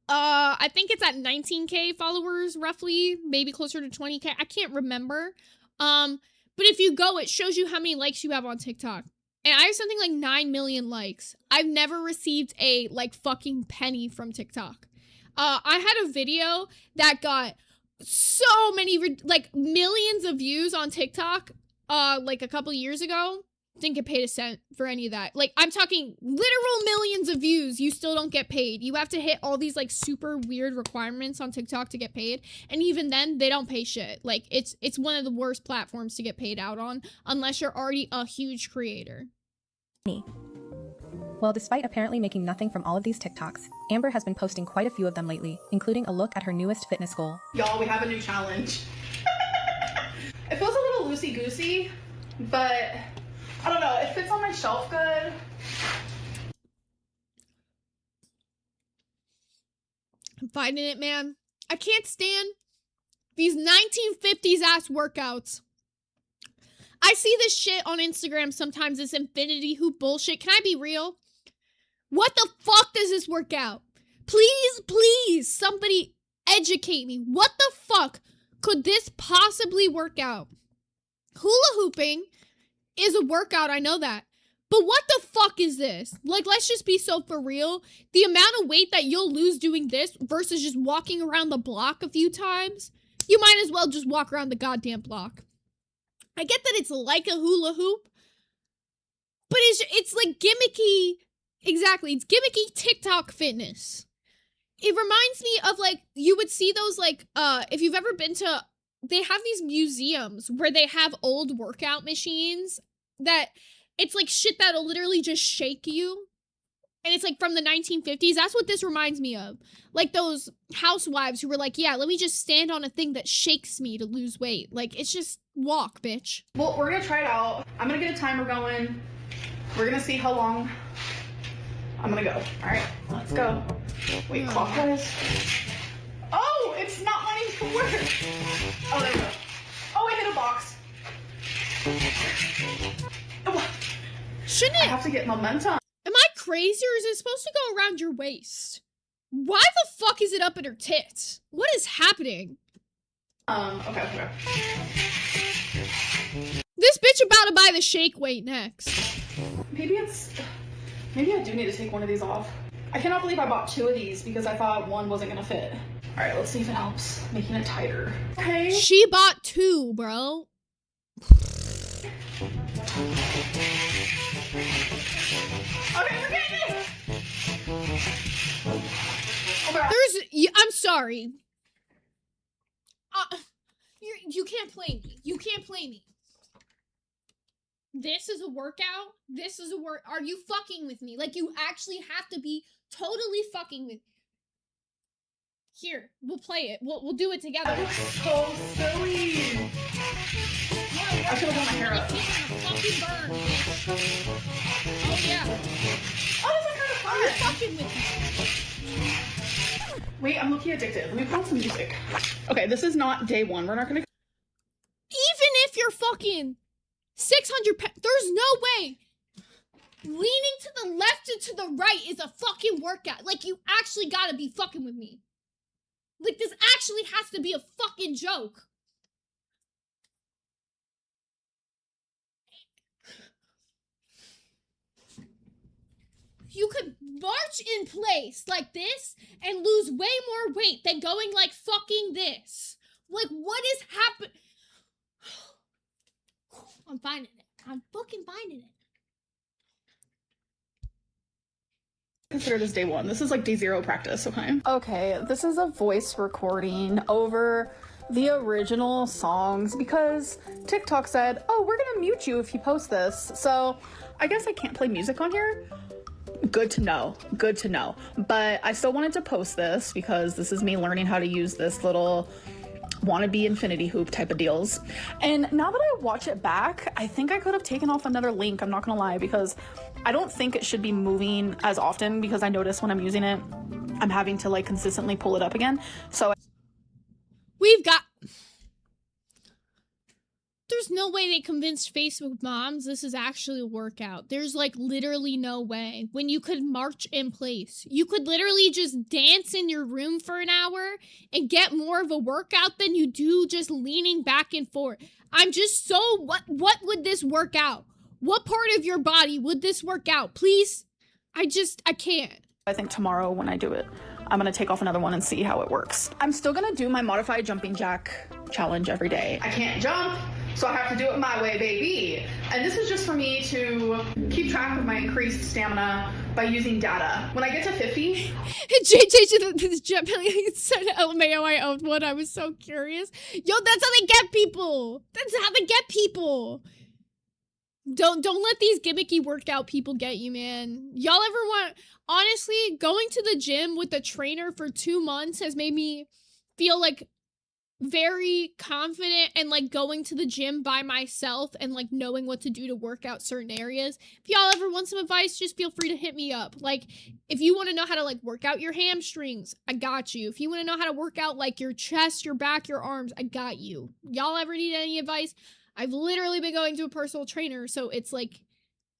I think it's at 19K followers, roughly, maybe closer to 20K. I can't remember. But if you go, it shows you how many likes you have on TikTok. And I have something like 9 million likes. I've never received a, like, fucking penny from TikTok. I had a video that got so many, like, millions of views on TikTok, like, a couple years ago. Didn't get paid a cent for any of that. Like, I'm talking literal millions of views. You still don't get paid. You have to hit all these, like, super weird requirements on TikTok to get paid. And even then, they don't pay shit. Like, it's one of the worst platforms to get paid out on, unless you're already a huge creator. Well, despite apparently making nothing from all of these TikToks, Amber has been posting quite a few of them lately, including a look at her newest fitness goal. Y'all, we have a new challenge. It feels a little loosey-goosey, but I don't know, it fits on my shelf good. I'm finding it, man. I can't stand these 1950s ass workouts. I see this shit on Instagram sometimes, this infinity hoop bullshit. Can I be real? What the fuck does this work out? Please, please, somebody educate me. What the fuck could this possibly work out? Hula hooping is a workout, I know that. But what the fuck is this? Like, let's just be so for real. The amount of weight that you'll lose doing this versus just walking around the block a few times, you might as well just walk around the goddamn block. I get that it's like a hula hoop, but it's like gimmicky. Exactly, it's gimmicky TikTok fitness. It reminds me of, like, you would see those, like, if you've ever been to, they have these museums where they have old workout machines that it's like shit that'll literally just shake you. And it's like from the 1950s. That's what this reminds me of. Like those housewives who were like, yeah, let me just stand on a thing that shakes me to lose weight. Like, it's just walk, bitch. Well, we're gonna try it out. I'm gonna get a timer going. We're gonna see how long I'm gonna go. All right, let's go. Wait, clockwise. Oh, it's not wanting to work. Oh, there we go. Oh, I hit a box. Shouldn't it? I have to get momentum. Am I crazy, or is it supposed to go around your waist? Why the fuck is it up at her tits? What is happening? Okay. This bitch about to buy the shake weight next. Maybe I do need to take one of these off. I cannot believe I bought 2 of these because I thought one wasn't gonna fit. All right, let's see if it helps making it tighter. Okay. She bought 2, bro. Okay. I'm sorry. You can't play me. You can't play me. This is a workout? This is a work. Are you fucking with me? Like, you actually have to be totally fucking with me. Here, we'll play it. We'll do it together. So silly. I should have done my hair up. Fucking burn. Oh yeah. Oh, this is kind of fun. You're fucking with me. Wait, I'm looking addicted. Let me put on some music. Okay, this is not day 1. We're not gonna. Even if you're fucking 600 pounds, there's no way. Leaning to the left and to the right is a fucking workout. Like, you actually gotta be fucking with me. Like, this actually has to be a fucking joke. You could march in place like this and lose way more weight than going like fucking this. Like, what is happening? I'm finding it. I'm fucking finding it. Consider this day 1. This is like day 0 practice, okay? Okay, this is a voice recording over the original songs because TikTok said, oh, we're gonna mute you if you post this. So I guess I can't play music on here. Good to know. Good to know. But I still wanted to post this because this is me learning how to use this little wannabe infinity hoop type of deals. And now that I watch it back, I think I could have taken off another link, I'm not gonna lie, because I don't think it should be moving as often because I notice when I'm using it, I'm having to like consistently pull it up again. So we've got... there's no way they convinced Facebook moms this is actually a workout. There's like literally no way. When you could march in place. You could literally just dance in your room for an hour and get more of a workout than you do just leaning back and forth. I'm just so, what would this work out? What part of your body would this work out? Please? I can't. I think tomorrow when I do it, I'm gonna take off another one and see how it works. I'm still gonna do my modified jumping jack challenge every day. I can't jump, so I have to do it my way, baby. And this is just for me to keep track of my increased stamina by using data. When I get to 50... JJ jump said LMAO, I owned one. I was so curious. Yo, that's how they get people. That's how they get people. Don't let these gimmicky workout people get you, man. Y'all ever want... Honestly, going to the gym with a trainer for 2 months has made me feel like very confident and like going to the gym by myself and like knowing what to do to work out certain areas. If y'all ever want some advice, just feel free to hit me up. Like, if you want to know how to like work out your hamstrings, I got you. If you want to know how to work out like your chest, your back, your arms, I got you. Y'all ever need any advice? I've literally been going to a personal trainer, so it's like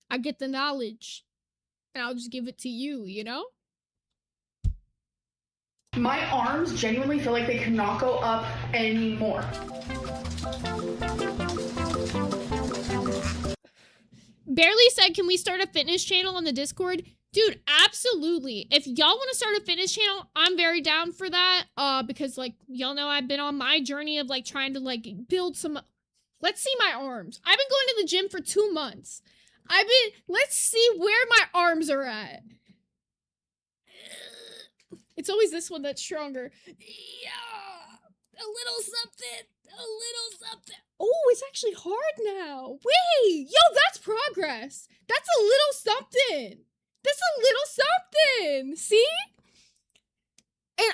I get the knowledge and I'll just give it to you, you know? My arms genuinely feel like they cannot go up anymore. Barely said, can we start a fitness channel on the Discord? Dude, absolutely. If y'all want to start a fitness channel, I'm very down for that. Because like, y'all know I've been on my journey of like trying to like build some... Let's see my arms. I've been going to the gym for 2 months. Let's see where my arms are at. It's always this one that's stronger. Yeah, a little something. Oh, it's actually hard now. Wait, yo, that's progress. That's a little something. See? And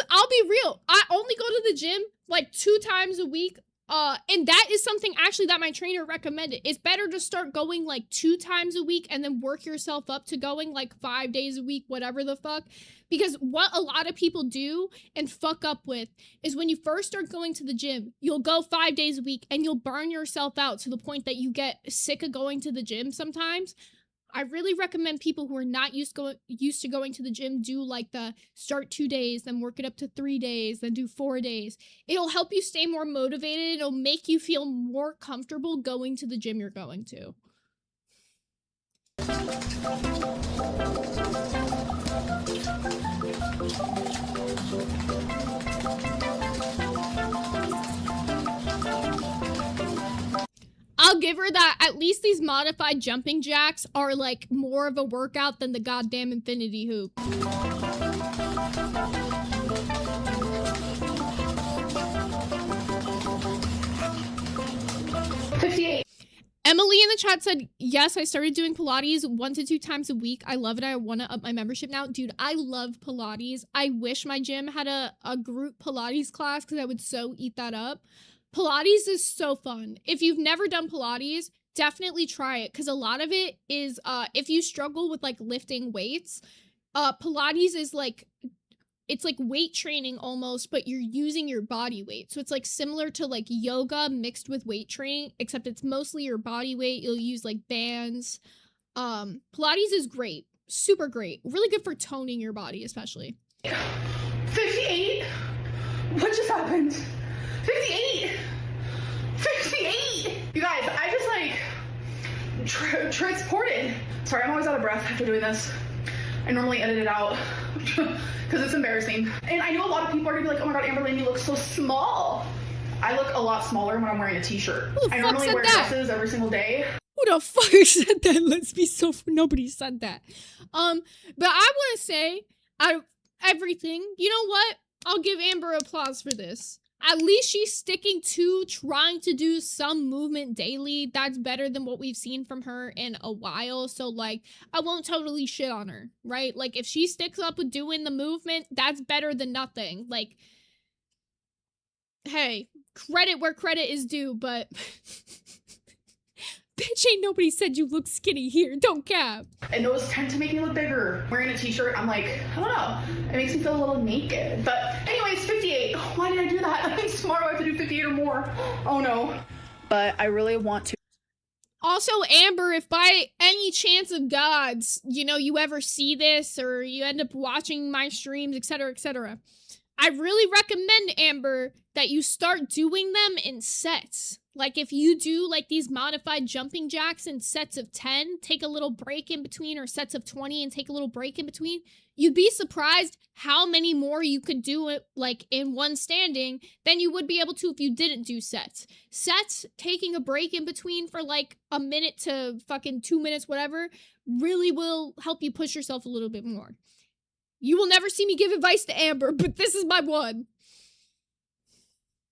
I'll be real. I only go to the gym like 2 times a week. And that is something actually that my trainer recommended. It's better to start going like 2 times a week and then work yourself up to going like 5 days a week, whatever the fuck. Because what a lot of people do and fuck up with is when you first start going to the gym, you'll go 5 days a week and you'll burn yourself out to the point that you get sick of going to the gym sometimes. I really recommend people who are not used to going to the gym do like the start 2 days, then work it up to 3 days, then do 4 days. It'll help you stay more motivated. It'll make you feel more comfortable going to the gym you're going to. I'll give her that. At least these modified jumping jacks are like more of a workout than the goddamn infinity hoop. 58. Emily in the chat said, yes, I started doing Pilates 1 to 2 times a week. I love it. I want to up my membership now. Dude, I love Pilates. I wish my gym had a group Pilates class because I would so eat that up. Pilates is so fun. If you've never done Pilates, definitely try it because a lot of it is, if you struggle with like lifting weights, Pilates is like, it's like weight training almost, but you're using your body weight. So it's like similar to like yoga mixed with weight training, except it's mostly your body weight. You'll use like bands. Pilates is great. Super great. Really good for toning your body, especially. 58? What just happened? 58! 58! You guys, I just like transported. Sorry, I'm always out of breath after doing this. I normally edit it out because it's embarrassing. And I know a lot of people are gonna be like, oh my god, Amberlynn, you look so small. I look a lot smaller when I'm wearing a t-shirt. I normally wear dresses every single day. Who the fuck said that? Let's be so... Nobody said that. But I want to say, out of everything, you know what? I'll give Amber applause for this. At least she's sticking to trying to do some movement daily. That's better than what we've seen from her in a while. So, like, I won't totally shit on her, right? Like, if she sticks up with doing the movement, that's better than nothing. Like, hey, credit where credit is due, but... Bitch, ain't nobody said you look skinny here. Don't cap. And those tend to make me look bigger. Wearing a t-shirt, I'm like, I don't know. It makes me feel a little naked. But anyways, 58. Why did I do that? I think tomorrow I have to do 58 or more. Oh no. but I really want to. Also, Amber, if by any chance of gods, you ever see this or you end up watching my streams, etc., I really recommend, Amber, that you start doing them in sets. Like, if you do, like, these modified jumping jacks in sets of 10, take a little break in between, or sets of 20 and take a little break in between, you'd be surprised how many more you could do it, like, in one standing than you would be able to if you didn't do sets. Sets, taking a break in between for, like, a minute to fucking 2 minutes, whatever, really will help you push yourself a little bit more. You will never see me give advice to Amber, but this is my one.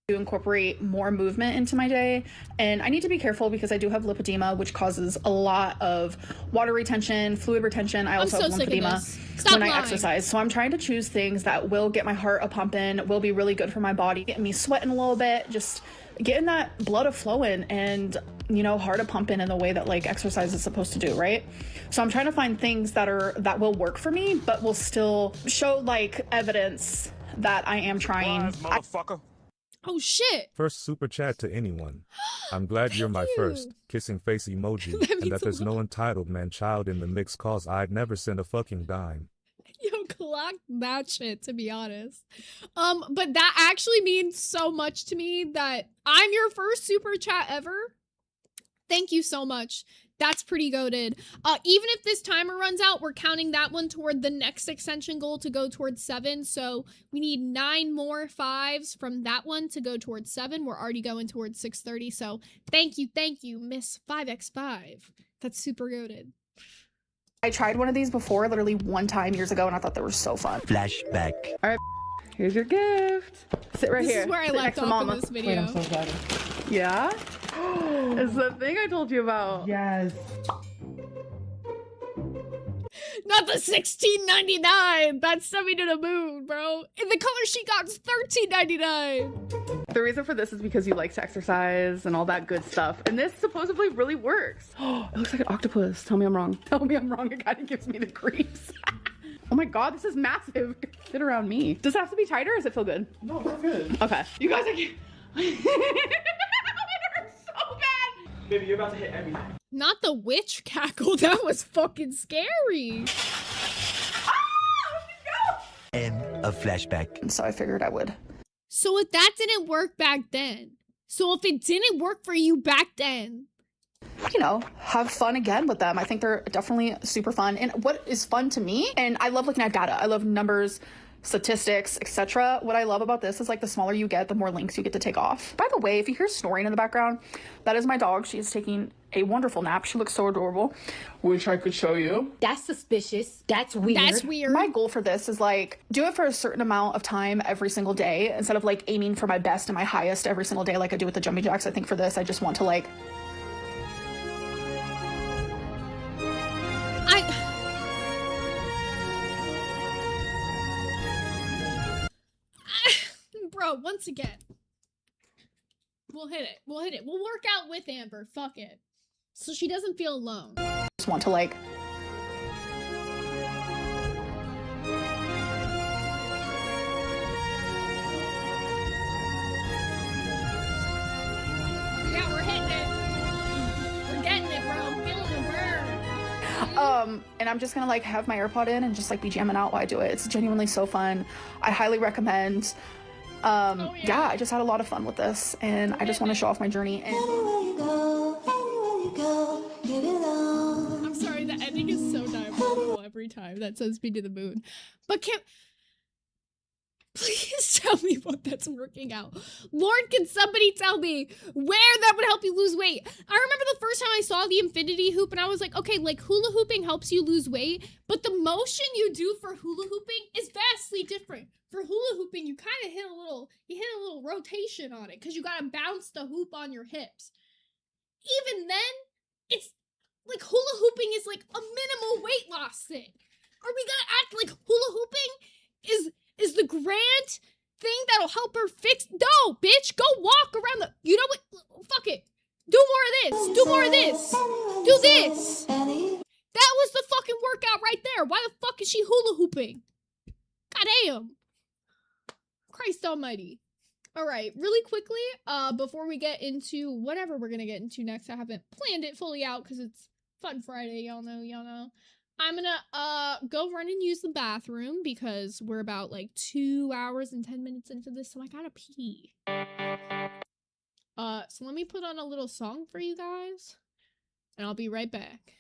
To incorporate more movement into my day, and I need to be careful because I do have lipedema, which causes a lot of water retention, fluid retention. I also have lymphedema when I exercise, so I'm trying to choose things that will get my heart a pumping, will be really good for my body, getting me sweating a little bit, just getting that blood a flowing, and heart a pumping in the way that like exercise is supposed to do, right? So I'm trying to find things that will work for me, but will still show like evidence that I am trying. Motherfucker. Oh shit. First super chat to anyone. I'm glad you're my first kissing face emoji, and that there's no entitled man child in the mix, cause I'd never send a fucking dime. Yo, clock that shit, to be honest. But that actually means so much to me that I'm your first super chat ever. Thank you so much. That's pretty goated. Even if this timer runs out, we're counting that one toward the next extension goal to go towards 7. So we need 9 more 5s from that one to go towards 7. We're already going towards 630. So thank you, Miss 5x5. That's super goated. I tried one of these before, literally one time years ago, and I thought they were so fun. Flashback. All right, here's your gift. Sit right here. This is where I left off in this video. Wait, I'm so excited. Yeah? It's the thing I told you about. Yes. Not the $16.99. That's sent me to the moon, bro. And the color she got is $13.99. The reason for this is because you like to exercise and all that good stuff. And this supposedly really works. It looks like an octopus. Tell me I'm wrong. Tell me I'm wrong. It kind of gives me the creeps. Oh my god, this is massive. Fit around me. Does it have to be tighter or does it feel good? No, it feels good. Okay. You guys, I can't. It hurts so bad. Baby, you're about to hit everything. Not the witch cackle. That was fucking scary. End of flashback. So I figured I would. So if that didn't work back then, so if it didn't work for you back then, have fun again with them. I think they're definitely super fun. And what is fun to me, and I love looking at data. I love numbers, statistics, etc. What I love about this is like the smaller you get, the more links you get to take off. By the way, if you hear snoring in the background, that is my dog. She is taking a wonderful nap. She looks so adorable. Which I could show you. That's suspicious. That's weird. That's weird. My goal for this is like do it for a certain amount of time every single day instead of like aiming for my best and my highest every single day like I do with the jumping jacks. I think for this I just want to like bro, once again, we'll hit it. We'll work out with Amber. Fuck it. So she doesn't feel alone. just want to like Yeah, we're hitting it. We're getting it, bro. I'm feeling the burn. and I'm just gonna like have my AirPod in and just like be jamming out while I do it. It's genuinely so fun. I highly recommend. Yeah, I just had a lot of fun with this, and I just want to show off my journey. And I'm sorry, the ending is so diabolical every time that sends me to the moon. But please tell me what that's working out. Lord, can somebody tell me where that would help you lose weight? I remember the first time I saw the infinity hoop and I was like, okay, like hula hooping helps you lose weight, but the motion you do for hula hooping is vastly different. For hula hooping, you kind of hit a little rotation on it because you got to bounce the hoop on your hips. Even then, it's like hula hooping is like a minimal weight loss thing. Are we gonna act like hula hooping is the grand thing that'll help her fix? No, bitch, go walk around the. You know what? Fuck it. Do more of this. Do more of this. Do this. That was the fucking workout right there. Why the fuck is she hula hooping? Goddamn. Christ almighty. All right, really quickly, before we get into whatever we're gonna get into next, I haven't planned it fully out because it's Fun Friday, y'all know. I'm gonna go run and use the bathroom because we're about like 2 hours and 10 minutes into this, so I gotta pee. So let me put on a little song for you guys, and I'll be right back.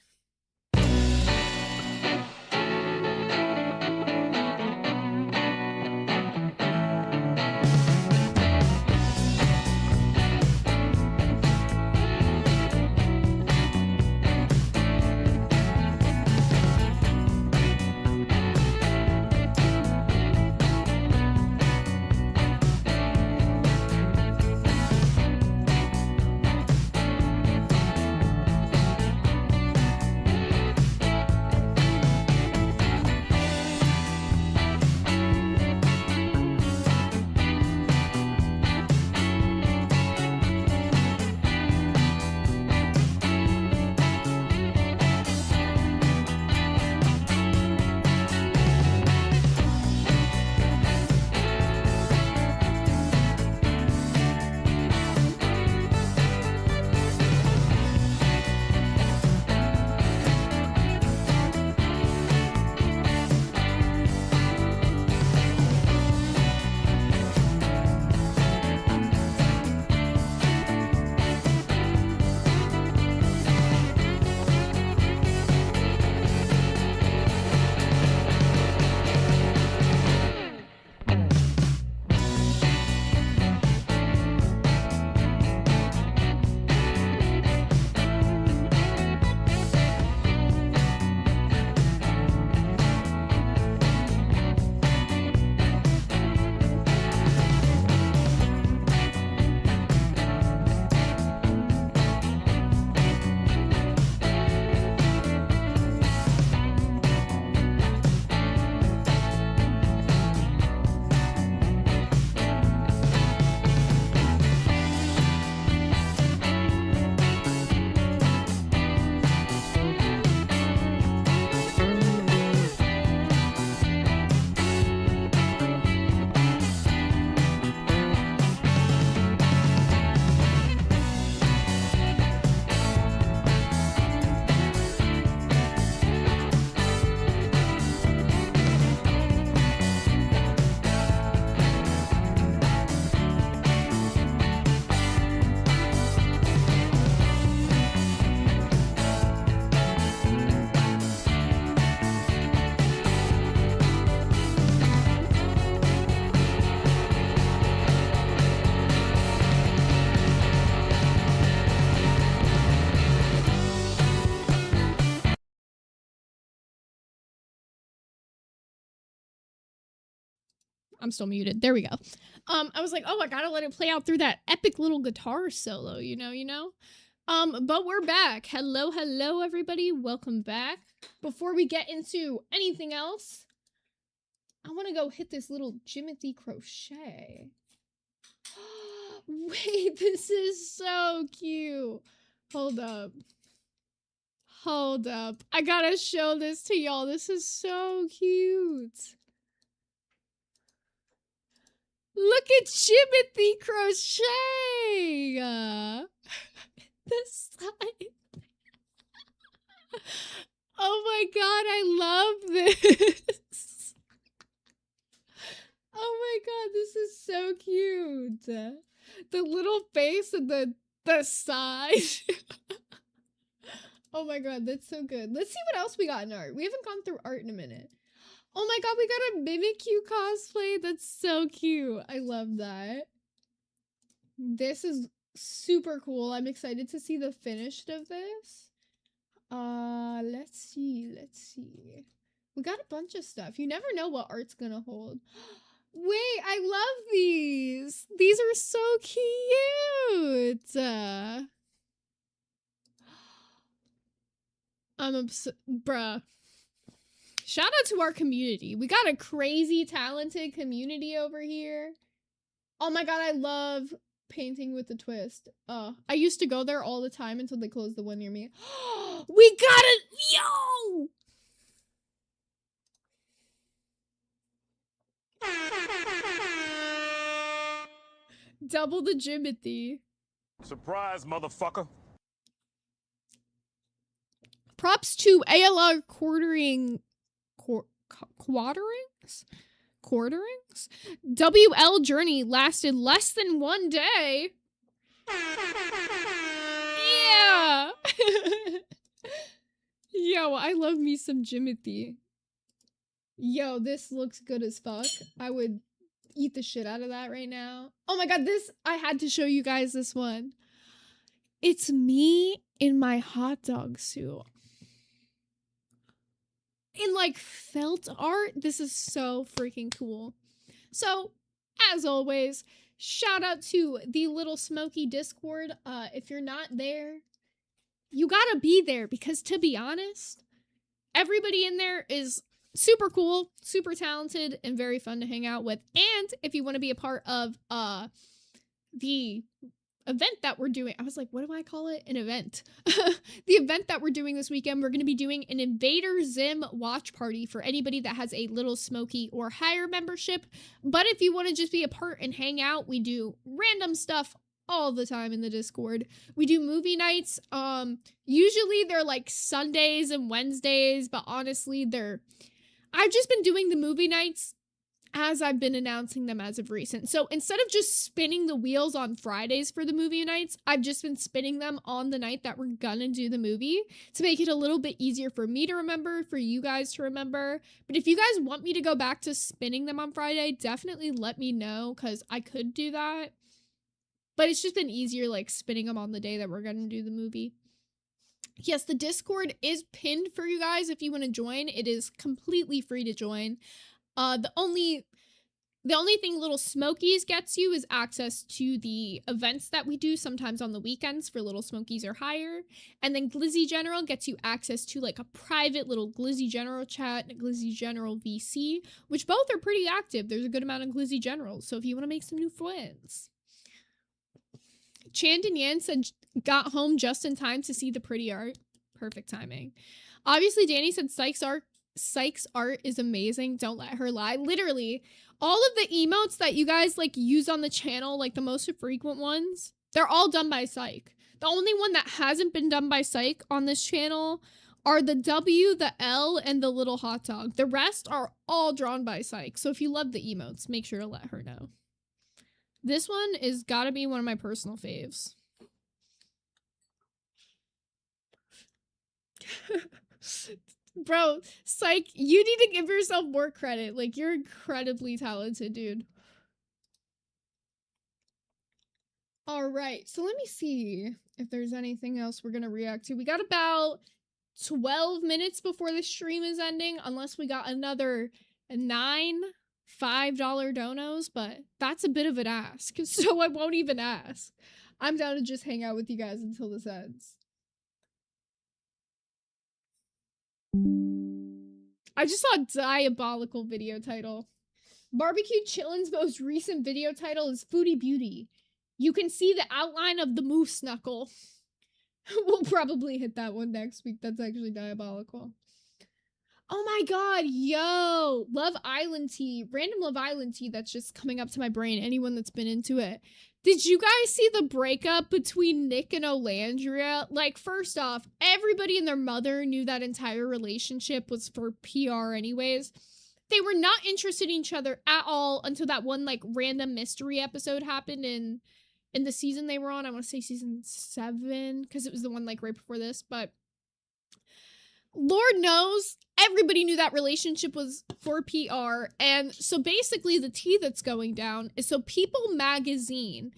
I'm still muted. There we go. I was like, oh, I gotta let it play out through that epic little guitar solo, you know? But we're back. Hello, everybody. Welcome back. Before we get into anything else, I want to go hit this little Jimothy crochet. Wait, this is so cute. Hold up. I gotta show this to y'all. This is so cute. Look at Jimothy crochet. This side. Oh my god, I love this. Oh my god, this is so cute. The little face and the side. Oh my god, that's so good. Let's see what else we got in art. We haven't gone through art in a minute. Oh my god, we got a Mimikyu cosplay. That's so cute. I love that. This is super cool. I'm excited to see the finished of this. Let's see. We got a bunch of stuff. You never know what art's gonna hold. Wait, I love these. These are so cute. I'm obsessed. Bruh. Shout out to our community. We got a crazy talented community over here. Oh my god, I love painting with a twist. I used to go there all the time until they closed the one near me. We got it! Yo! Double the Jimothy. Surprise, motherfucker. Props to ALR quarterings. WL Journey lasted less than 1 day. Yeah. Yo, I love me some Jimothy. Yo, this looks good as fuck. I would eat the shit out of that right now. Oh my god, this, I had to show you guys this one. It's me in my hot dog suit. In like felt art. This is so freaking cool. So, as always, shout out to the Little Smoky Discord. If you're not there, you gotta be there because, to be honest, everybody in there is super cool, super talented, and very fun to hang out with. And if you want to be a part of the event that we're doing, I was like, what do I call it? An event. The event that we're doing this weekend, we're going to be doing an Invader Zim watch party for anybody that has a Little Smoky or higher membership. But if you want to just be a part and hang out, we do random stuff all the time in the Discord. We do movie nights. Usually they're like Sundays and Wednesdays, but honestly, I've just been doing the movie nights as I've been announcing them as of recent. So instead of just spinning the wheels on Fridays for the movie nights, I've just been spinning them on the night that we're gonna do the movie to make it a little bit easier for me to remember, for you guys to remember. But if you guys want me to go back to spinning them on Friday, definitely let me know, because I could do that. But it's just been easier like spinning them on the day that we're gonna do the movie. Yes, the Discord is pinned for you guys if you want to join. It is completely free to join. The only thing Little Smokies gets you is access to the events that we do sometimes on the weekends for Little Smokies or higher. And then Glizzy General gets you access to like a private little Glizzy General chat and a Glizzy General VC, which both are pretty active. There's a good amount of Glizzy Generals, so if you want to make some new friends. Chandon Yan said, got home just in time to see the pretty art. Perfect timing. Obviously, Danny said Sykes' art is amazing. Don't let her lie. Literally, all of the emotes that you guys like use on the channel, like the most frequent ones, they're all done by Syke. The only one that hasn't been done by Syke on this channel are the W, the L, and the little hot dog. The rest are all drawn by Syke. So if you love the emotes, make sure to let her know. This one is gotta be one of my personal faves. Bro, Syke, you need to give yourself more credit. Like, you're incredibly talented, dude. Alright, so let me see if there's anything else we're gonna react to. We got about 12 minutes before the stream is ending, unless we got another 9 $5 donos, but that's a bit of an ask, so I won't even ask. I'm down to just hang out with you guys until this ends. I just saw a diabolical video title. Barbecue Chillin's most recent video title is Foodie Beauty. You can see the outline of the moose knuckle. We'll probably hit that one next week. That's actually diabolical. Oh my god, yo! Love Island tea. Random Love Island tea that's just coming up to my brain. Anyone that's been into it. Did you guys see the breakup between Nick and Olandria? Like, first off, everybody and their mother knew that entire relationship was for PR anyways. They were not interested in each other at all until that one, like, random mystery episode happened in the season they were on. I want to say season 7, because it was the one, like, right before this, but Lord knows, everybody knew that relationship was for PR, and so basically the tea that's going down is, so People Magazine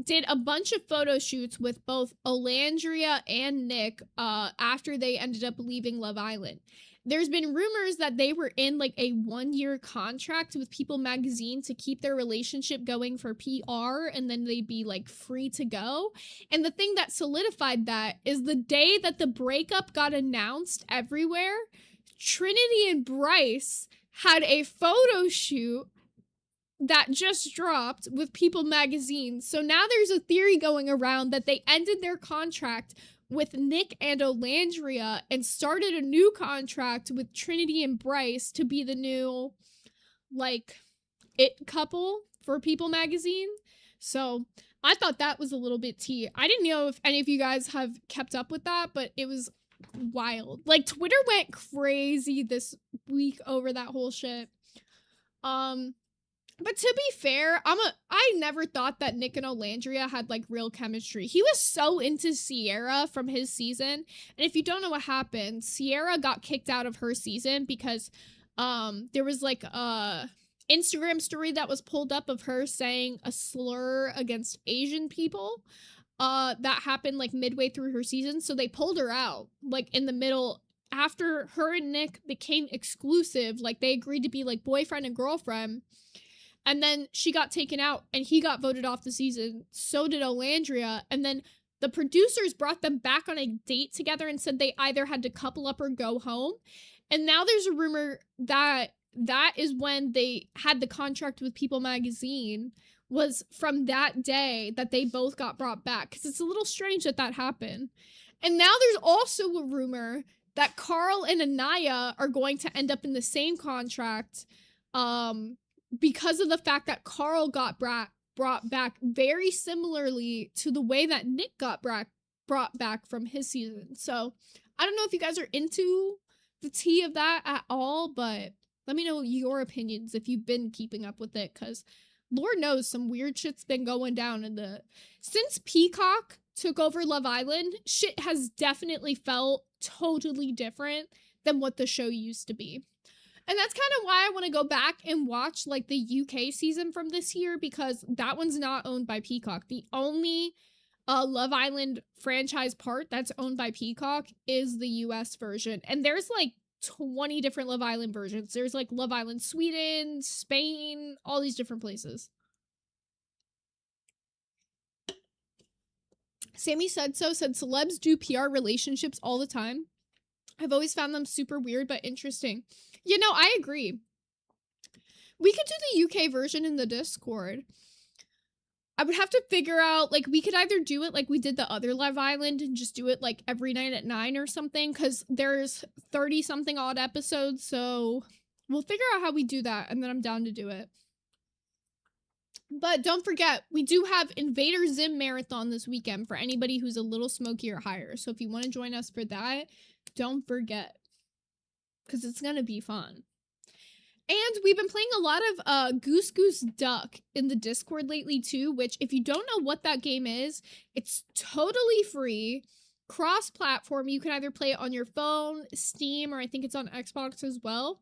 did a bunch of photo shoots with both Olandria and Nick after they ended up leaving Love Island. There's been rumors that they were in like a 1-year contract with People Magazine to keep their relationship going for PR, and then they'd be like free to go. And the thing that solidified that is the day that the breakup got announced everywhere, Trinity and Bryce had a photo shoot that just dropped with People Magazine. So now there's a theory going around that they ended their contract with Nick and Olandria and started a new contract with Trinity and Bryce to be the new, like, it couple for People Magazine. So I thought that was a little bit tea. I didn't know if any of you guys have kept up with that, but it was wild. Like, Twitter went crazy this week over that whole shit. But to be fair, I never thought that Nick and Olandria had like real chemistry. He was so into Sierra from his season. And if you don't know what happened, Sierra got kicked out of her season because there was like a Instagram story that was pulled up of her saying a slur against Asian people. That happened like midway through her season. So they pulled her out like in the middle after her and Nick became exclusive. Like they agreed to be like boyfriend and girlfriend. And then she got taken out and he got voted off the season. So did Olandria. And then the producers brought them back on a date together and said they either had to couple up or go home. And now there's a rumor that that is when they had the contract with People magazine, was from that day that they both got brought back. Because it's a little strange that that happened. And now there's also a rumor that Carl and Anaya are going to end up in the same contract. Because of the fact that Carl got brought back very similarly to the way that Nick got brought back from his season. So I don't know if you guys are into the tea of that at all, but let me know your opinions if you've been keeping up with it, because Lord knows some weird shit's been going down since Peacock took over Love Island. Shit has definitely felt totally different than what the show used to be. And that's kind of why I want to go back and watch like the UK season from this year, because that one's not owned by Peacock. The only Love Island franchise part that's owned by Peacock is the US version. And there's like 20 different Love Island versions. There's like Love Island Sweden, Spain, all these different places. Sammy said celebs do PR relationships all the time. I've always found them super weird but interesting. You know, I agree. We could do the UK version in the Discord. I would have to figure out, like, we could either do it like we did the other Love Island and just do it, like, every night at 9 or something, because there's 30-something odd episodes, so we'll figure out how we do that, and then I'm down to do it. But don't forget, we do have Invader Zim Marathon this weekend for anybody who's a little smoky or higher, so if you want to join us for that, don't forget, because it's gonna be fun. And we've been playing a lot of Goose Goose Duck in the Discord lately too, which if you don't know what that game is, it's totally free, cross-platform. You can either play it on your phone, Steam, or I think it's on Xbox as well.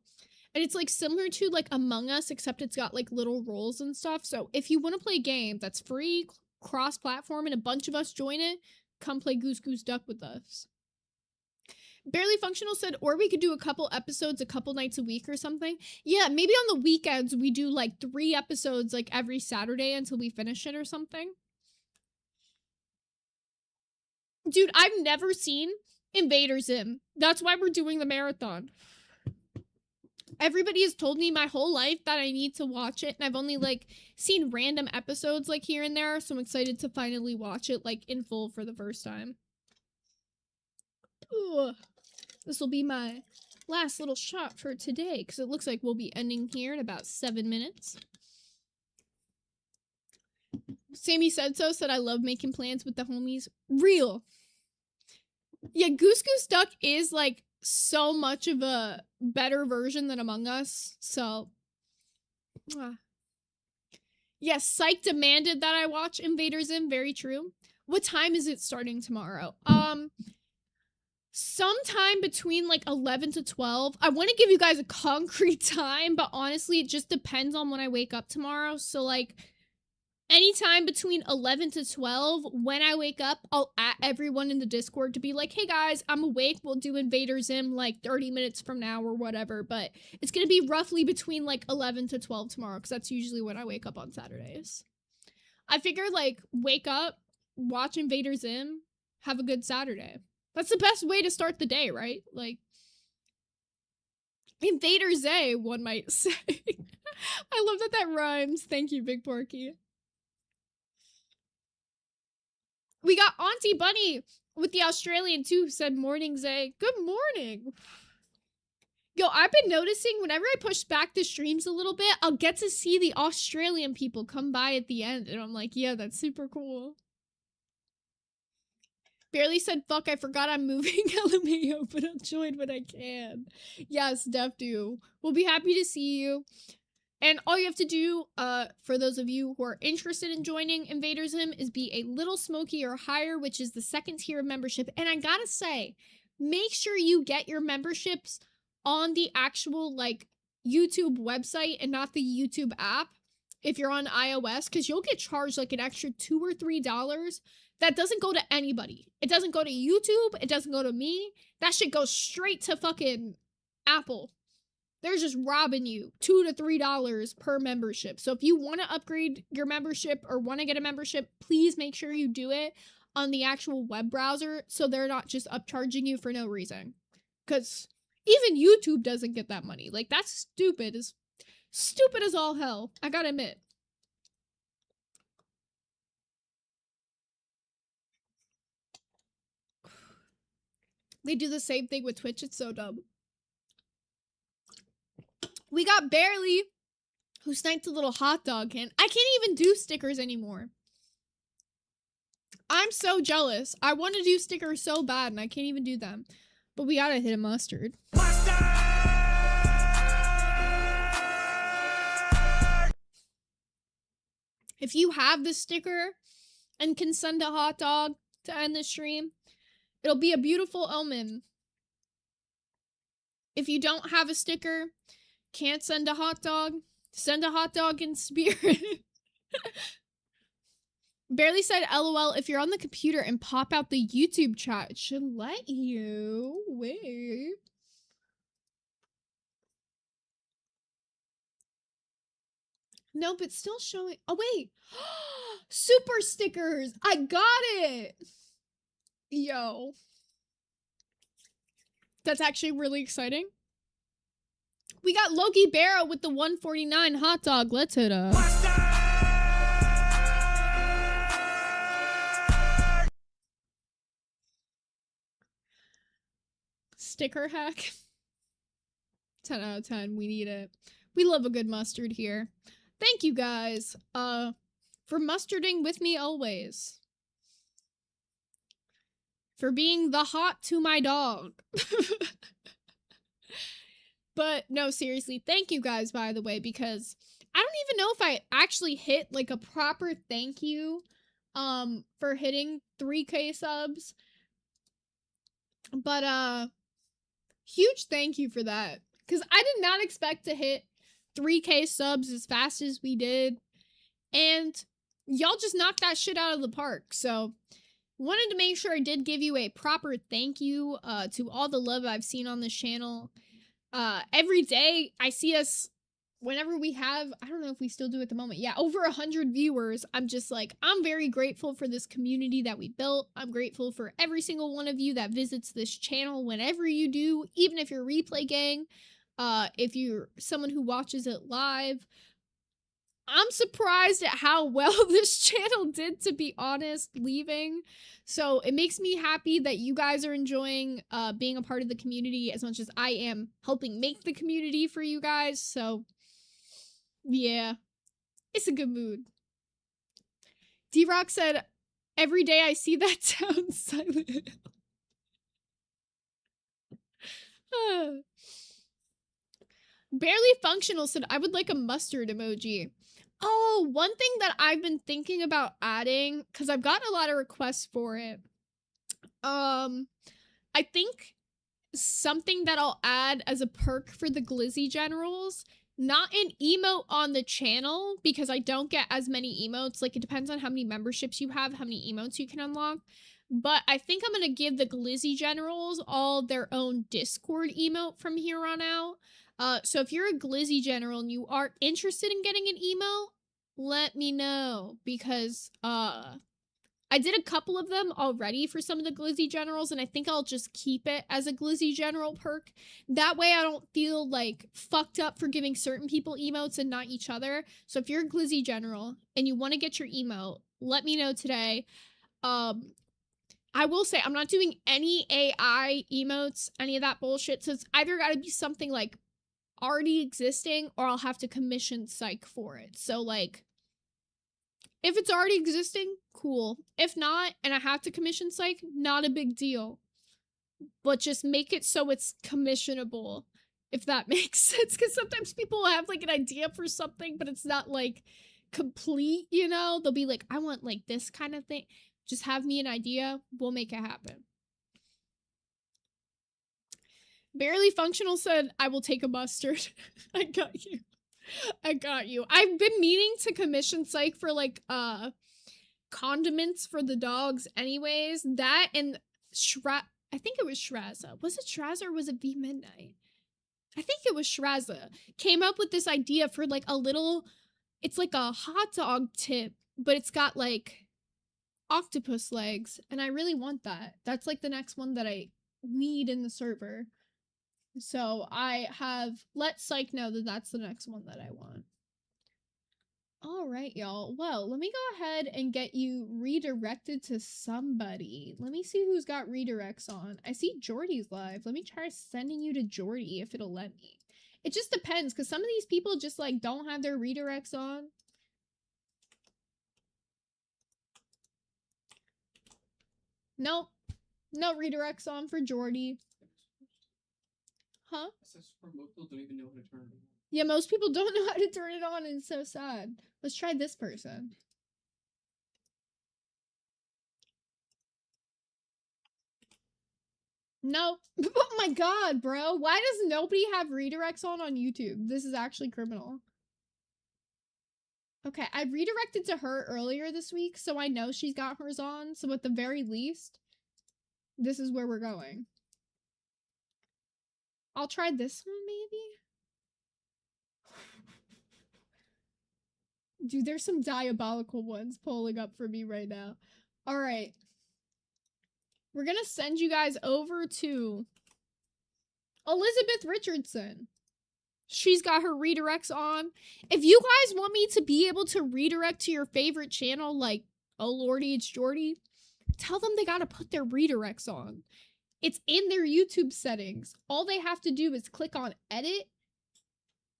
And it's like similar to like Among Us, except it's got like little roles and stuff. So if you want to play a game that's free, cross-platform, and a bunch of us join it, come play Goose Goose Duck with us. Barely Functional said, or we could do a couple episodes a couple nights a week or something. Yeah, maybe on the weekends we do like 3 episodes like every Saturday until we finish it or something. Dude, I've never seen Invader Zim. That's why we're doing the marathon. Everybody has told me my whole life that I need to watch it, and I've only like seen random episodes like here and there, so I'm excited to finally watch it like in full for the first time. Ugh. This will be my last little shot for today, because it looks like we'll be ending here in about 7 minutes. Sammy said I love making plans with the homies. Real. Yeah, Goose Goose Duck is like so much of a better version than Among Us, so. Yes, Psych demanded that I watch Invader Zim, very true. What time is it starting tomorrow? Sometime between like 11 to 12. I want to give you guys a concrete time, but honestly, it just depends on when I wake up tomorrow. So like anytime between 11 to 12, when I wake up, I'll at everyone in the Discord to be like, hey guys, I'm awake. We'll do Invader Zim like 30 minutes from now or whatever. But it's going to be roughly between like 11 to 12 tomorrow, because that's usually when I wake up on Saturdays. I figure like wake up, watch Invader Zim, have a good Saturday. That's the best way to start the day, right? Like, Invader Zay, one might say. I love that that rhymes. Thank you, Big Porky. We got Auntie Bunny with the Australian too, who said morning Zay. Good morning. Yo, I've been noticing whenever I push back the streams a little bit, I'll get to see the Australian people come by at the end. And I'm like, yeah, that's super cool. Barely said, fuck, I forgot I'm moving LMAO, but I'll join when I can. Yes, def do. We'll be happy to see you. And all you have to do, for those of you who are interested in joining Invadersm, is be a little smoky or higher, which is the second tier of membership. And I gotta say, make sure you get your memberships on the actual, like, YouTube website and not the YouTube app if you're on iOS, because you'll get charged like an extra $2 or $3 that doesn't go to anybody. It doesn't go to YouTube. It doesn't go to me. That shit goes straight to fucking Apple. They're just robbing you $2 to $3 per membership. So if you want to upgrade your membership or want to get a membership, please make sure you do it on the actual web browser so they're not just upcharging you for no reason. Because even YouTube doesn't get that money. Like, that's stupid as all hell. I gotta admit. They do the same thing with Twitch. It's so dumb. We got Barely, who sniped a little hot dog, and I can't even do stickers anymore. I'm so jealous. I want to do stickers so bad, and I can't even do them. But we gotta hit a mustard. If you have the sticker and can send a hot dog to end the stream, it'll be a beautiful omen. If you don't have a sticker, can't send a hot dog in spirit. Barely said LOL if you're on the computer and pop out the YouTube chat. It should let you. Wait. Nope, it's still showing. Oh, wait. Super stickers. I got it. Yo. That's actually really exciting. We got Loki Barrow with the 149 hot dog. Let's hit up. Sticker hack. 10 out of 10. We need it. We love a good mustard here. Thank you guys for mustarding with me always. For being the hot to my dog. But no, seriously, thank you guys, by the way, because I don't even know if I actually hit like a proper thank you for hitting 3K subs. But huge thank you for that, because I did not expect to hit 3K subs as fast as we did, and y'all just knocked that shit out of the park. So wanted to make sure I did give you a proper thank you to all the love I've seen on this channel. Every day I see us, whenever we have, I don't know if we still do at the moment, yeah, over 100 viewers. I'm just like, I'm very grateful for this community that we built. I'm grateful for every single one of you that visits this channel whenever you do, even if you're replay gang, if you're someone who watches it live. I'm surprised at how well this channel did, to be honest, leaving. So it makes me happy that you guys are enjoying being a part of the community as much as I am helping make the community for you guys. So yeah, it's a good mood. D-Rock said, every day I see that town silent. Barely Functional said, I would like a mustard emoji. Oh, one thing that I've been thinking about adding, because I've gotten a lot of requests for it. I think something that I'll add as a perk for the Glizzy Generals, not an emote on the channel, because I don't get as many emotes. Like, it depends on how many memberships you have, how many emotes you can unlock. But I think I'm going to give the Glizzy Generals all their own Discord emote from here on out. So if you're a Glizzy General and you are interested in getting an emote, let me know, because I did a couple of them already for some of the Glizzy Generals, and I think I'll just keep it as a Glizzy General perk. That way I don't feel like fucked up for giving certain people emotes and not each other. So if you're a Glizzy General and you want to get your emote, let me know today. I will say I'm not doing any AI emotes, any of that bullshit. So it's either got to be something like already existing or I'll have to commission psych for it. So like if it's already existing, cool. If not, and I have to commission psych, not a big deal. But just make it so it's commissionable, if that makes sense. Because sometimes people will have like an idea for something, but it's not like complete, you know? They'll be like, I want like this kind of thing. Just have me an idea, we'll make it happen. Barely Functional said, I will take a mustard. I got you. I got you. I've been meaning to commission psych for like condiments for the dogs anyways. That and I think it was Shraza. Was it Shraza or was it V Midnight? I think it was Shraza. Came up with this idea for like a little, it's like a hot dog tip, but it's got like octopus legs, and I really want that. That's like the next one that I need in the server. So I have let Psych know that that's the next one that I want. All right, y'all. Well, let me go ahead and get you redirected to somebody. Let me see who's got redirects on. I see Jordy's live. Let me try sending you to Jordy if it'll let me. It just depends, because some of these people just like don't have their redirects on. Nope. No redirects on for Jordy. Huh? Most people don't even know how to turn it on. Yeah, most people don't know how to turn it on, and it's so sad. Let's try this person. Nope. Oh my god, bro. Why does nobody have redirects on YouTube? This is actually criminal. Okay, I redirected to her earlier this week, so I know she's got hers on. So at the very least, this is where we're going. I'll try this one, maybe? Dude, there's some diabolical ones pulling up for me right now. All right. We're gonna send you guys over to Elizabeth Richardson. She's got her redirects on. If you guys want me to be able to redirect to your favorite channel, like, oh lordy, it's Jordy, tell them they gotta put their redirects on. It's in their YouTube settings. All they have to do is click on edit.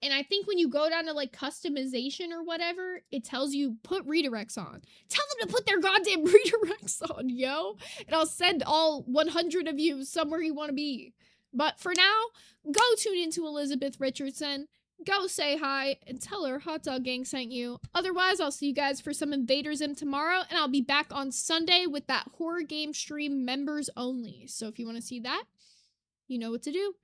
And I think when you go down to like customization or whatever, it tells you put redirects on. Tell them to put their goddamn redirects on, yo. And I'll send all 100 of you somewhere you want to be. But for now, go tune into Elizabeth Richardson. Go say hi and tell her Hot Dog Gang sent you. Otherwise, I'll see you guys for some Invaderism tomorrow. And I'll be back on Sunday with that horror game stream members only. So if you want to see that, you know what to do.